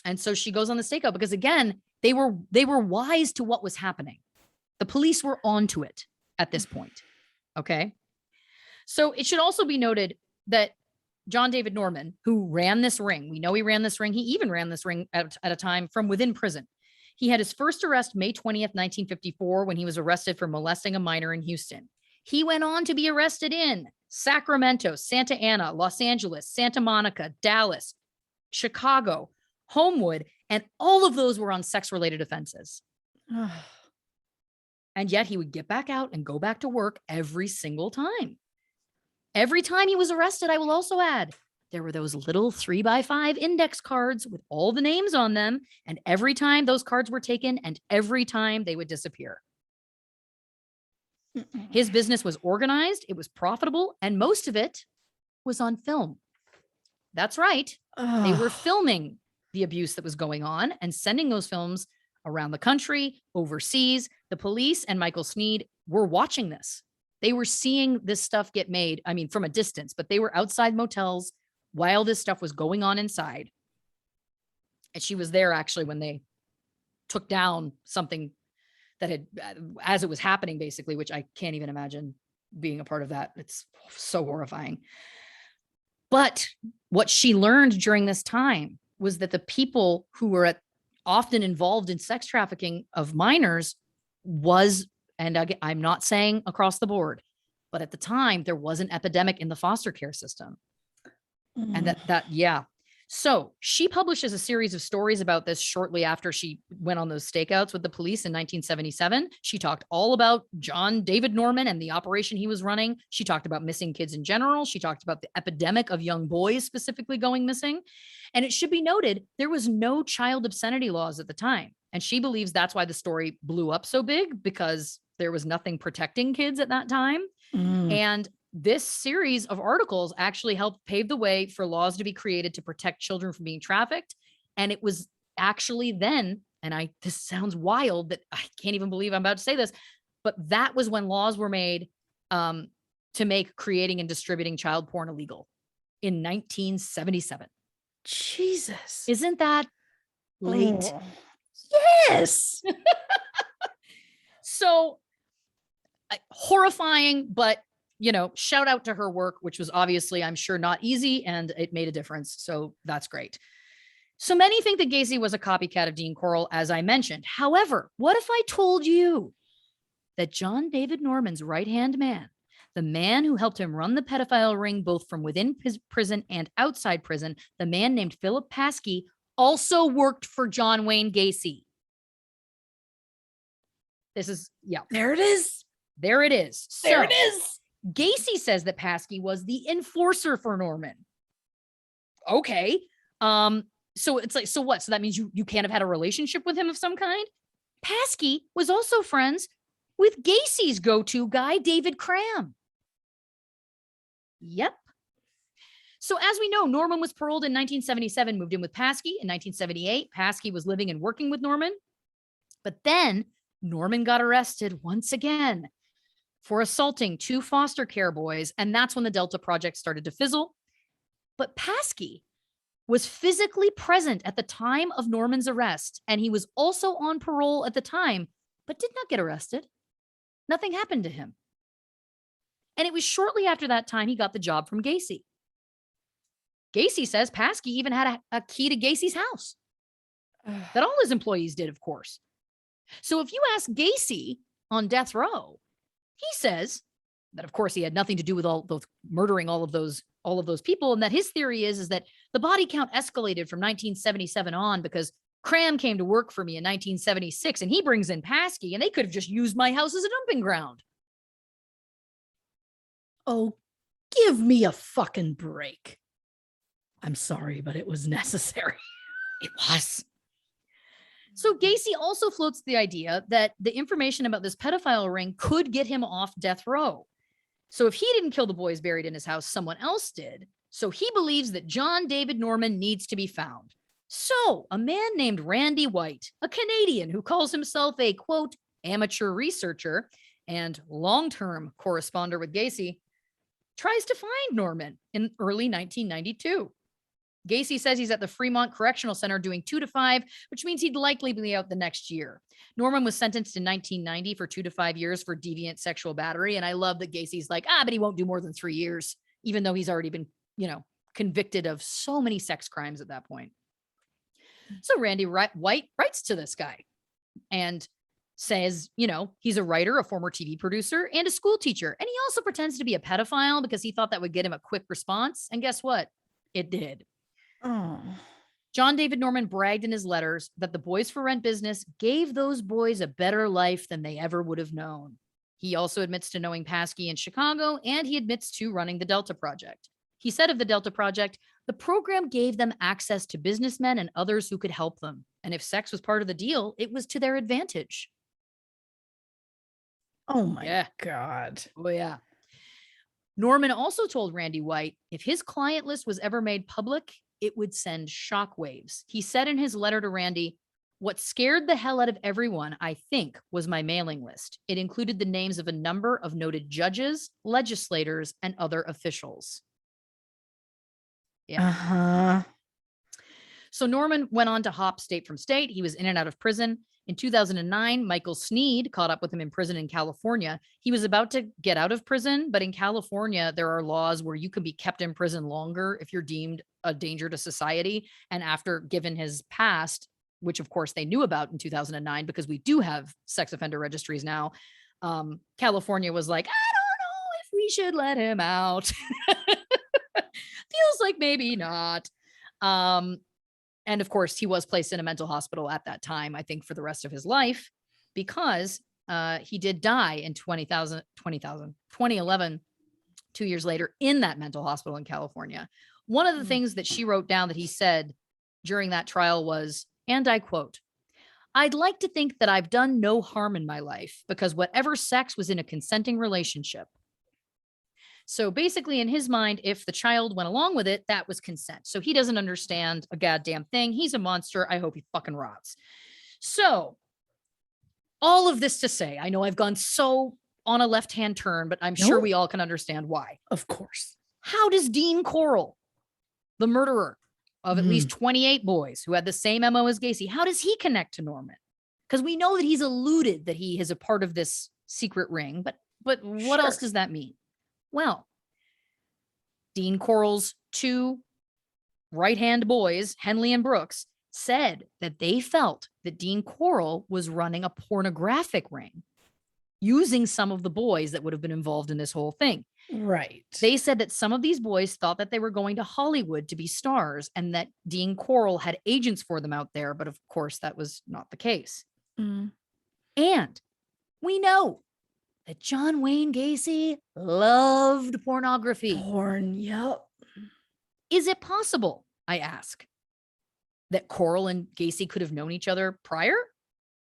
And so she goes on the stakeout because, again, they were wise to what was happening. The police were onto it at this point. Okay. So it should also be noted that John David Norman, who ran this ring, we know he ran this ring. He even ran this ring at a time from within prison. He had his first arrest May 20th, 1954, when he was arrested for molesting a minor in Houston. He went on to be arrested in Sacramento, Santa Ana, Los Angeles, Santa Monica, Dallas, Chicago, Homewood, and all of those were on sex-related offenses. And yet he would get back out and go back to work every single time. Every time he was arrested, I will also add, there were those little 3x5 index cards with all the names on them. And every time those cards were taken and every time they would disappear. His business was organized, it was profitable, and most of it was on film. That's right. They were filming the abuse that was going on and sending those films around the country, overseas. The police and Michael Sneed were watching this. They were seeing this stuff get made, I mean, from a distance, but they were outside motels while this stuff was going on inside. And she was there actually when they took down something that had, as it was happening, basically, which I can't even imagine being a part of that. It's so horrifying. But what she learned during this time was that the people who were often involved in sex trafficking of minors was, and I'm not saying across the board, but at the time there was an epidemic in the foster care system. And yeah. So she publishes a series of stories about this shortly after she went on those stakeouts with the police in 1977. She talked all about John David Norman and the operation he was running. She talked about missing kids in general. She talked about the epidemic of young boys specifically going missing. And it should be noted, there was no child obscenity laws at the time. And she believes that's why the story blew up so big, because there was nothing protecting kids at that time. And this series of articles actually helped pave the way for laws to be created to protect children from being trafficked. And it was actually then, and this sounds wild that I can't even believe I'm about to say this, but that was when laws were made to make creating and distributing child porn illegal in 1977. Jesus. Isn't that late? Yes. So horrifying, but shout out to her work, which was obviously, I'm sure, not easy, and it made a difference. So that's great. So many think that Gacy was a copycat of Dean Corll, as I mentioned. However, what if I told you that John David Norman's right-hand man, the man who helped him run the pedophile ring both from within his prison and outside prison, the man named Philip Paskey, also worked for John Wayne Gacy? This is, yeah. There it is. There it is. There it is. Gacy says that Paskey was the enforcer for Norman. Okay. So it's like, so what? So that means you can't have had a relationship with him of some kind? Paskey was also friends with Gacy's go-to guy, David Cram. Yep. So as we know, Norman was paroled in 1977, moved in with Paskey. In 1978, Paskey was living and working with Norman. But then Norman got arrested once again for assaulting 2 foster care boys. And that's when the Delta Project started to fizzle. But Paskey was physically present at the time of Norman's arrest. And he was also on parole at the time, but did not get arrested. Nothing happened to him. And it was shortly after that time he got the job from Gacy. Gacy says Paskey even had a key to Gacy's house that all his employees did, of course. So if you ask Gacy on death row, he says that, of course, he had nothing to do with all those murdering all of those people, and that his theory is that the body count escalated from 1977 on because Cram came to work for me in 1976, and he brings in Paskey, and they could have just used my house as a dumping ground. Oh, give me a fucking break. I'm sorry, but it was necessary. It was. So Gacy also floats the idea that the information about this pedophile ring could get him off death row. So if he didn't kill the boys buried in his house, someone else did. So he believes that John David Norman needs to be found. So a man named Randy White, a Canadian who calls himself a, quote, amateur researcher and long-term corresponder with Gacy, tries to find Norman in early 1992. Gacy says he's at the Fremont Correctional Center doing 2 to 5, which means he'd likely be out the next year. Norman was sentenced in 1990 for 2 to 5 years for deviant sexual battery. And I love that Gacy's like, but he won't do more than 3 years, even though he's already been, convicted of so many sex crimes at that point. So Randy White writes to this guy and says, he's a writer, a former TV producer, and a school teacher. And he also pretends to be a pedophile because he thought that would get him a quick response. And guess what? It did. Oh. John David Norman bragged in his letters that the Boys for Rent business gave those boys a better life than they ever would have known. He also admits to knowing Paskey in Chicago, and he admits to running the Delta Project. He said of the Delta Project, the program gave them access to businessmen and others who could help them. And if sex was part of the deal, it was to their advantage. Oh my God. Oh yeah. Norman also told Randy White if his client list was ever made public, it would send shockwaves. He said in his letter to Randy, what scared the hell out of everyone, I think, was my mailing list. It included the names of a number of noted judges, legislators, and other officials. Yeah. Uh-huh. So Norman went on to hop state from state. He was in and out of prison. In 2009, Michael Sneed caught up with him in prison in California. He was about to get out of prison, but in California, there are laws where you can be kept in prison longer if you're deemed a danger to society. And after given his past, which of course they knew about in 2009, because we do have sex offender registries now, California was like, I don't know if we should let him out. Feels like maybe not. And of course, he was placed in a mental hospital at that time, I think, for the rest of his life, because he did die in 2011, 2 years later, in that mental hospital in California. One of the things that she wrote down that he said during that trial was, and I quote, I'd like to think that I've done no harm in my life because whatever sex was in a consenting relationship. So basically, in his mind, if the child went along with it, that was consent. So he doesn't understand a goddamn thing. He's a monster. I hope he fucking rots. So all of this to say, I know I've gone so on a left-hand turn, but I'm sure we all can understand why. Of course. How does Dean Corll, the murderer of at least 28 boys who had the same MO as Gacy, how does he connect to Norman? Because we know that he's alluded that he is a part of this secret ring, but what else does that mean? Well, Dean Corll's two right-hand boys, Henley and Brooks, said that they felt that Dean Corll was running a pornographic ring using some of the boys that would have been involved in this whole thing. Right. They said that some of these boys thought that they were going to Hollywood to be stars and that Dean Corll had agents for them out there. But of course, that was not the case. Mm. And we know that John Wayne Gacy loved pornography. Porn, yep. Is it possible, I ask, that Corll and Gacy could have known each other prior?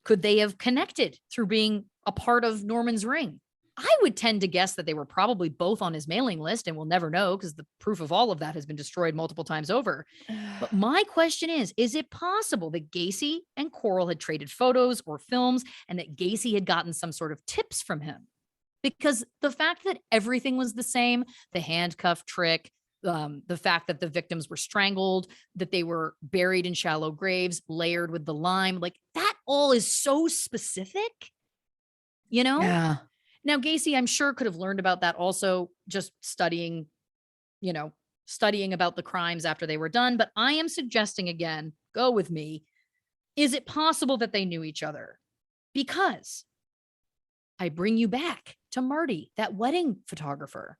Could they have connected through being a part of Norman's ring? I would tend to guess that they were probably both on his mailing list, and we'll never know because the proof of all of that has been destroyed multiple times over. But my question is it possible that Gacy and Corll had traded photos or films and that Gacy had gotten some sort of tips from him? Because the fact that everything was the same, the handcuff trick, the fact that the victims were strangled, that they were buried in shallow graves, layered with the lime, like that all is so specific, you know? Yeah. Now, Gacy, I'm sure, could have learned about that also just studying about the crimes after they were done. But I am suggesting again, go with me. Is it possible that they knew each other? Because I bring you back to Marty, that wedding photographer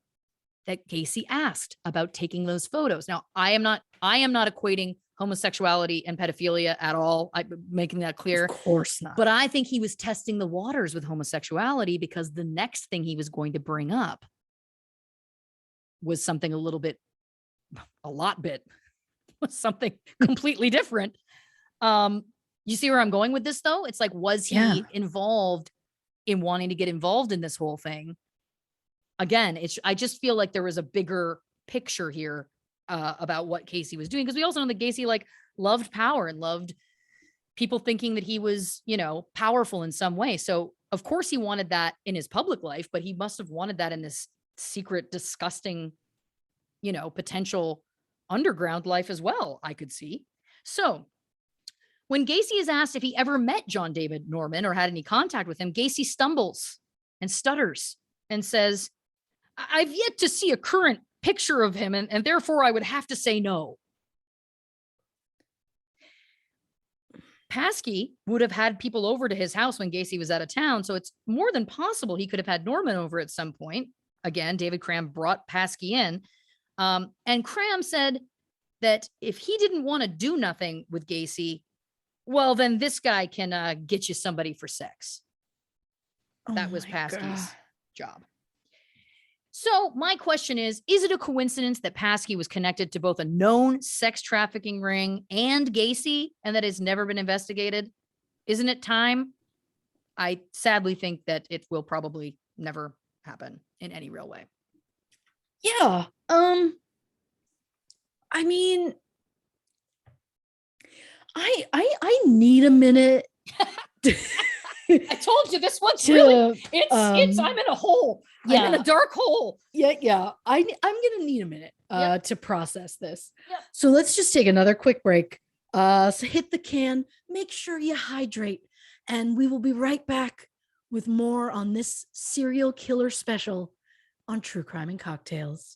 that Gacy asked about taking those photos. Now, I am not equating homosexuality and pedophilia at all. I'm making that clear. Of course not. But I think he was testing the waters with homosexuality because the next thing he was going to bring up was something something completely different. You see where I'm going with this though? It's like, was he involved in wanting to get involved in this whole thing? Again, I just feel like there was a bigger picture here about what Gacy was doing, because we also know that Gacy loved power and loved people thinking that he was, powerful in some way. So of course he wanted that in his public life, but he must have wanted that in this secret, disgusting, potential underground life as well, I could see. So when Gacy is asked if he ever met John David Norman or had any contact with him, Gacy stumbles and stutters and says, "I've yet to see a current picture of him, and therefore I would have to say no." Paskey would have had people over to his house when Gacy was out of town, so it's more than possible he could have had Norman over at some point. Again, David Cram brought Paskey in, and Cram said that if he didn't want to do nothing with Gacy, well, then this guy can get you somebody for sex. That was Paskey's job. So my question is it a coincidence that Paskey was connected to both a known sex trafficking ring and Gacy, and that has never been investigated? Isn't it time? I sadly think that it will probably never happen in any real way. Yeah. I mean, I need a minute. I told you this one's really, it's I'm in a hole. Yeah. I'm in a dark hole. Yeah. I'm gonna need a minute to process this. Yep. So let's just take another quick break. So hit the can, make sure you hydrate, and we will be right back with more on this serial killer special on True Crime and Cocktails.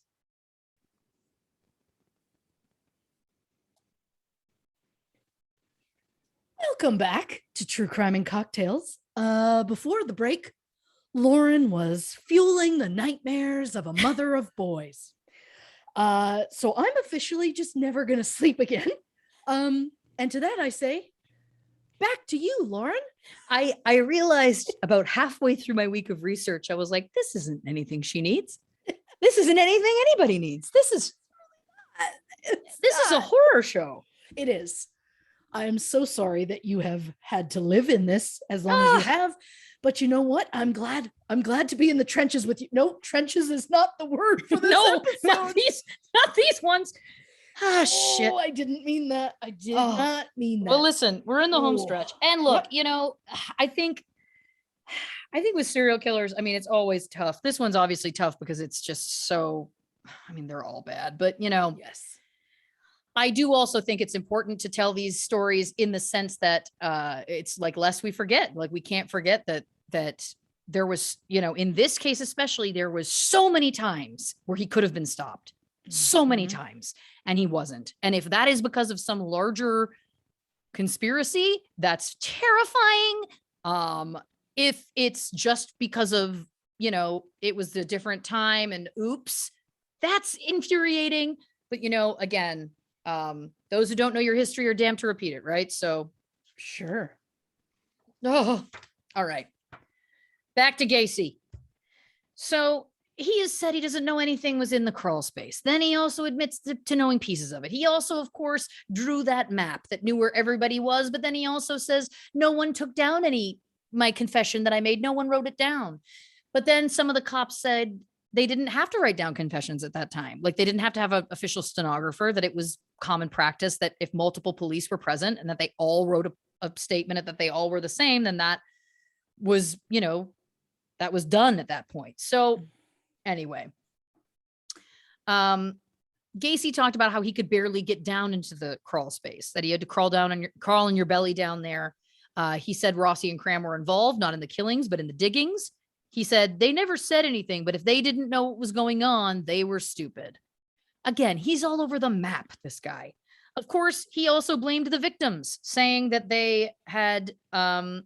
Welcome back to True Crime and Cocktails. Before the break, Lauren was fueling the nightmares of a mother of boys. So I'm officially just never going to sleep again. And to that I say, back to you, Lauren. I realized about halfway through my week of research, I was like, this isn't anything she needs. This isn't anything anybody needs. This is a horror show. It is. I am so sorry that you have had to live in this as long as you have. But you know what? I'm glad to be in the trenches with you. No, trenches is not the word for this episode. Not these ones. Shit. I didn't mean that. I did not mean that. Well, listen, we're in the home stretch. And look, I think with serial killers, I mean, it's always tough. This one's obviously tough because it's just so, I mean, they're all bad, but yes. I do also think it's important to tell these stories in the sense that it's like, lest we forget, like we can't forget that there was, in this case, especially, there was so many times where he could have been stopped, so many times, and he wasn't. And if that is because of some larger conspiracy, that's terrifying. If it's just because of, it was a different time and oops, that's infuriating. But, again, those who don't know your history are damned to repeat it, right? So, sure. Oh, all right. Back to Gacy. So he has said he doesn't know anything was in the crawl space. Then he also admits to knowing pieces of it. He also, of course, drew that map that knew where everybody was. But then he also says, no one took down my confession that I made. No one wrote it down. But then some of the cops said they didn't have to write down confessions at that time. Like they didn't have to have an official stenographer, that it was common practice that if multiple police were present and that they all wrote a statement that they all were the same, then that was, that was done at that point. So anyway, Gacy talked about how he could barely get down into the crawl space, that he had to crawl on your belly down there. He said Rossi and Cram were involved, not in the killings, but in the diggings. He said they never said anything, but if they didn't know what was going on, they were stupid. Again, he's all over the map, this guy. Of course, he also blamed the victims, saying that they had done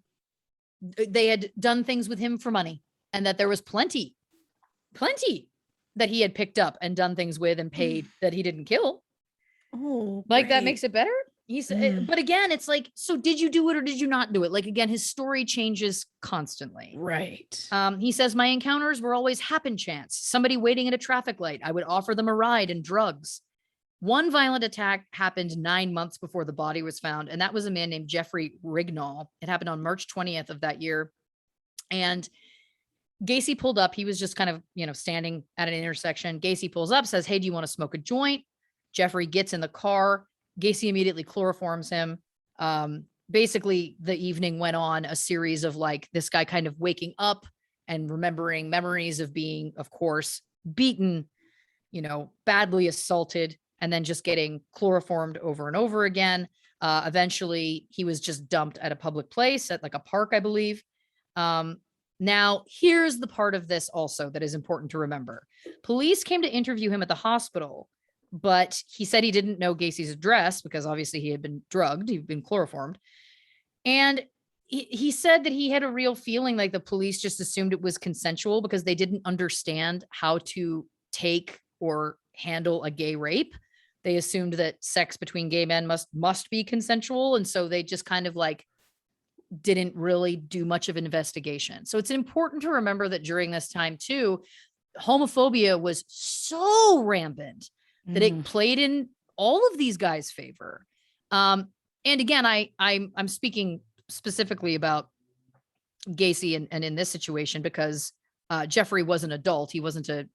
things with him for money, and that there was plenty that he had picked up and done things with and paid that he didn't kill. Oh, like that makes it better. He's, but again, it's like, so did you do it or did you not do it? Like, again, his story changes constantly. Right. He says, my encounters were always happen chance. Somebody waiting at a traffic light. I would offer them a ride and drugs. One violent attack happened 9 months before the body was found, and that was a man named Jeffrey Rignall. It happened on March 20th of that year. And Gacy pulled up. He was just kind of, standing at an intersection. Gacy pulls up, says, hey, do you want to smoke a joint? Jeffrey gets in the car. Gacy immediately chloroforms him. Basically, the evening went on a series of like this guy kind of waking up and remembering memories of being, of course, beaten, badly assaulted, and then just getting chloroformed over and over again. Eventually, he was just dumped at a public place, at like a park, I believe. Now, here's the part of this also that is important to remember. Police came to interview him at the hospital, but he said he didn't know Gacy's address because obviously he had been drugged. He'd been chloroformed. And he said that he had a real feeling like the police just assumed it was consensual because they didn't understand how to take or handle a gay rape. They assumed that sex between gay men must be consensual. And so they just kind of like didn't really do much of an investigation. So it's important to remember that during this time too, homophobia was so rampant that it played in all of these guys' favor. And again, I'm speaking specifically about Gacy and in this situation because Jeffrey was an adult. He wasn't a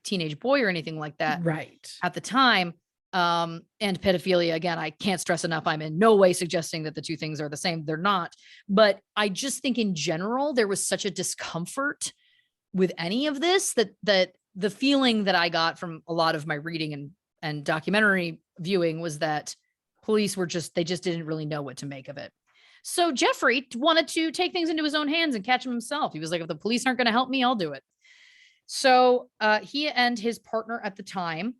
teenage boy or anything like that right at the time. And pedophilia, again, I can't stress enough, I'm in no way suggesting that the two things are the same. They're not. But I just think in general, there was such a discomfort with any of this that the feeling that I got from a lot of my reading and documentary viewing was that police were they just didn't really know what to make of it. So Jeffrey wanted to take things into his own hands and catch him himself. He was like, if the police aren't going to help me, I'll do it. So he and his partner at the time,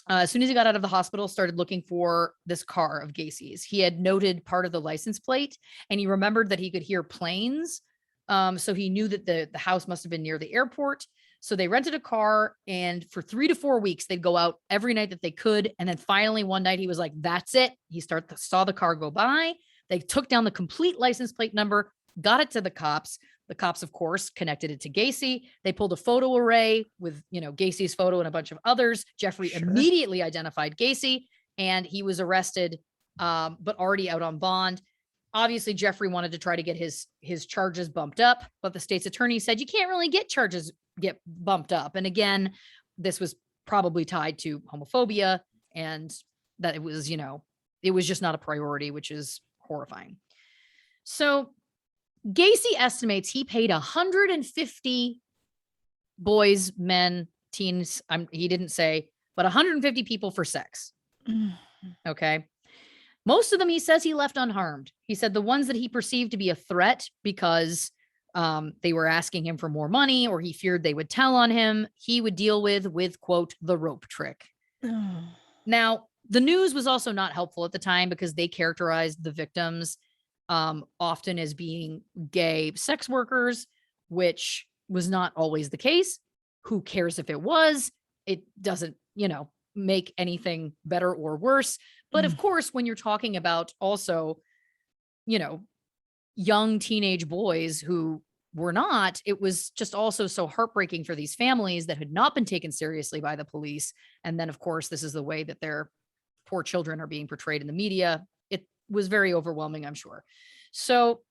as soon as he got out of the hospital, started looking for this car of Gacy's. He had noted part of the license plate and he remembered that he could hear planes. So he knew that the house must have been near the airport. So they rented a car, and for 3 to 4 weeks, they'd go out every night that they could. And then finally one night he was like, that's it. He saw the car go by. They took down the complete license plate number, got it to the cops. The cops, of course, connected it to Gacy. They pulled a photo array with, Gacy's photo and a bunch of others. Jeffrey immediately identified Gacy and he was arrested, but already out on bond. Obviously, Jeffrey wanted to try to get his charges bumped up, but the state's attorney said you can't really get bumped up. And again, this was probably tied to homophobia and that it was just not a priority, which is horrifying. So Gacy estimates he paid 150 boys, men, teens. He didn't say, but 150 people for sex. Okay. Most of them, he says, he left unharmed. He said the ones that he perceived to be a threat because they were asking him for more money, or he feared they would tell on him, he would deal with quote, the rope trick. Oh. Now, the news was also not helpful at the time because they characterized the victims often as being gay sex workers, which was not always the case. Who cares if it was? It doesn't, make anything better or worse. But of course, when you're talking about also, young teenage boys who were not, it was just also so heartbreaking for these families that had not been taken seriously by the police. And then, of course, this is the way that their poor children are being portrayed in the media. It was very overwhelming, I'm sure. So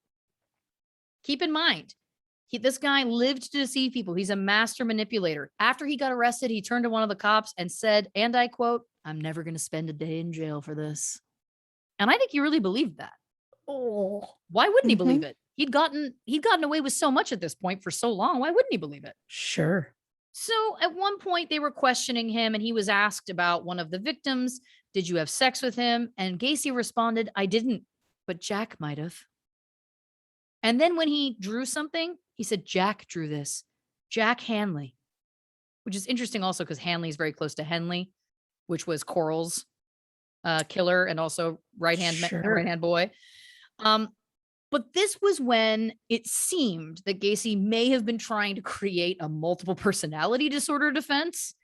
keep in mind, this guy lived to deceive people. He's a master manipulator. After he got arrested, he turned to one of the cops and said, and I quote, "I'm never going to spend a day in jail for this." And I think he really believed that. Oh. Why wouldn't he believe it? He'd gotten away with so much at this point for so long. Why wouldn't he believe it? Sure. So at one point they were questioning him and he was asked about one of the victims. Did you have sex with him? And Gacy responded, "I didn't, but Jack might have." And then when he drew something, he said, "Jack drew this. Jack Hanley," which is interesting also because Hanley is very close to Henley, which was Coral's killer and also right-hand boy. But this was when it seemed that Gacy may have been trying to create a multiple personality disorder defense.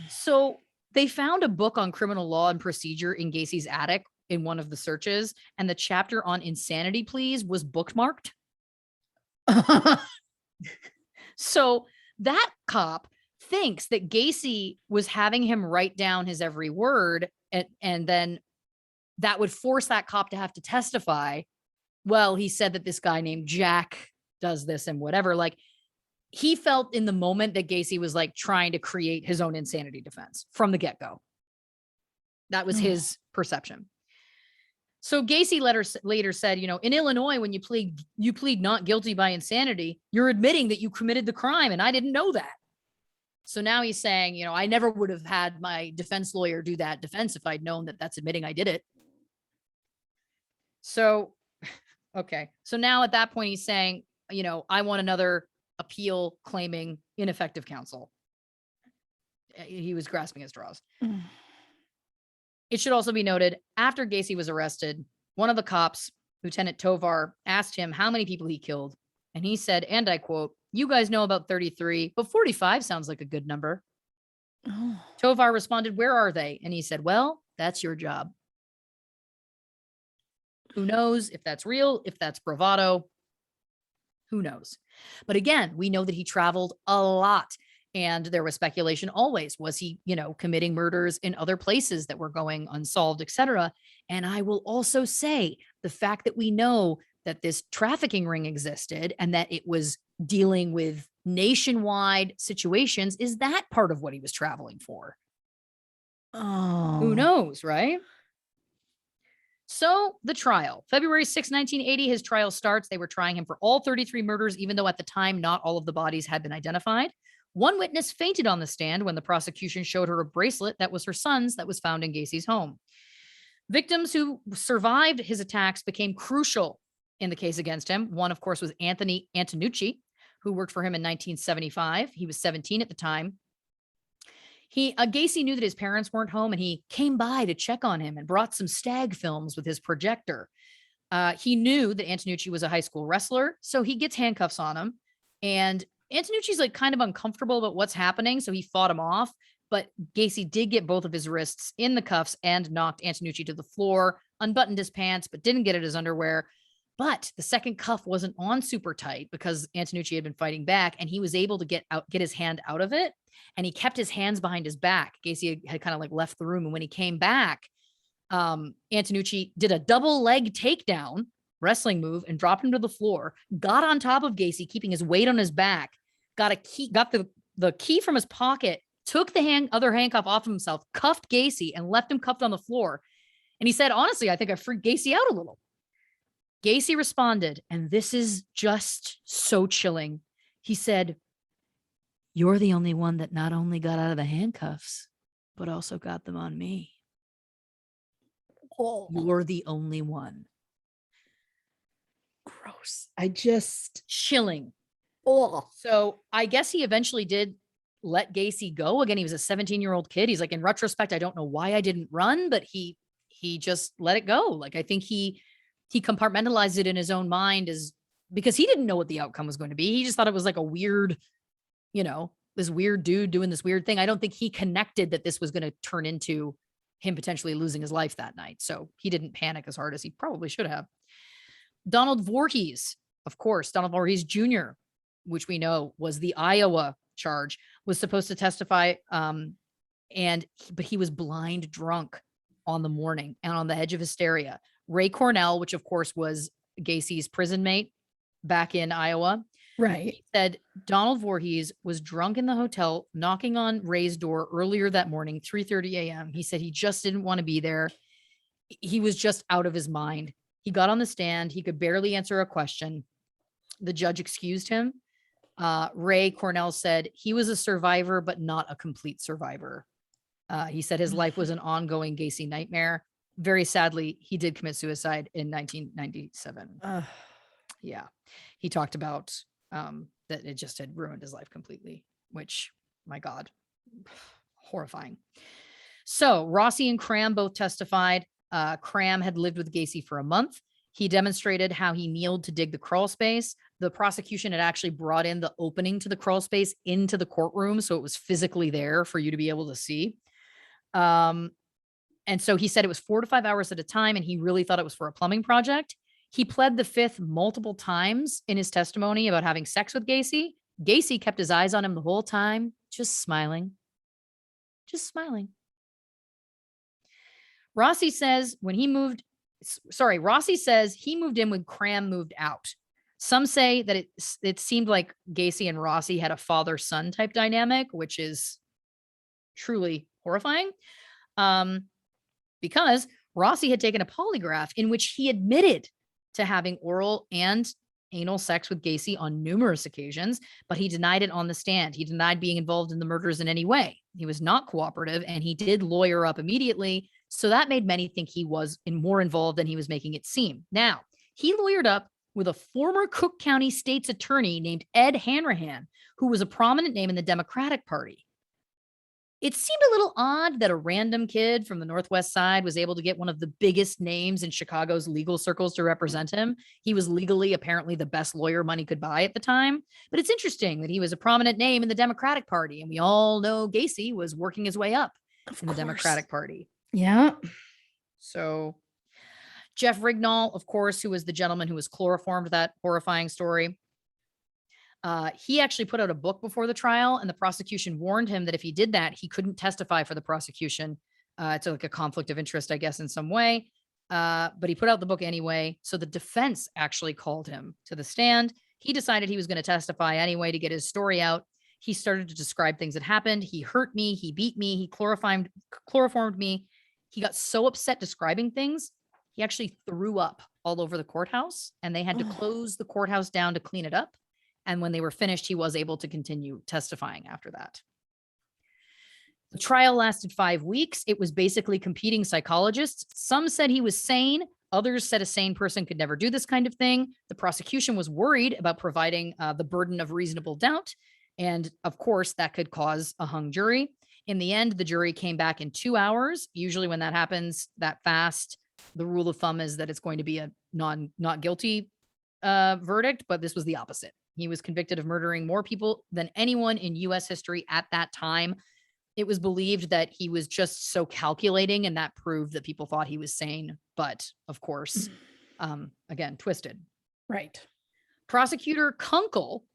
So they found a book on criminal law and procedure in Gacy's attic in one of the searches, and the chapter on insanity pleas was bookmarked. So that cop thinks that Gacy was having him write down his every word, and then that would force that cop to have to testify. Well, he said that this guy named Jack does this and whatever. Like, he felt in the moment that Gacy was like trying to create his own insanity defense from the get-go. That was his perception. So Gacy later said, in Illinois, when you plead not guilty by insanity, you're admitting that you committed the crime, and I didn't know that. So now he's saying, I never would have had my defense lawyer do that defense if I'd known that that's admitting I did it. So, okay. So now at that point, he's saying, I want another appeal claiming ineffective counsel. He was grasping at straws. It should also be noted, after Gacy was arrested, one of the cops, Lieutenant Tovar, asked him how many people he killed. And he said, and I quote, "You guys know about 33, but 45 sounds like a good number." Tovar responded, "Where are they?" And he said, "Well, that's your job." Who knows if that's real, if that's bravado? Who knows? But again, we know that he traveled a lot. And there was speculation always, was he, committing murders in other places that were going unsolved, etc. And I will also say the fact that we know that this trafficking ring existed and that it was dealing with nationwide situations, is that part of what he was traveling for? Oh. Who knows, right? So the trial, February 6, 1980, his trial starts. They were trying him for all 33 murders, even though at the time, not all of the bodies had been identified. One witness fainted on the stand when the prosecution showed her a bracelet that was her son's that was found in Gacy's home. Victims who survived his attacks became crucial in the case against him. One, of course, was Anthony Antonucci, who worked for him in 1975. He was 17 at the time. Gacy knew that his parents weren't home, and he came by to check on him and brought some stag films with his projector. He knew that Antonucci was a high school wrestler, so he gets handcuffs on him. And Antonucci's like kind of uncomfortable about what's happening, so he fought him off. But Gacy did get both of his wrists in the cuffs and knocked Antonucci to the floor, unbuttoned his pants, but didn't get at his underwear. But the second cuff wasn't on super tight because Antonucci had been fighting back, and he was able to get his hand out of it. And he kept his hands behind his back. Gacy had kind of like left the room. And when he came back, Antonucci did a double leg takedown wrestling move and dropped him to the floor, got on top of Gacy, keeping his weight on his back, got the key from his pocket, took the other handcuff off of himself, cuffed Gacy, and left him cuffed on the floor. And he said, honestly, I think I freaked Gacy out a little. Gacy responded, and this is just so chilling. He said, "You're the only one that not only got out of the handcuffs, but also got them on me. You're the only one." Gross. Chilling. Oh, So I guess he eventually did let Gacy go. Again, he was a 17-year-old kid. He's like, in retrospect, I don't know why I didn't run, but he just let it go. Like, I think he compartmentalized it in his own mind as because he didn't know what the outcome was going to be. He just thought it was like a weird, this weird dude doing this weird thing. I don't think he connected that this was going to turn into him potentially losing his life that night. So he didn't panic as hard as he probably should have. Donald Voorhees, of course, Donald Voorhees Jr., which we know was the Iowa charge, was supposed to testify. But he was blind drunk on the morning and on the edge of hysteria. Ray Cornell, which of course was Gacy's prison mate back in Iowa, right. he said Donald Voorhees was drunk in the hotel, knocking on Ray's door earlier that morning, 3:30 a.m. He said he just didn't want to be there. He was just out of his mind. He got on the stand. He could barely answer a question. The judge excused him. Ray Cornell said he was a survivor, but not a complete survivor. He said his life was an ongoing Gacy nightmare. Very sadly, he did commit suicide in 1997. Yeah. He talked about that it just had ruined his life completely, which, my God, horrifying. So Rossi and Cram both testified. Cram had lived with Gacy for a month. He demonstrated how he kneeled to dig the crawl space. The prosecution had actually brought in the opening to the crawl space into the courtroom, so it was physically there for you to be able to see. And so he said it was 4 to 5 hours at a time, and he really thought it was for a plumbing project. He pled the fifth multiple times in his testimony about having sex with Gacy. Gacy kept his eyes on him the whole time, just smiling. Just smiling. Rossi says he moved in when Cram moved out. Some say that it seemed like Gacy and Rossi had a father-son type dynamic, which is truly horrifying. Because Rossi had taken a polygraph in which he admitted to having oral and anal sex with Gacy on numerous occasions, but he denied it on the stand. He denied being involved in the murders in any way. He was not cooperative, and he did lawyer up immediately. So that made many think he was more involved than he was making it seem. Now, he lawyered up with a former Cook County state's attorney named Ed Hanrahan, who was a prominent name in the Democratic Party. It seemed a little odd that a random kid from the Northwest side was able to get one of the biggest names in Chicago's legal circles to represent him. He was legally apparently the best lawyer money could buy at the time. But it's interesting that he was a prominent name in the Democratic Party. And we all know Gacy was working his way up in the Democratic Party. Yeah. So Jeff Rignall, of course, who was the gentleman who was chloroformed, that horrifying story. He actually put out a book before the trial, and the prosecution warned him that if he did that, he couldn't testify for the prosecution. It's like a conflict of interest, I guess, in some way. But he put out the book anyway. So the defense actually called him to the stand. He decided he was going to testify anyway to get his story out. He started to describe things that happened. He hurt me. He beat me. He chloroformed me. He got so upset describing things, he actually threw up all over the courthouse, and they had to close the courthouse down to clean it up. And when they were finished, he was able to continue testifying after that. The trial lasted 5 weeks. It was basically competing psychologists. Some said he was sane. Others said a sane person could never do this kind of thing. The prosecution was worried about providing the burden of reasonable doubt. And of course, that could cause a hung jury. In the end, the jury came back in 2 hours. Usually when that happens that fast, the rule of thumb is that it's going to be a not guilty verdict, but this was the opposite. He was convicted of murdering more people than anyone in U.S. history at that time. It was believed that he was just so calculating, and that proved that people thought he was sane. But of course, again, twisted. Right. Prosecutor Kunkel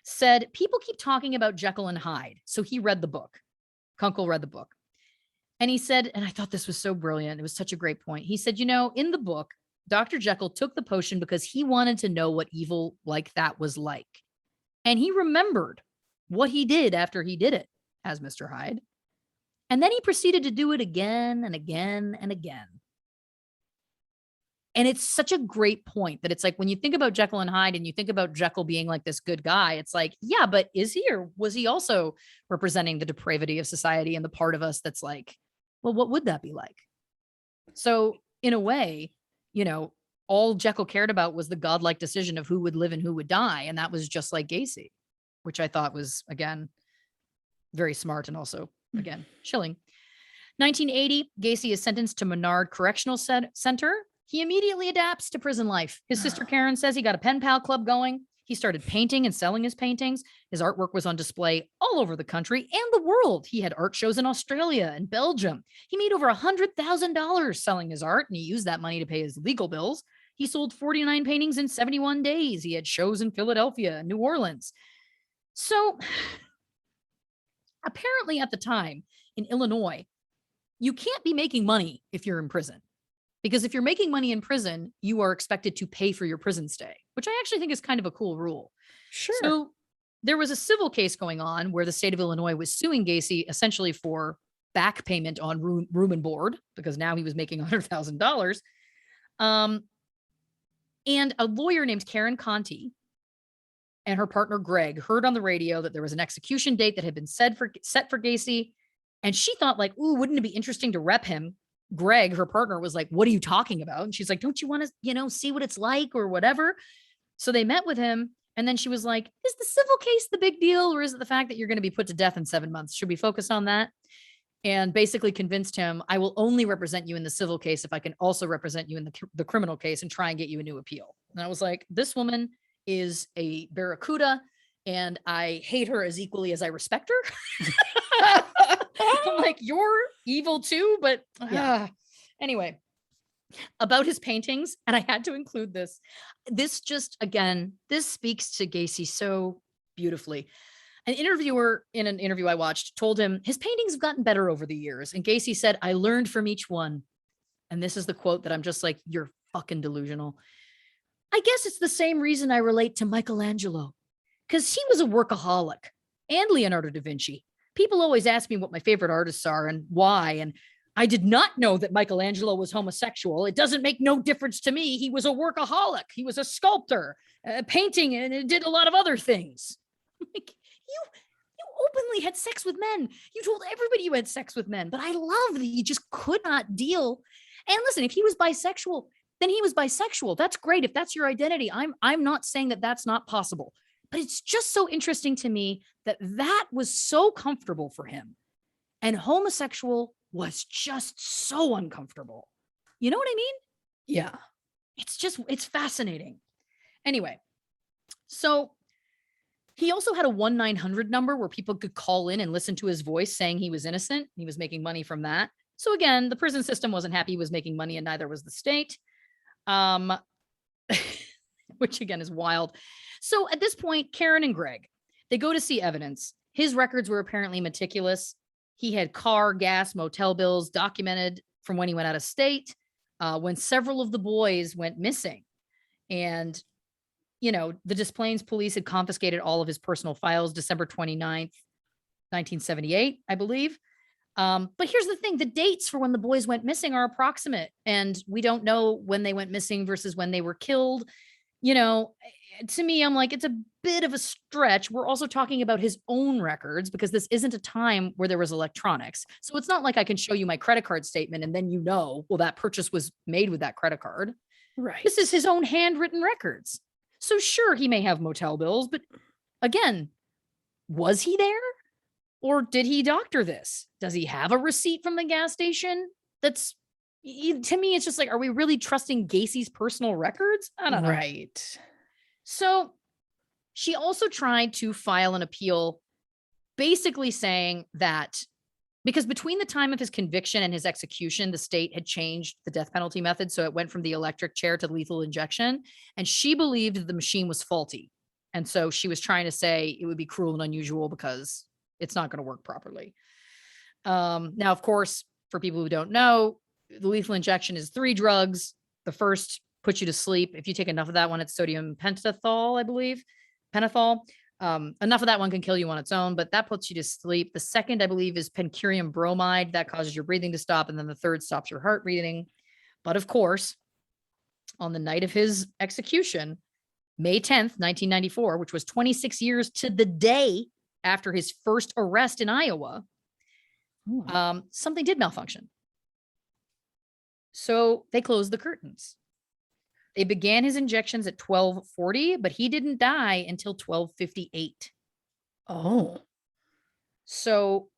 said, people keep talking about Jekyll and Hyde. So he read the book. Kunkel read the book. And he said, and I thought this was so brilliant. It was such a great point. He said, in the book, Dr. Jekyll took the potion because he wanted to know what evil like that was like. And he remembered what he did after he did it as Mr. Hyde. And then he proceeded to do it again and again and again. And it's such a great point that it's like, when you think about Jekyll and Hyde and you think about Jekyll being like this good guy, it's like, yeah, but is he, or was he also representing the depravity of society and the part of us that's like, well, what would that be like? So in a way, all Jekyll cared about was the godlike decision of who would live and who would die. And that was just like Gacy, which I thought was, again, very smart and also, again, chilling. 1980, Gacy is sentenced to Menard Correctional Center. He immediately adapts to prison life. His sister Karen says he got a pen pal club going. He started painting and selling his paintings. His artwork was on display all over the country and the world. He had art shows in Australia and Belgium. He made over $100,000 selling his art, and he used that money to pay his legal bills. He sold 49 paintings in 71 days. He had shows in Philadelphia and New Orleans. So apparently at the time in Illinois, you can't be making money if you're in prison. Because if you're making money in prison, you are expected to pay for your prison stay, which I actually think is kind of a cool rule. Sure. So there was a civil case going on where the state of Illinois was suing Gacy essentially for back payment on room and board, because now he was making $100,000. And a lawyer named Karen Conti and her partner Greg heard on the radio that there was an execution date that had been set for Gacy. And she thought, like, ooh, wouldn't it be interesting to rep him? Greg, her partner, was like, what are you talking about? And she's like, don't you want to, see what it's like or whatever? So they met with him. And then she was like, is the civil case the big deal? Or is it the fact that you're going to be put to death in 7 months? Should we focus on that? And basically convinced him, I will only represent you in the civil case if I can also represent you in the criminal case and try and get you a new appeal. And I was like, this woman is a barracuda, and I hate her as equally as I respect her. I'm like, you're evil too, but anyway, about his paintings, and I had to include this. This just, again, this speaks to Gacy so beautifully. An interviewer in an interview I watched told him his paintings have gotten better over the years. And Gacy said, I learned from each one. And this is the quote that I'm just like, you're fucking delusional. I guess it's the same reason I relate to Michelangelo, because he was a workaholic, and Leonardo da Vinci. People always ask me what my favorite artists are and why. And I did not know that Michelangelo was homosexual. It doesn't make no difference to me. He was a workaholic. He was a sculptor, painting, and did a lot of other things. Like, you openly had sex with men. You told everybody you had sex with men. But I love that you just could not deal. And listen, if he was bisexual, then he was bisexual. That's great. If that's your identity, I'm not saying that that's not possible. But it's just so interesting to me that that was so comfortable for him, and homosexual was just so uncomfortable. You know what I mean? Yeah. It's fascinating. Anyway, so he also had a 1-900 number where people could call in and listen to his voice saying he was innocent. He was making money from that. So again, the prison system wasn't happy he was making money, and neither was the state. Which again is wild. So at this point, Karen and Greg, they go to see evidence. His records were apparently meticulous. He had car, gas, motel bills documented from when he went out of state, when several of the boys went missing. And, the Des Plaines police had confiscated all of his personal files December 29th, 1978, I believe. But here's the thing, the dates for when the boys went missing are approximate, and we don't know when they went missing versus when they were killed. To me, I'm like, it's a bit of a stretch. We're also talking about his own records, because this isn't a time where there was electronics. So it's not like I can show you my credit card statement and then well, that purchase was made with that credit card. Right. This is his own handwritten records. So sure, he may have motel bills, but again, was he there? Or did he doctor this? Does he have a receipt from the gas station? To me, it's just like, are we really trusting Gacy's personal records? I don't know. Right. So she also tried to file an appeal, basically saying that because between the time of his conviction and his execution, the state had changed the death penalty method. So it went from the electric chair to lethal injection. And she believed that the machine was faulty. And so she was trying to say it would be cruel and unusual because it's not going to work properly. Now, of course, for people who don't know, the lethal injection is 3 drugs. The first puts you to sleep. If you take enough of that one, it's sodium pentothal, I believe. Pentothal. Enough of that one can kill you on its own, but that puts you to sleep. The second, I believe, is pencurium bromide. That causes your breathing to stop. And then the third stops your heart rhything. But of course, on the night of his execution, May 10th, 1994, which was 26 years to the day after his first arrest in Iowa, something did malfunction. So they closed the curtains. They began his injections at 12:40, but he didn't die until 12:58. Oh. So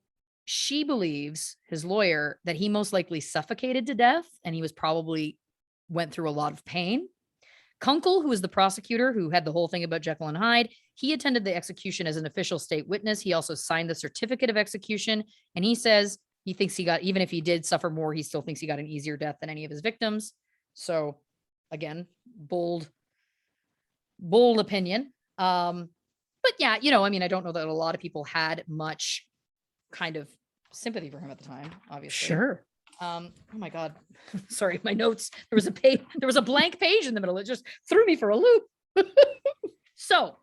she believes, his lawyer, that he most likely suffocated to death and he was probably went through a lot of pain. Kunkel, who was the prosecutor who had the whole thing about Jekyll and Hyde, he attended the execution as an official state witness. He also signed the certificate of execution. And he says he thinks he got, even if he did suffer more, he still thinks he got an easier death than any of his victims. So again, bold opinion. But yeah, I mean, I don't know that a lot of people had much kind of sympathy for him at the time, obviously. Sure. Oh my God. Sorry, my notes. There was a blank page in the middle. It just threw me for a loop. So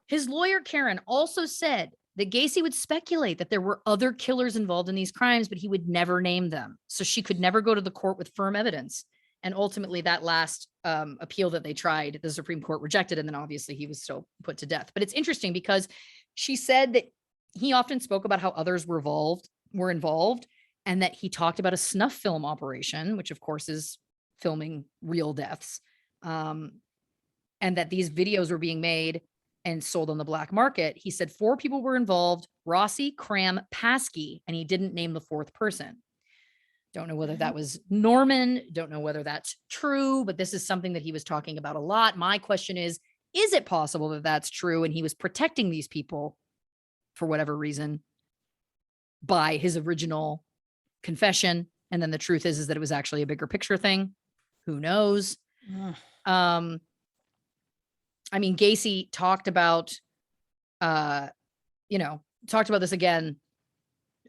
his lawyer, Karen, also said that Gacy would speculate that there were other killers involved in these crimes, but he would never name them. So she could never go to the court with firm evidence. And ultimately that last appeal that they tried, the Supreme Court rejected. And then obviously he was still put to death. But it's interesting because she said that he often spoke about how others were involved, and that he talked about a snuff film operation, which of course is filming real deaths. And that these videos were being made and sold on the black market. He said 4 people were involved: Rossi, Cram, Paskey, and he didn't name the 4th person. Don't know whether that was Norman. Don't know whether that's true, but this is something that he was talking about a lot. My question is it possible that that's true and he was protecting these people for whatever reason by his original confession, and then the truth is that it was actually a bigger picture thing? Who knows? I mean, Gacy talked about this again,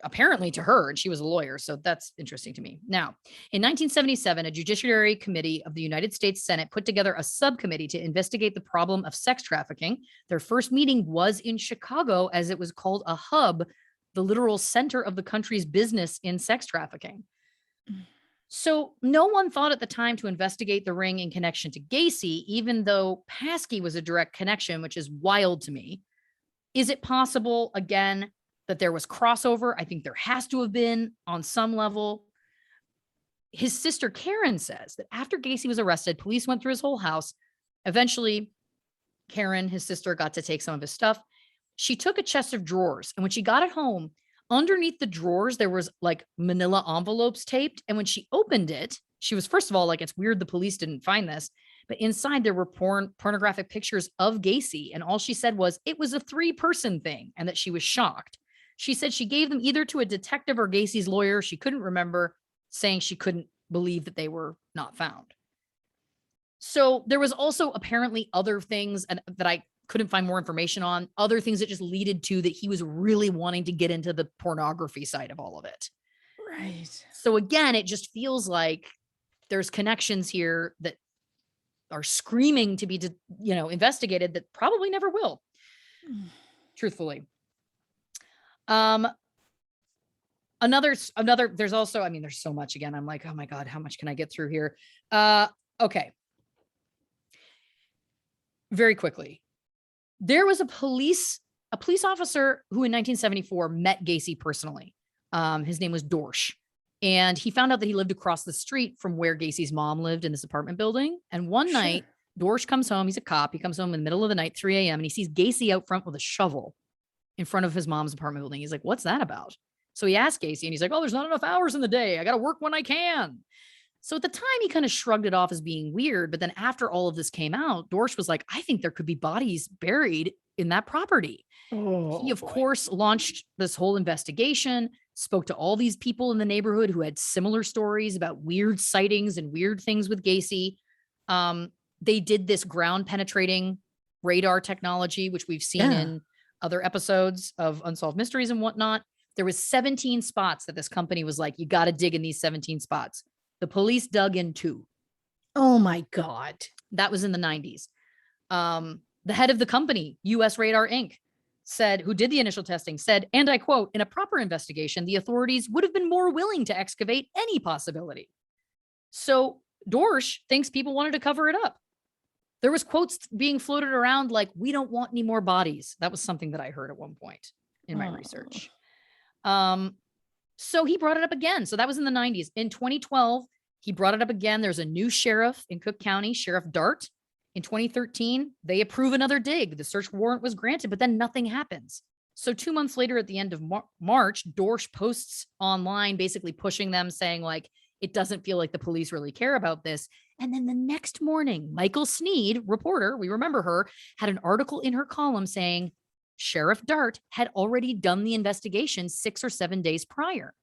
apparently to her, and she was a lawyer. So that's interesting to me. Now, in 1977, a Judiciary Committee of the United States Senate put together a subcommittee to investigate the problem of sex trafficking. Their first meeting was in Chicago, as it was called a hub, the literal center of the country's business in sex trafficking. So no one thought at the time to investigate the ring in connection to Gacy, even though Paskey was a direct connection, which is wild to me. Is it possible, again, that there was crossover? I think there has to have been on some level. His sister Karen says that after Gacy was arrested, police went through his whole house. Eventually, Karen, his sister, got to take some of his stuff. She took a chest of drawers, and when she got it home, underneath the drawers, there was like manila envelopes taped. And when she opened it, she was, first of all, like, it's weird the police didn't find this, but inside there were pornographic pictures of Gacy. And all she said was it was a 3-person thing, and that she was shocked. She said she gave them either to a detective or Gacy's lawyer. She couldn't remember, saying she couldn't believe that they were not found. So there was also apparently other things that I couldn't find more information on, other things that just leaded to that he was really wanting to get into the pornography side of all of it. Right. So again, it just feels like there's connections here that are screaming to be, investigated that probably never will, truthfully. Another, there's also, I mean, there's so much. Again, I'm like, oh my God, how much can I get through here? Okay. Very quickly. There was a police officer who in 1974 met Gacy personally. His name was Dorsch. And he found out that he lived across the street from where Gacy's mom lived in this apartment building. And one night, Dorsch comes home. He's a cop. He comes home in the middle of the night, 3 a.m., and he sees Gacy out front with a shovel in front of his mom's apartment building. He's like, what's that about? So he asked Gacy, and he's like, oh, there's not enough hours in the day. I got to work when I can. So at the time, he kind of shrugged it off as being weird. But then after all of this came out, Dorsch was like, I think there could be bodies buried in that property. He, of course, launched this whole investigation, spoke to all these people in the neighborhood who had similar stories about weird sightings and weird things with Gacy. They did this ground penetrating radar technology, which we've seen in other episodes of Unsolved Mysteries and whatnot. There was 17 spots that this company was like, you got to dig in these 17 spots. The police dug in 2. Oh my God. That was in the 90s. The head of the company, US Radar Inc., who did the initial testing, said, and I quote, in a proper investigation, the authorities would have been more willing to excavate any possibility. So Dorsch thinks people wanted to cover it up. There was quotes being floated around like, we don't want any more bodies. That was something that I heard at one point in my research. So he brought it up again. So that was in the 90s. In 2012, He brought it up again. There's a new sheriff in Cook County, Sheriff Dart. In 2013, they approve another dig. The search warrant was granted, but then nothing happens. So 2 months later, at the end of March, Dorsch posts online, basically pushing them, saying like, it doesn't feel like the police really care about this. And then the next morning, Michael Sneed, reporter, we remember her, had an article in her column saying Sheriff Dart had already done the investigation 6 or 7 days prior.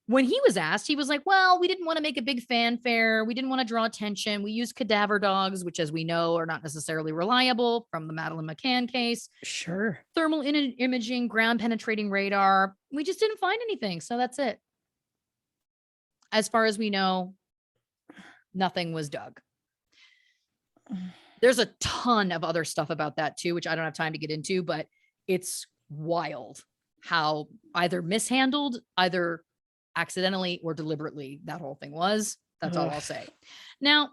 When he was asked, he was like, well, we didn't want to make a big fanfare. We didn't want to draw attention. We used cadaver dogs, which, as we know, are not necessarily reliable, from the Madeleine McCann case. Sure. Thermal imaging, ground penetrating radar. We just didn't find anything. So that's it. As far as we know, nothing was dug. There's a ton of other stuff about that too, which I don't have time to get into, but it's wild how either mishandled, either accidentally or deliberately that whole thing was. That's all I'll say. Now,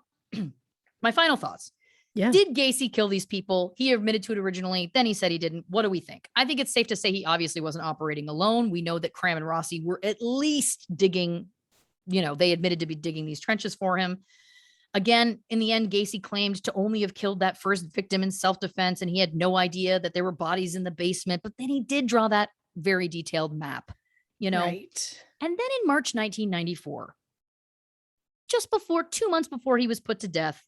my final thoughts. Yeah. Did Gacy kill these people? He admitted to it originally. Then he said he didn't. What do we think? I think it's safe to say he obviously wasn't operating alone. We know that Cram and Rossi were at least digging, they admitted to be digging these trenches for him. Again, in the end, Gacy claimed to only have killed that first victim in self-defense, and he had no idea that there were bodies in the basement. But then he did draw that very detailed map, Right. And then in March 1994, just 2 months before he was put to death,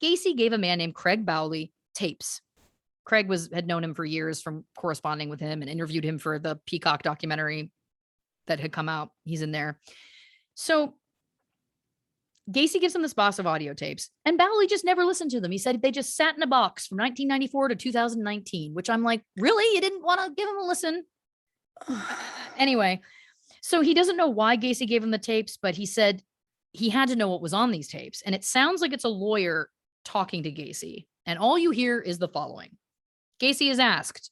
Gacy gave a man named Craig Bowley tapes. Craig had known him for years from corresponding with him and interviewed him for the Peacock documentary that had come out. He's in there. So Gacy gives him this box of audio tapes, and Bowley just never listened to them. He said they just sat in a box from 1994 to 2019, which I'm like, really? You didn't want to give him a listen? Anyway, so he doesn't know why Gacy gave him the tapes, but he said he had to know what was on these tapes. And it sounds like it's a lawyer talking to Gacy. And all you hear is the following. Gacy is asked,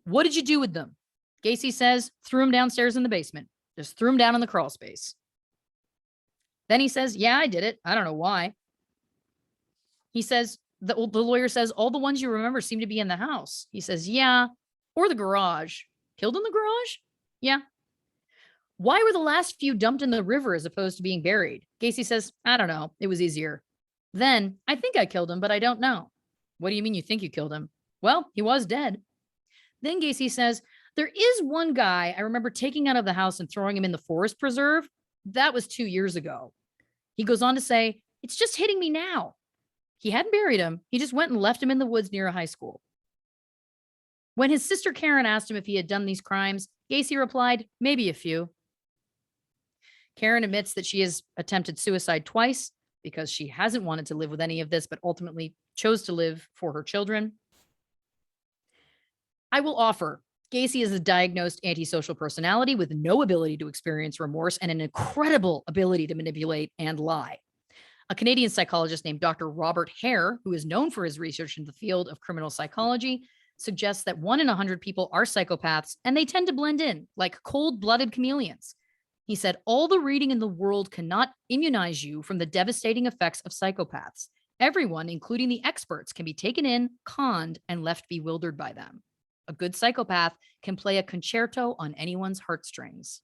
what did you do with them? Gacy says, threw them downstairs in the basement. Just threw them down in the crawl space. Then he says, yeah, I did it. I don't know why. He says, the lawyer says, all the ones you remember seem to be in the house. He says, yeah, or the garage. Killed in the garage? Yeah. Why were the last few dumped in the river as opposed to being buried? Gacy says, I don't know. It was easier. Then, I think I killed him, but I don't know. What do you mean you think you killed him? Well, he was dead. Then Gacy says, there is one guy I remember taking out of the house and throwing him in the forest preserve. That was 2 years ago. He goes on to say, it's just hitting me now. He hadn't buried him. He just went and left him in the woods near a high school. When his sister Karen asked him if he had done these crimes, Gacy replied, maybe a few. Karen admits that she has attempted suicide twice because she hasn't wanted to live with any of this, but ultimately chose to live for her children. I will offer, Gacy is a diagnosed antisocial personality with no ability to experience remorse and an incredible ability to manipulate and lie. A Canadian psychologist named Dr. Robert Hare, who is known for his research in the field of criminal psychology, suggests that 1 in 100 people are psychopaths, and they tend to blend in like cold-blooded chameleons. He said, all the reading in the world cannot immunize you from the devastating effects of psychopaths. Everyone, including the experts, can be taken in, conned, and left bewildered by them. A good psychopath can play a concerto on anyone's heartstrings.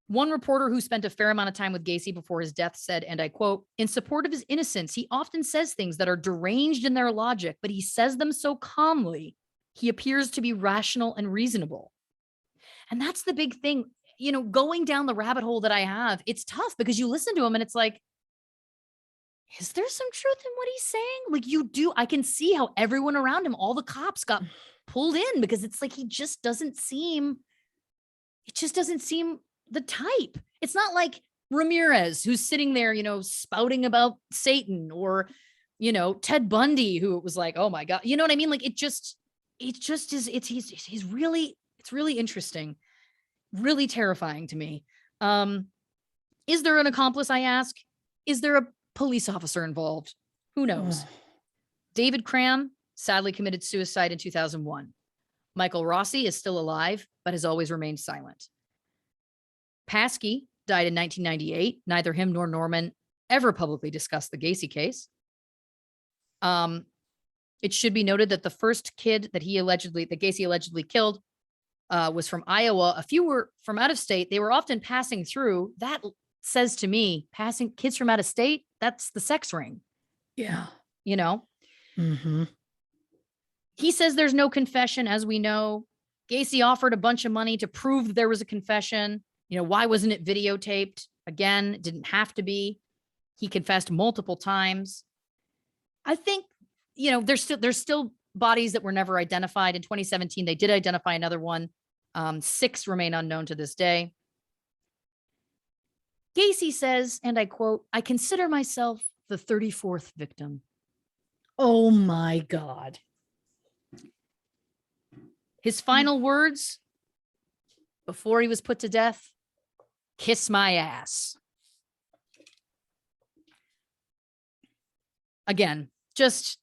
One reporter who spent a fair amount of time with Gacy before his death said, and I quote, in support of his innocence, he often says things that are deranged in their logic, but he says them so calmly, he appears to be rational and reasonable. And that's the big thing, going down the rabbit hole that I have, it's tough because you listen to him and it's like, is there some truth in what he's saying? Like I can see how everyone around him, all the cops got pulled in because it's like, it just doesn't seem the type. It's not like Ramirez, who's sitting there, spouting about Satan, or, Ted Bundy, who it was like, oh my God, you know what I mean? Like it just is, it's really interesting, really terrifying to me. Is there an accomplice? I ask. Is there a police officer involved? Who knows? David Cram sadly committed suicide in 2001. Michael Rossi is still alive, but has always remained silent. Paskey died in 1998. Neither him nor Norman ever publicly discussed the Gacy case. It should be noted that the first kid that Gacy allegedly killed was from Iowa. A few were from out of state. They were often passing through. That says to me, passing kids from out of state, that's the sex ring. Yeah. You know, Mm-hmm. he says there's no confession, as we know. Gacy offered a bunch of money to prove there was a confession. You know, why wasn't it videotaped? Again, it didn't have to be. He confessed multiple times. I think, you know, there's still bodies that were never identified. In 2017, they did identify another one. 6 remain unknown to this day. Gacy says, and I quote, "I consider myself the 34th victim." Oh my God. His final words before he was put to death: "Kiss my ass." Again, just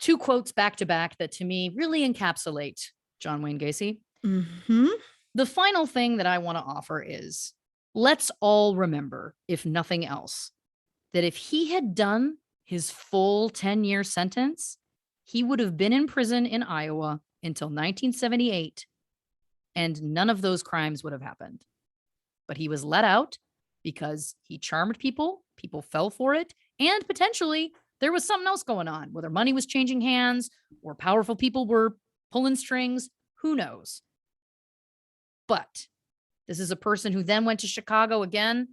2 quotes back to back that to me really encapsulate John Wayne Gacy. Mm-hmm. The final thing that I want to offer is, let's all remember, if nothing else, that if he had done his full 10-year sentence, he would have been in prison in Iowa until 1978, and none of those crimes would have happened. But he was let out because he charmed people, people fell for it, and potentially there was something else going on, whether money was changing hands or powerful people were pulling strings, who knows? But this is a person who then went to Chicago again,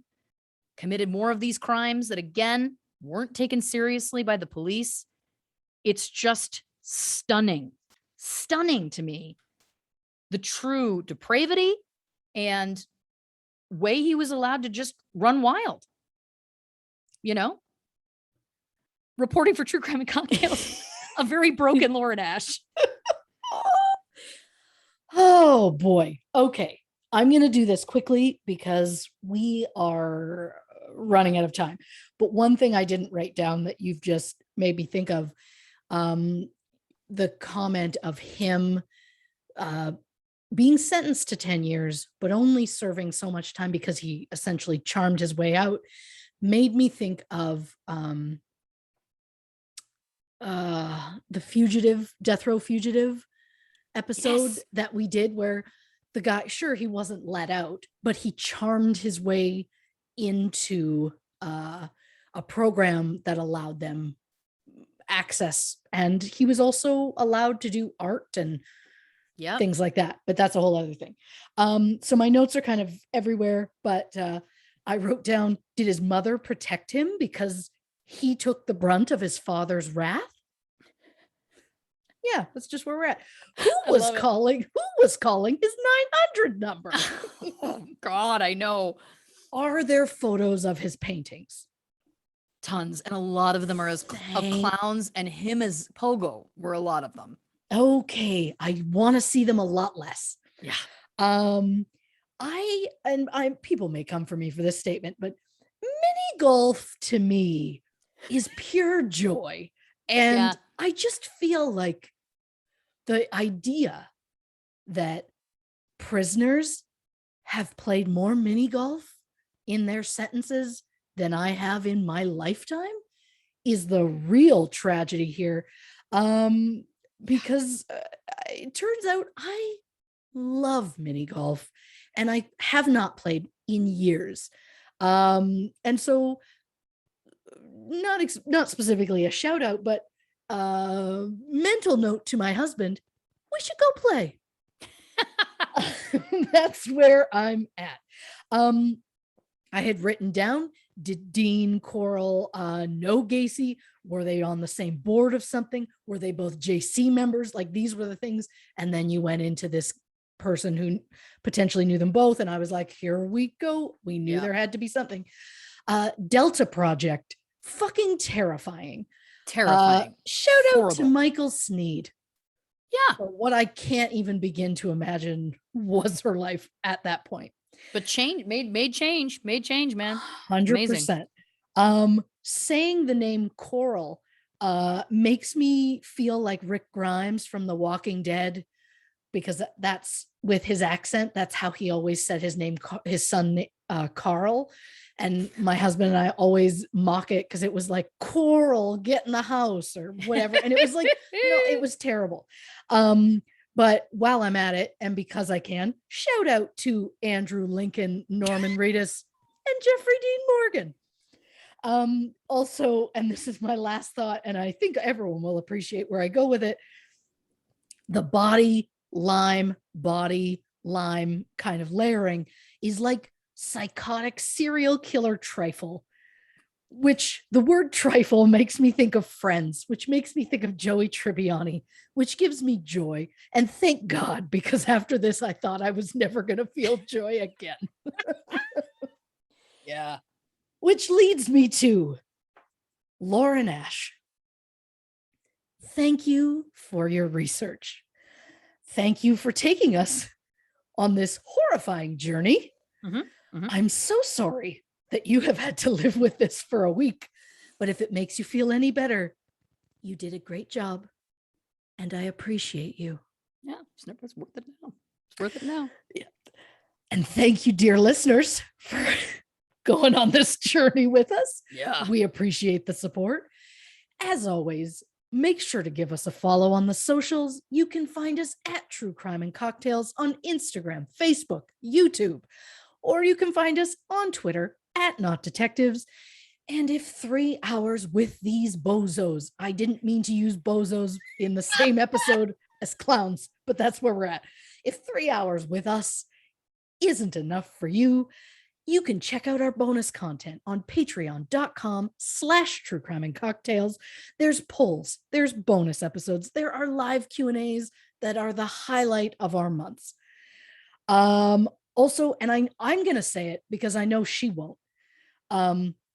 committed more of these crimes that again weren't taken seriously by the police. It's just stunning to me, the true depravity and way he was allowed to just run wild. You know, reporting for True Crime and Cocktails, a very broken Lauren Ash. Oh boy. Okay. I'm going to do this quickly because we are running out of time. But one thing I didn't write down that you've just made me think of, the comment of him being sentenced to 10 years, but only serving so much time because he essentially charmed his way out, made me think of the Fugitive, Death Row Fugitive episode Yes. that we did, where the guy, sure, he wasn't let out, but he charmed his way into a program that allowed them access, and he was also allowed to do art and things like that, but that's a whole other thing. So my notes are kind of everywhere, but I wrote down, did his mother protect him because he took the brunt of his father's wrath? Yeah, that's just where we're at. Who was calling his 900 number? Oh God, I know. Are there photos of his paintings? Tons, and a lot of them are of clowns, and him as Pogo were a lot of them. Okay, I want to see them a lot less. Yeah. I people may come for me for this statement, but mini golf to me is pure joy. And I just feel like the idea that prisoners have played more mini golf in their sentences than I have in my lifetime is the real tragedy here. Because it turns out I love mini golf and I have not played in years. And so not specifically a shout out, but mental note to my husband, we should go play. That's where I'm at. I had written down, did Dean Coral know Gacy? Were they on the same board of something? Were they both JC members? Like, these were the things. And then you went into this person who potentially knew them both. And I was like, here we go. We knew there had to be something. Delta Project, fucking terrifying. Shout out to Michael Sneed. Yeah. For what I can't even begin to imagine was her life at that point. But made change, man. 100%. Saying the name Coral makes me feel like Rick Grimes from The Walking Dead, because that's with his accent. That's how he always said his name, his son, Carl. And my husband and I always mock it because it was like, Coral, get in the house or whatever. And it was like, it was terrible. But while I'm at it, and because I can, shout out to Andrew Lincoln, Norman Reedus, and Jeffrey Dean Morgan. Also, and this is my last thought, and I think everyone will appreciate where I go with it. The body lime kind of layering is like psychotic serial killer trifle, which the word trifle makes me think of Friends, which makes me think of Joey Tribbiani, which gives me joy. And thank God, because after this, I thought I was never going to feel joy again. Yeah. Which leads me to Lauren Ash. Thank you for your research. Thank you for taking us on this horrifying journey. I'm so sorry that you have had to live with this for a week, but if it makes you feel any better, you did a great job, and I appreciate you. Yeah, it's worth it now. It's worth it now. Yeah. And thank you, dear listeners, for going on this journey with us. Yeah. We appreciate the support. As always, make sure to give us a follow on the socials. You can find us at True Crime and Cocktails on Instagram, Facebook, YouTube, or you can find us on Twitter at Not Detectives. And if 3 hours with these bozos, I didn't mean to use bozos in the same episode as clowns, but that's where we're at. If 3 hours with us isn't enough for you, you can check out our bonus content on patreon.com/True Crime and Cocktails. There's polls, there's bonus episodes, there are live Q&As that are the highlight of our months. Also, and I'm going to say it because I know she won't.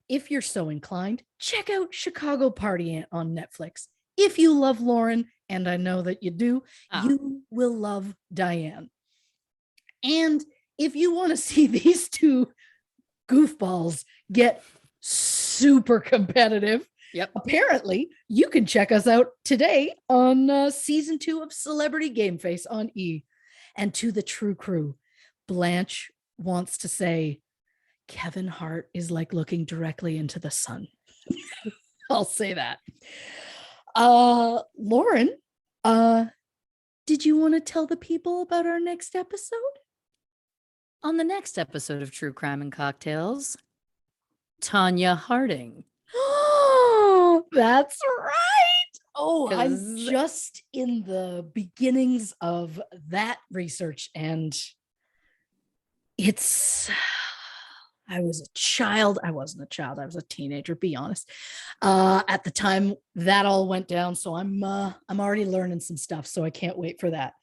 If you're so inclined, check out Chicago Party Ant on Netflix. If you love Lauren, and I know that you do, you will love Diane. And if you want to see these two goofballs get super competitive, apparently you can check us out today on season 2 of Celebrity Game Face on E! And to the True Crew, Blanche wants to say, Kevin Hart is like looking directly into the sun. I'll say that. Lauren, did you want to tell the people about our next episode? On the next episode of True Crime and Cocktails, Tanya Harding. Oh, that's right. Oh, I'm just in the beginnings of that research, and I was a child. I wasn't a child. I was a teenager, be honest. At the time that all went down. So I'm already learning some stuff. So I can't wait for that.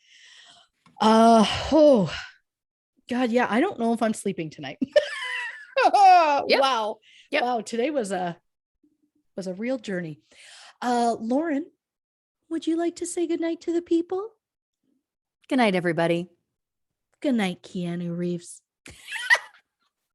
Oh God. Yeah. I don't know if I'm sleeping tonight. Wow. Wow. Today was a real journey. Lauren, would you like to say goodnight to the people? Good night, everybody. Good night, Keanu Reeves.